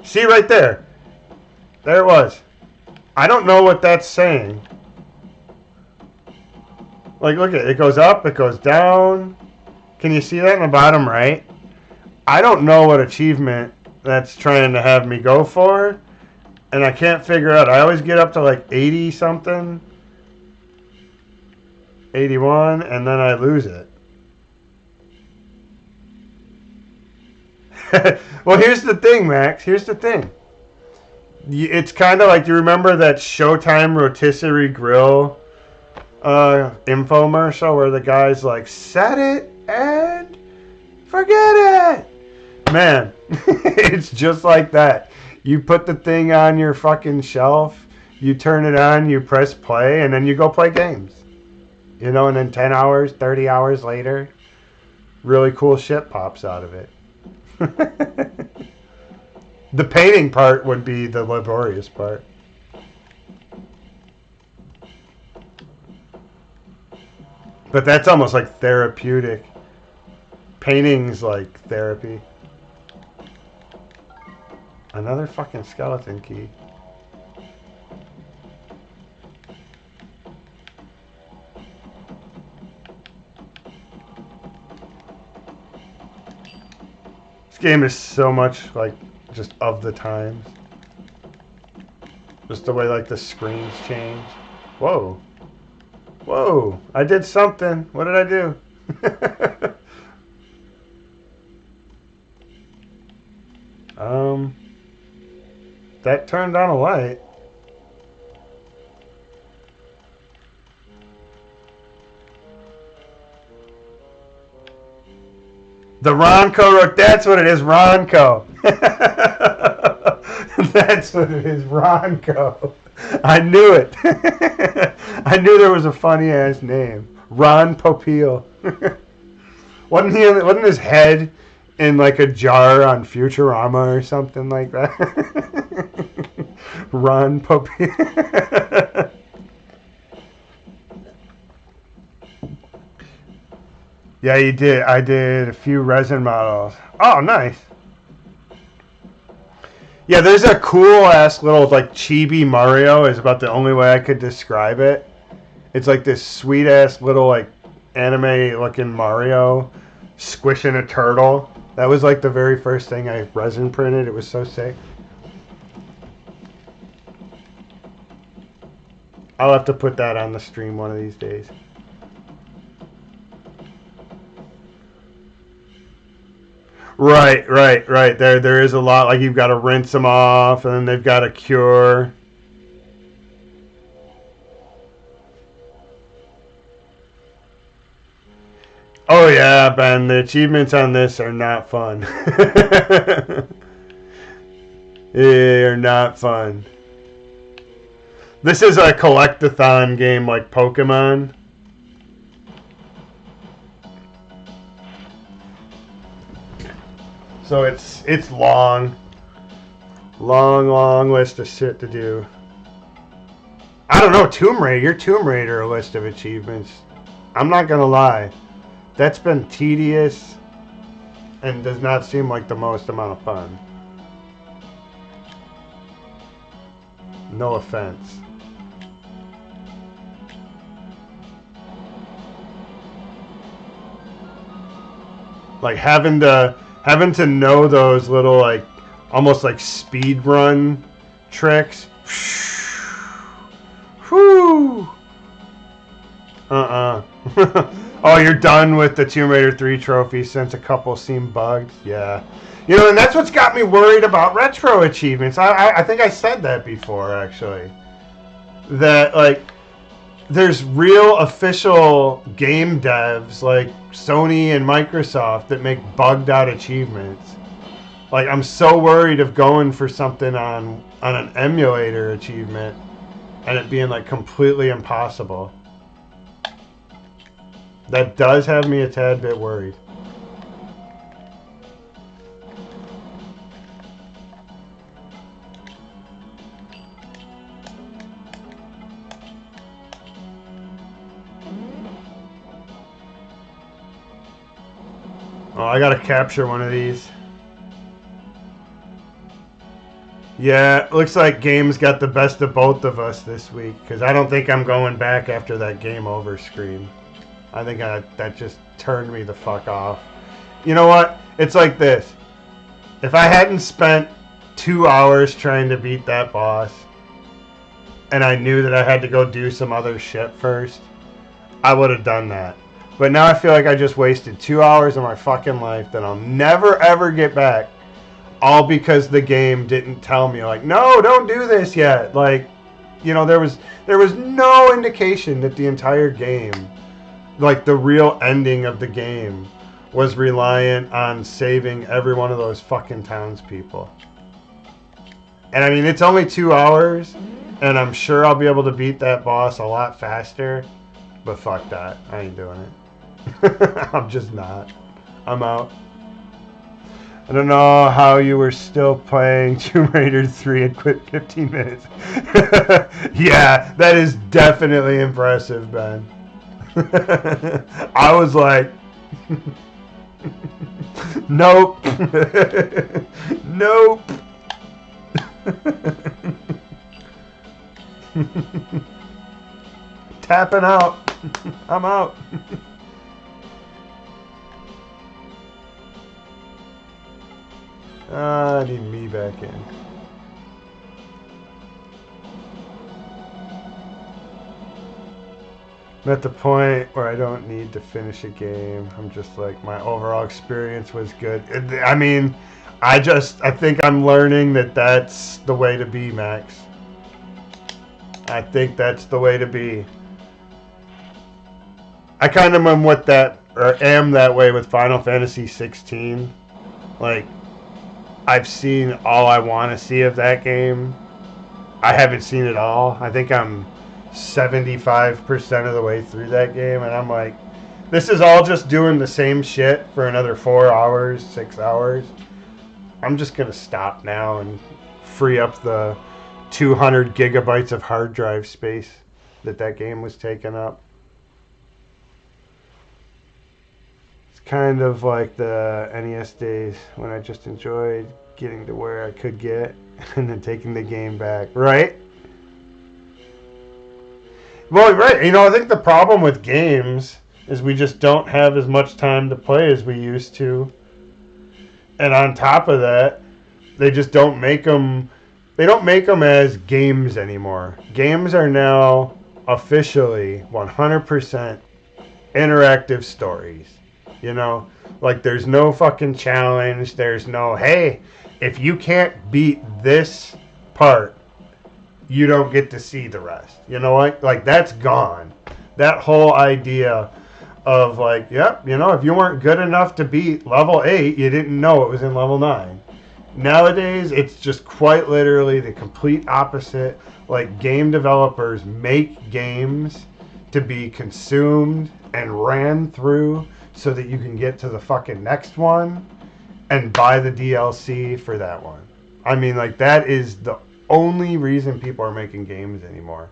See right there. There it was. I don't know what that's saying. Like, look at it. It goes up, it goes down. Can you see that in the bottom right? I don't know what achievement that's trying to have me go for. And I can't figure out. I always get up to like 80 something. 81, and then I lose it. Well, here's the thing, Max. Here's the thing. It's kind of like, you remember that Showtime rotisserie grill infomercial where the guy's like, set it and forget it. Man, it's just like that. You put the thing on your fucking shelf, you turn it on, you press play, and then you go play games. You know, and then 10 hours, 30 hours later, really cool shit pops out of it. The painting part would be the laborious part. But that's almost like therapeutic. Painting's like therapy. Another fucking skeleton key. This game is so much like just of the times. Just the way like the screens change. Whoa. Whoa, I did something. What did I do? That turned on a light. The Ronco wrote, that's what it is, Ronco. That's what it is, Ronco. I knew it. I knew there was a funny ass name. Ron Popeil. Wasn't his head in like a jar on Futurama or something like that? Ron Popeil. Yeah, you did. I did a few resin models. Oh, nice. Yeah, there's a cool ass little like chibi Mario is about the only way I could describe it. It's like this sweet ass little like anime-looking Mario squishing a turtle. That was like the very first thing I resin printed. It was so sick. I'll have to put that on the stream one of these days. Right. There is a lot. Like, you've got to rinse them off, and then they've got to cure. Oh yeah, Ben, the achievements on this are not fun. They're not fun. This is a collect-a-thon game like Pokémon. So it's long. Long list of shit to do. I don't know, your Tomb Raider list of achievements. I'm not gonna lie. That's been tedious and does not seem like the most amount of fun. No offense. Like having to know those little, like, almost like speed run tricks. Whew. Oh, you're done with the Tomb Raider 3 trophy since a couple seem bugged? Yeah. You know, and that's what's got me worried about retro achievements. I think I said that before, actually. That, like, there's real official game devs like Sony and Microsoft that make bugged out achievements. Like, I'm so worried of going for something on an emulator achievement and it being, like, completely impossible. That does have me a tad bit worried. Oh, I gotta capture one of these. Yeah, looks like games got the best of both of us this week, because I don't think I'm going back after that game over screen. I think that just turned me the fuck off. You know what? It's like this. If I hadn't spent 2 hours trying to beat that boss, and I knew that I had to go do some other shit first, I would have done that. But now I feel like I just wasted 2 hours of my fucking life that I'll never ever get back. All because the game didn't tell me, like, no, don't do this yet. Like, you know, there was no indication that the entire game, like the real ending of the game, was reliant on saving every one of those fucking townspeople. And I mean, it's only 2 hours, and I'm sure I'll be able to beat that boss a lot faster. But fuck that. I ain't doing it. I'm just not. I'm out. I don't know how you were still playing Tomb Raider 3 and quit 15 minutes. Yeah, that is definitely impressive, Ben. I was like, nope. Nope. Tapping out. I'm out. I need me back in. I'm at the point where I don't need to finish a game. I'm just like, my overall experience was good. I mean, I think I'm learning that that's the way to be, Max. I think that's the way to be. I kind of am that way with Final Fantasy 16. Like, I've seen all I want to see of that game. I haven't seen it all. I think I'm 75% of the way through that game, and I'm like, this is all just doing the same shit for another 4 hours, 6 hours. I'm just going to stop now and free up the 200 gigabytes of hard drive space that game was taking up. It's kind of like the NES days when I just enjoyed getting to where I could get and then taking the game back, right? Well, right. You know, I think the problem with games is we just don't have as much time to play as we used to. And on top of that, they just don't make them. They don't make them as games anymore. Games are now officially 100% interactive stories. You know, like there's no fucking challenge. There's no, hey, if you can't beat this part, you don't get to see the rest. You know what? Like that's gone. That whole idea of like, yep, you know, if you weren't good enough to beat level 8, you didn't know it was in level 9. Nowadays, it's just quite literally the complete opposite. Like game developers make games to be consumed and ran through so that you can get to the fucking next one and buy the DLC for that one. I mean, like that is the only reason people are making games anymore.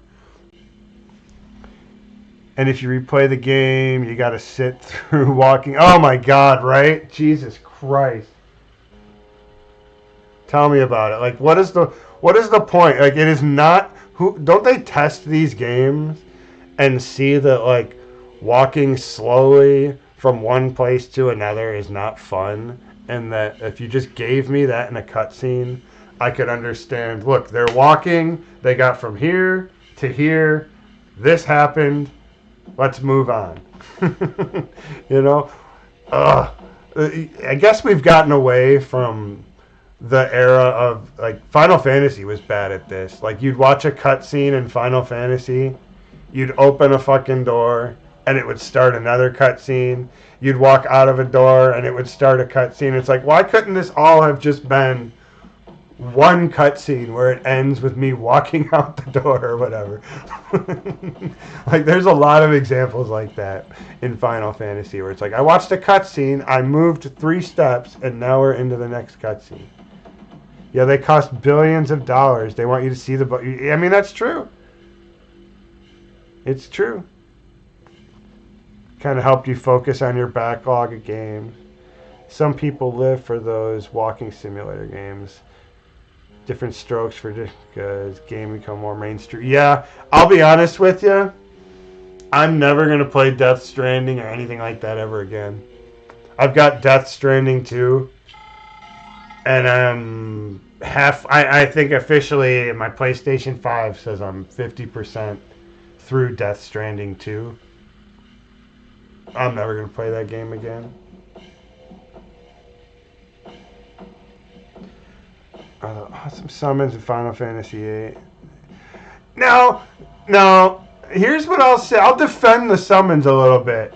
And if you replay the game, you got to sit through walking. Oh my God, right? Jesus Christ. Tell me about it. Like, what is the point? Like, it is not. Don't they test these games and see that like walking slowly from one place to another is not fun, and that if you just gave me that in a cutscene, I could understand. Look, they're walking. They got from here to here. This happened. Let's move on. You know, I guess we've gotten away from the era of like Final Fantasy was bad at this. Like you'd watch a cutscene in Final Fantasy, you'd open a fucking door and it would start another cutscene. You'd walk out of a door and it would start a cutscene. It's like, why couldn't this all have just been one cutscene where it ends with me walking out the door or whatever? Like there's a lot of examples like that in Final Fantasy where it's like I watched a cutscene, I moved 3 steps, and now we're into the next cutscene. Yeah, they cost billions of dollars. They want you to see the. I mean, that's true. It's true. Kind of helped you focus on your backlog of games. Some people live for those walking simulator games. Different strokes for because game become more mainstream. Yeah, I'll be honest with you. I'm never going to play Death Stranding or anything like that ever again. I've got Death Stranding 2. And I'm I think officially my PlayStation 5 says I'm 50% through Death Stranding 2. I'm never going to play that game again. Awesome summons in Final Fantasy VIII. Now, here's what I'll say. I'll defend the summons a little bit.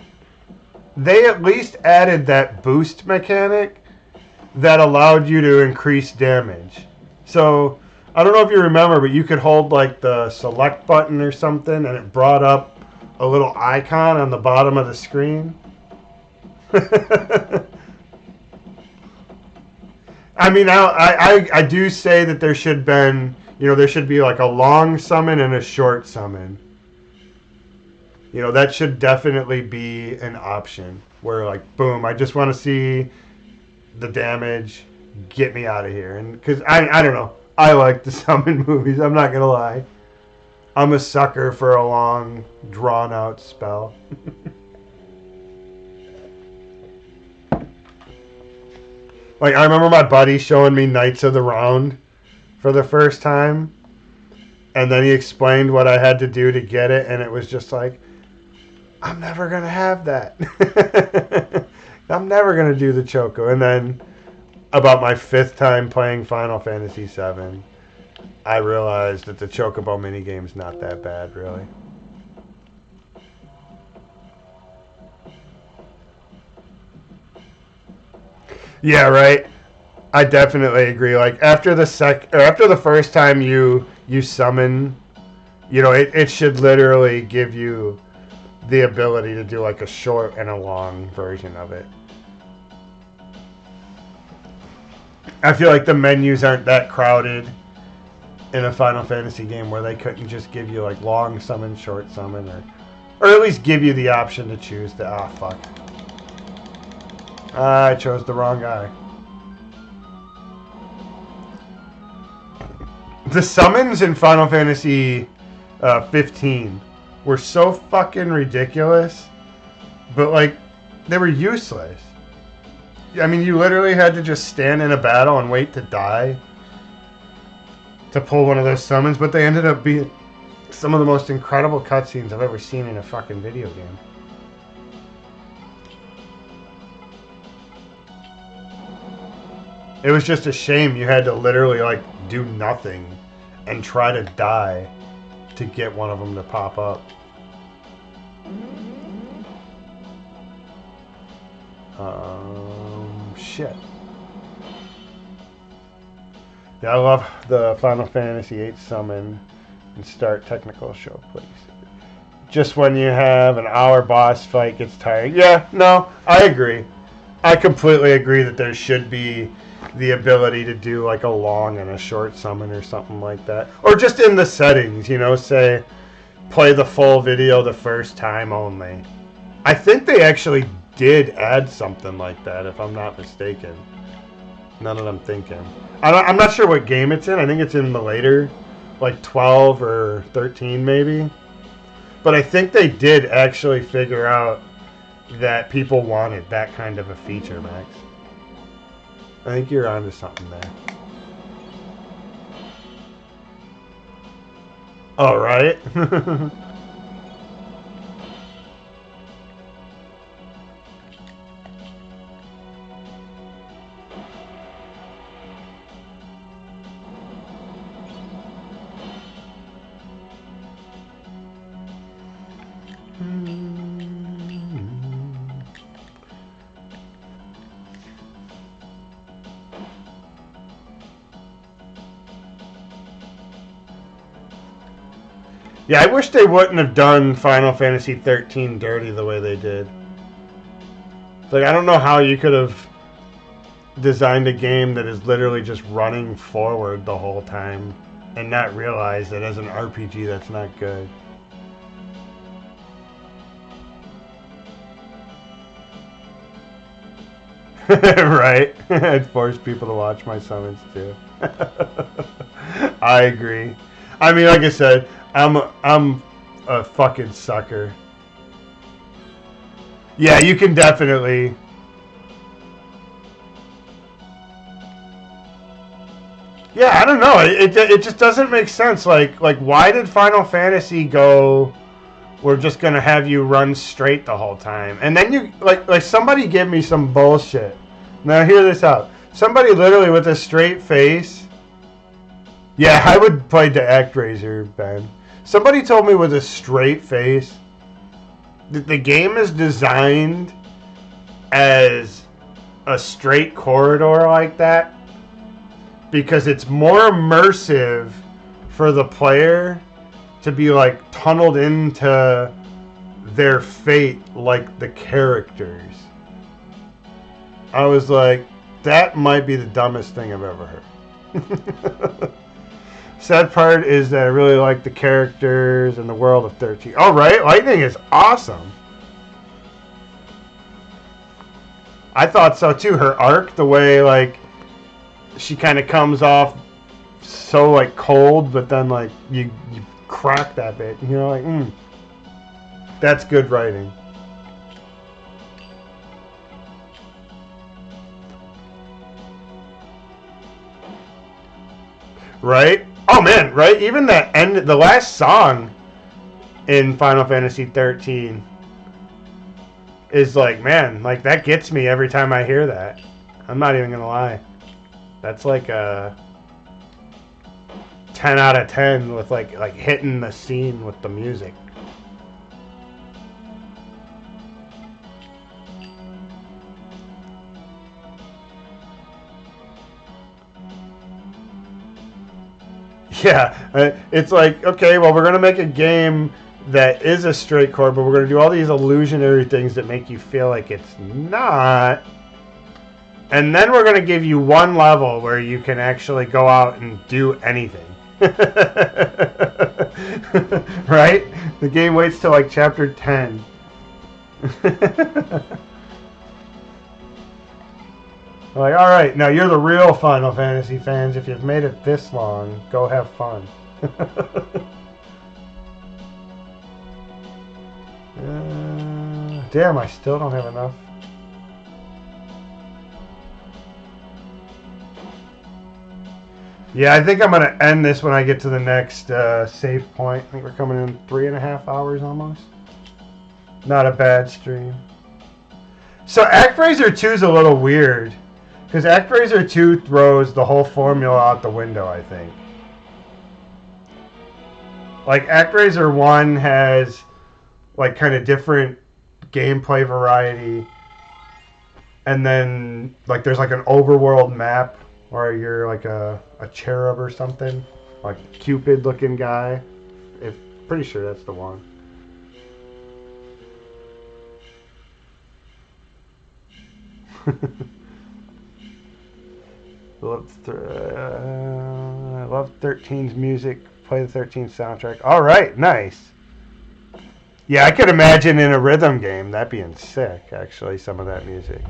They at least added that boost mechanic that allowed you to increase damage. So, I don't know if you remember, but you could hold like the select button or something and it brought up a little icon on the bottom of the screen. I mean, I do say that there should be like a long summon and a short summon. You know, that should definitely be an option where like, boom, I just want to see the damage, get me out of here. And because I don't know, I like the summon movies, I'm not gonna lie. I'm a sucker for a long drawn out spell. Like I remember my buddy showing me Knights of the Round for the first time, and then he explained what I had to do to get it, and it was just like, I'm never gonna have that. I'm never going to do the Choco. And then about my 5th time playing Final Fantasy VII, I realized that the Chocobo minigame's not that bad, really. Yeah, right. I definitely agree. Like after the first time you summon, you know, it should literally give you the ability to do like a short and a long version of it. I feel like the menus aren't that crowded in a Final Fantasy game where they couldn't just give you like long summon, short summon, or at least give you the option to choose the fuck. I chose the wrong guy. The summons in Final Fantasy 15 were so fucking ridiculous but like they were useless. I mean, you literally had to just stand in a battle and wait to die to pull one of those summons, but they ended up being some of the most incredible cutscenes I've ever seen in a fucking video game. It was just a shame you had to literally like do nothing and try to die to get one of them to pop up. Shit. Yeah, I love the Final Fantasy VIII summon and start technical show, please. Just when you have an hour boss fight gets tired. Yeah, no, I agree. I completely agree that there should be the ability to do like a long and a short summon or something like that. Or just in the settings, you know, say play the full video the first time only. I think they actually did add something like that, if I'm not mistaken. Now that I'm thinking. I'm not sure what game it's in. I think it's in the later, like 12 or 13 maybe. But I think they did actually figure out that people wanted that kind of a feature, Max. I think you're onto something there. All right. Yeah, I wish they wouldn't have done Final Fantasy 13 dirty the way they did. Like, I don't know how you could have designed a game that is literally just running forward the whole time and not realize that as an RPG that's not good. Right? I'd force people to watch my summons too. I agree. I mean, like I said, I'm a fucking sucker. Yeah, you can definitely. Yeah, I don't know. It just doesn't make sense. Like why did Final Fantasy go? We're just gonna have you run straight the whole time, and then you like somebody give me some bullshit. Now hear this out. Somebody literally with a straight face. Yeah, I would play the ActRaiser, Ben. Somebody told me with a straight face that the game is designed as a straight corridor like that because it's more immersive for the player to be like tunneled into their fate like the characters. I was like, that might be the dumbest thing I've ever heard. Sad part is that I really like the characters and the world of 13. Oh, right? Lightning is awesome. I thought so too. Her arc, the way like she kind of comes off so like cold, but then like you crack that bit, and you're like, that's good writing. Right? Oh man, right? Even the last song in Final Fantasy 13 is like, man, like that gets me every time I hear that. I'm not even gonna lie. That's like a 10 out of 10 with like hitting the scene with the music. Yeah, it's like, okay, well, we're going to make a game that is a straight core, but we're going to do all these illusionary things that make you feel like it's not. And then we're going to give you one level where you can actually go out and do anything. Right? The game waits till like chapter 10. Like, alright, now you're the real Final Fantasy fans. If you've made it this long, go have fun. damn, I still don't have enough. Yeah, I think I'm going to end this when I get to the next save point. I think we're coming in 3.5 hours almost. Not a bad stream. So ActRaiser 2 is a little weird. Because ActRaiser 2 throws the whole formula out the window, I think. Like, ActRaiser 1 has, like, kind of different gameplay variety. And then, like, there's, like, an overworld map where you're, like, a cherub or something. Like, Cupid-looking guy. Pretty sure that's the one. I love 13's music. Play the 13 soundtrack. All right, nice. Yeah, I could imagine in a rhythm game that being sick. Actually, some of that music.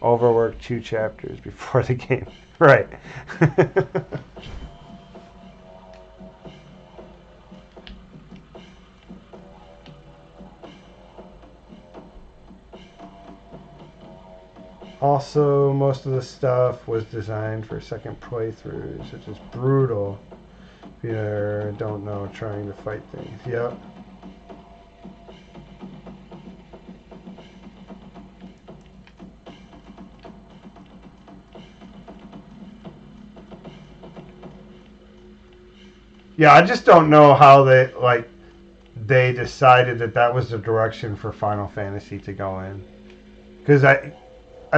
Overworked 2 chapters before the game. Right. Also, most of the stuff was designed for second playthroughs, which is brutal. If you don't know, trying to fight things. Yep. Yeah, I just don't know how they decided that was the direction for Final Fantasy to go in. Because I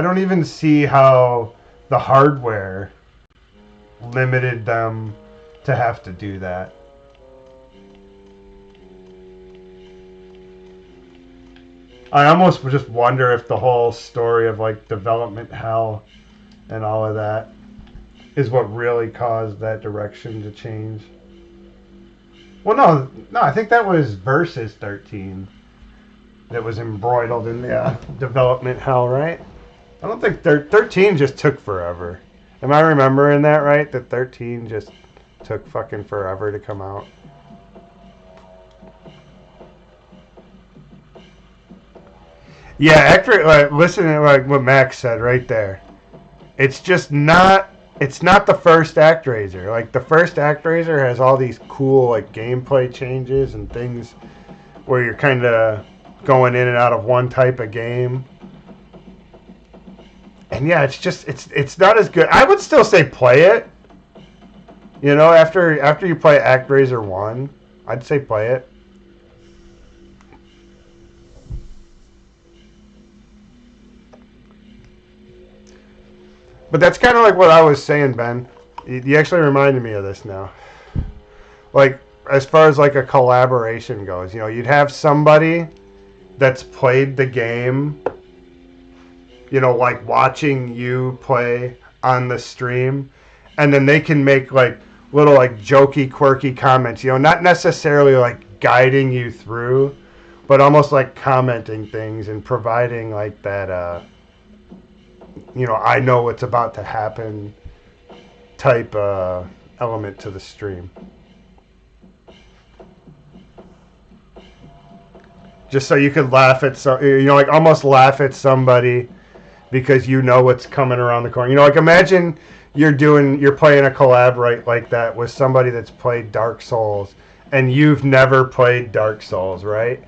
don't even see how the hardware limited them to have to do that. I almost just wonder if the whole story of like development hell and all of that is what really caused that direction to change. Well, no, I think that was Versus 13 that was embroiled in the development hell, right? I don't think 13 just took forever. Am I remembering that right? That 13 just took fucking forever to come out. Yeah, actually, listen to like what Max said right there. It's just not. It's not the first ActRaiser. Like the first ActRaiser has all these cool like gameplay changes and things where you're kind of going in and out of one type of game. And yeah, it's not as good. I would still say play it. You know, after you play ActRaiser 1, I'd say play it. But that's kind of like what I was saying, Ben. You actually reminded me of this now. Like, as far as like a collaboration goes, you know, you'd have somebody that's played the game, you know, like watching you play on the stream, and then they can make like little like jokey, quirky comments, you know, not necessarily like guiding you through, but almost like commenting things and providing like that, you know, I know what's about to happen type element to the stream. Just so you could laugh at you know, like almost laugh at somebody because you know what's coming around the corner. You know, like imagine you're playing a collab right like that with somebody that's played Dark Souls and you've never played Dark Souls, right?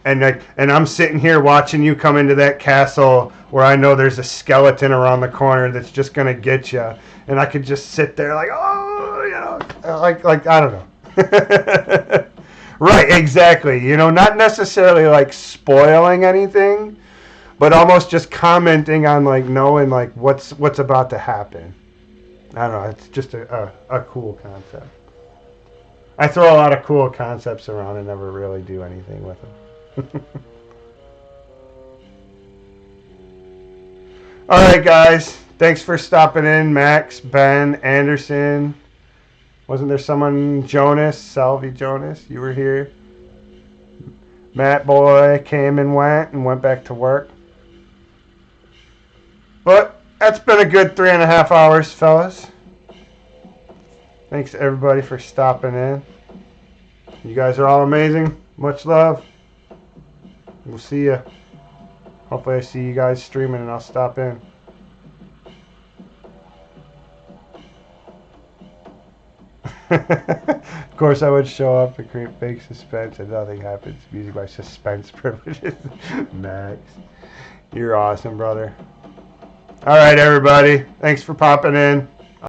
And I'm sitting here watching you come into that castle where I know there's a skeleton around the corner that's just gonna get you, and I could just sit there like, oh, you know, like I don't know. Right, exactly. You know, not necessarily like spoiling anything, but almost just commenting on like knowing like what's about to happen. I don't know. It's just a cool concept. I throw a lot of cool concepts around and never really do anything with them. All right, guys. Thanks for stopping in, Max, Ben, Anderson. Wasn't there someone, Jonas, Salvi Jonas? You were here. Matt Boy came and went back to work. But that's been a good 3.5 hours, fellas. Thanks to everybody for stopping in. You guys are all amazing. Much love. We'll see ya. Hopefully I see you guys streaming and I'll stop in. Of course I would show up to create fake suspense and nothing happens. Using my suspense privileges. Max. You're awesome, brother. Alright, everybody. Thanks for popping in.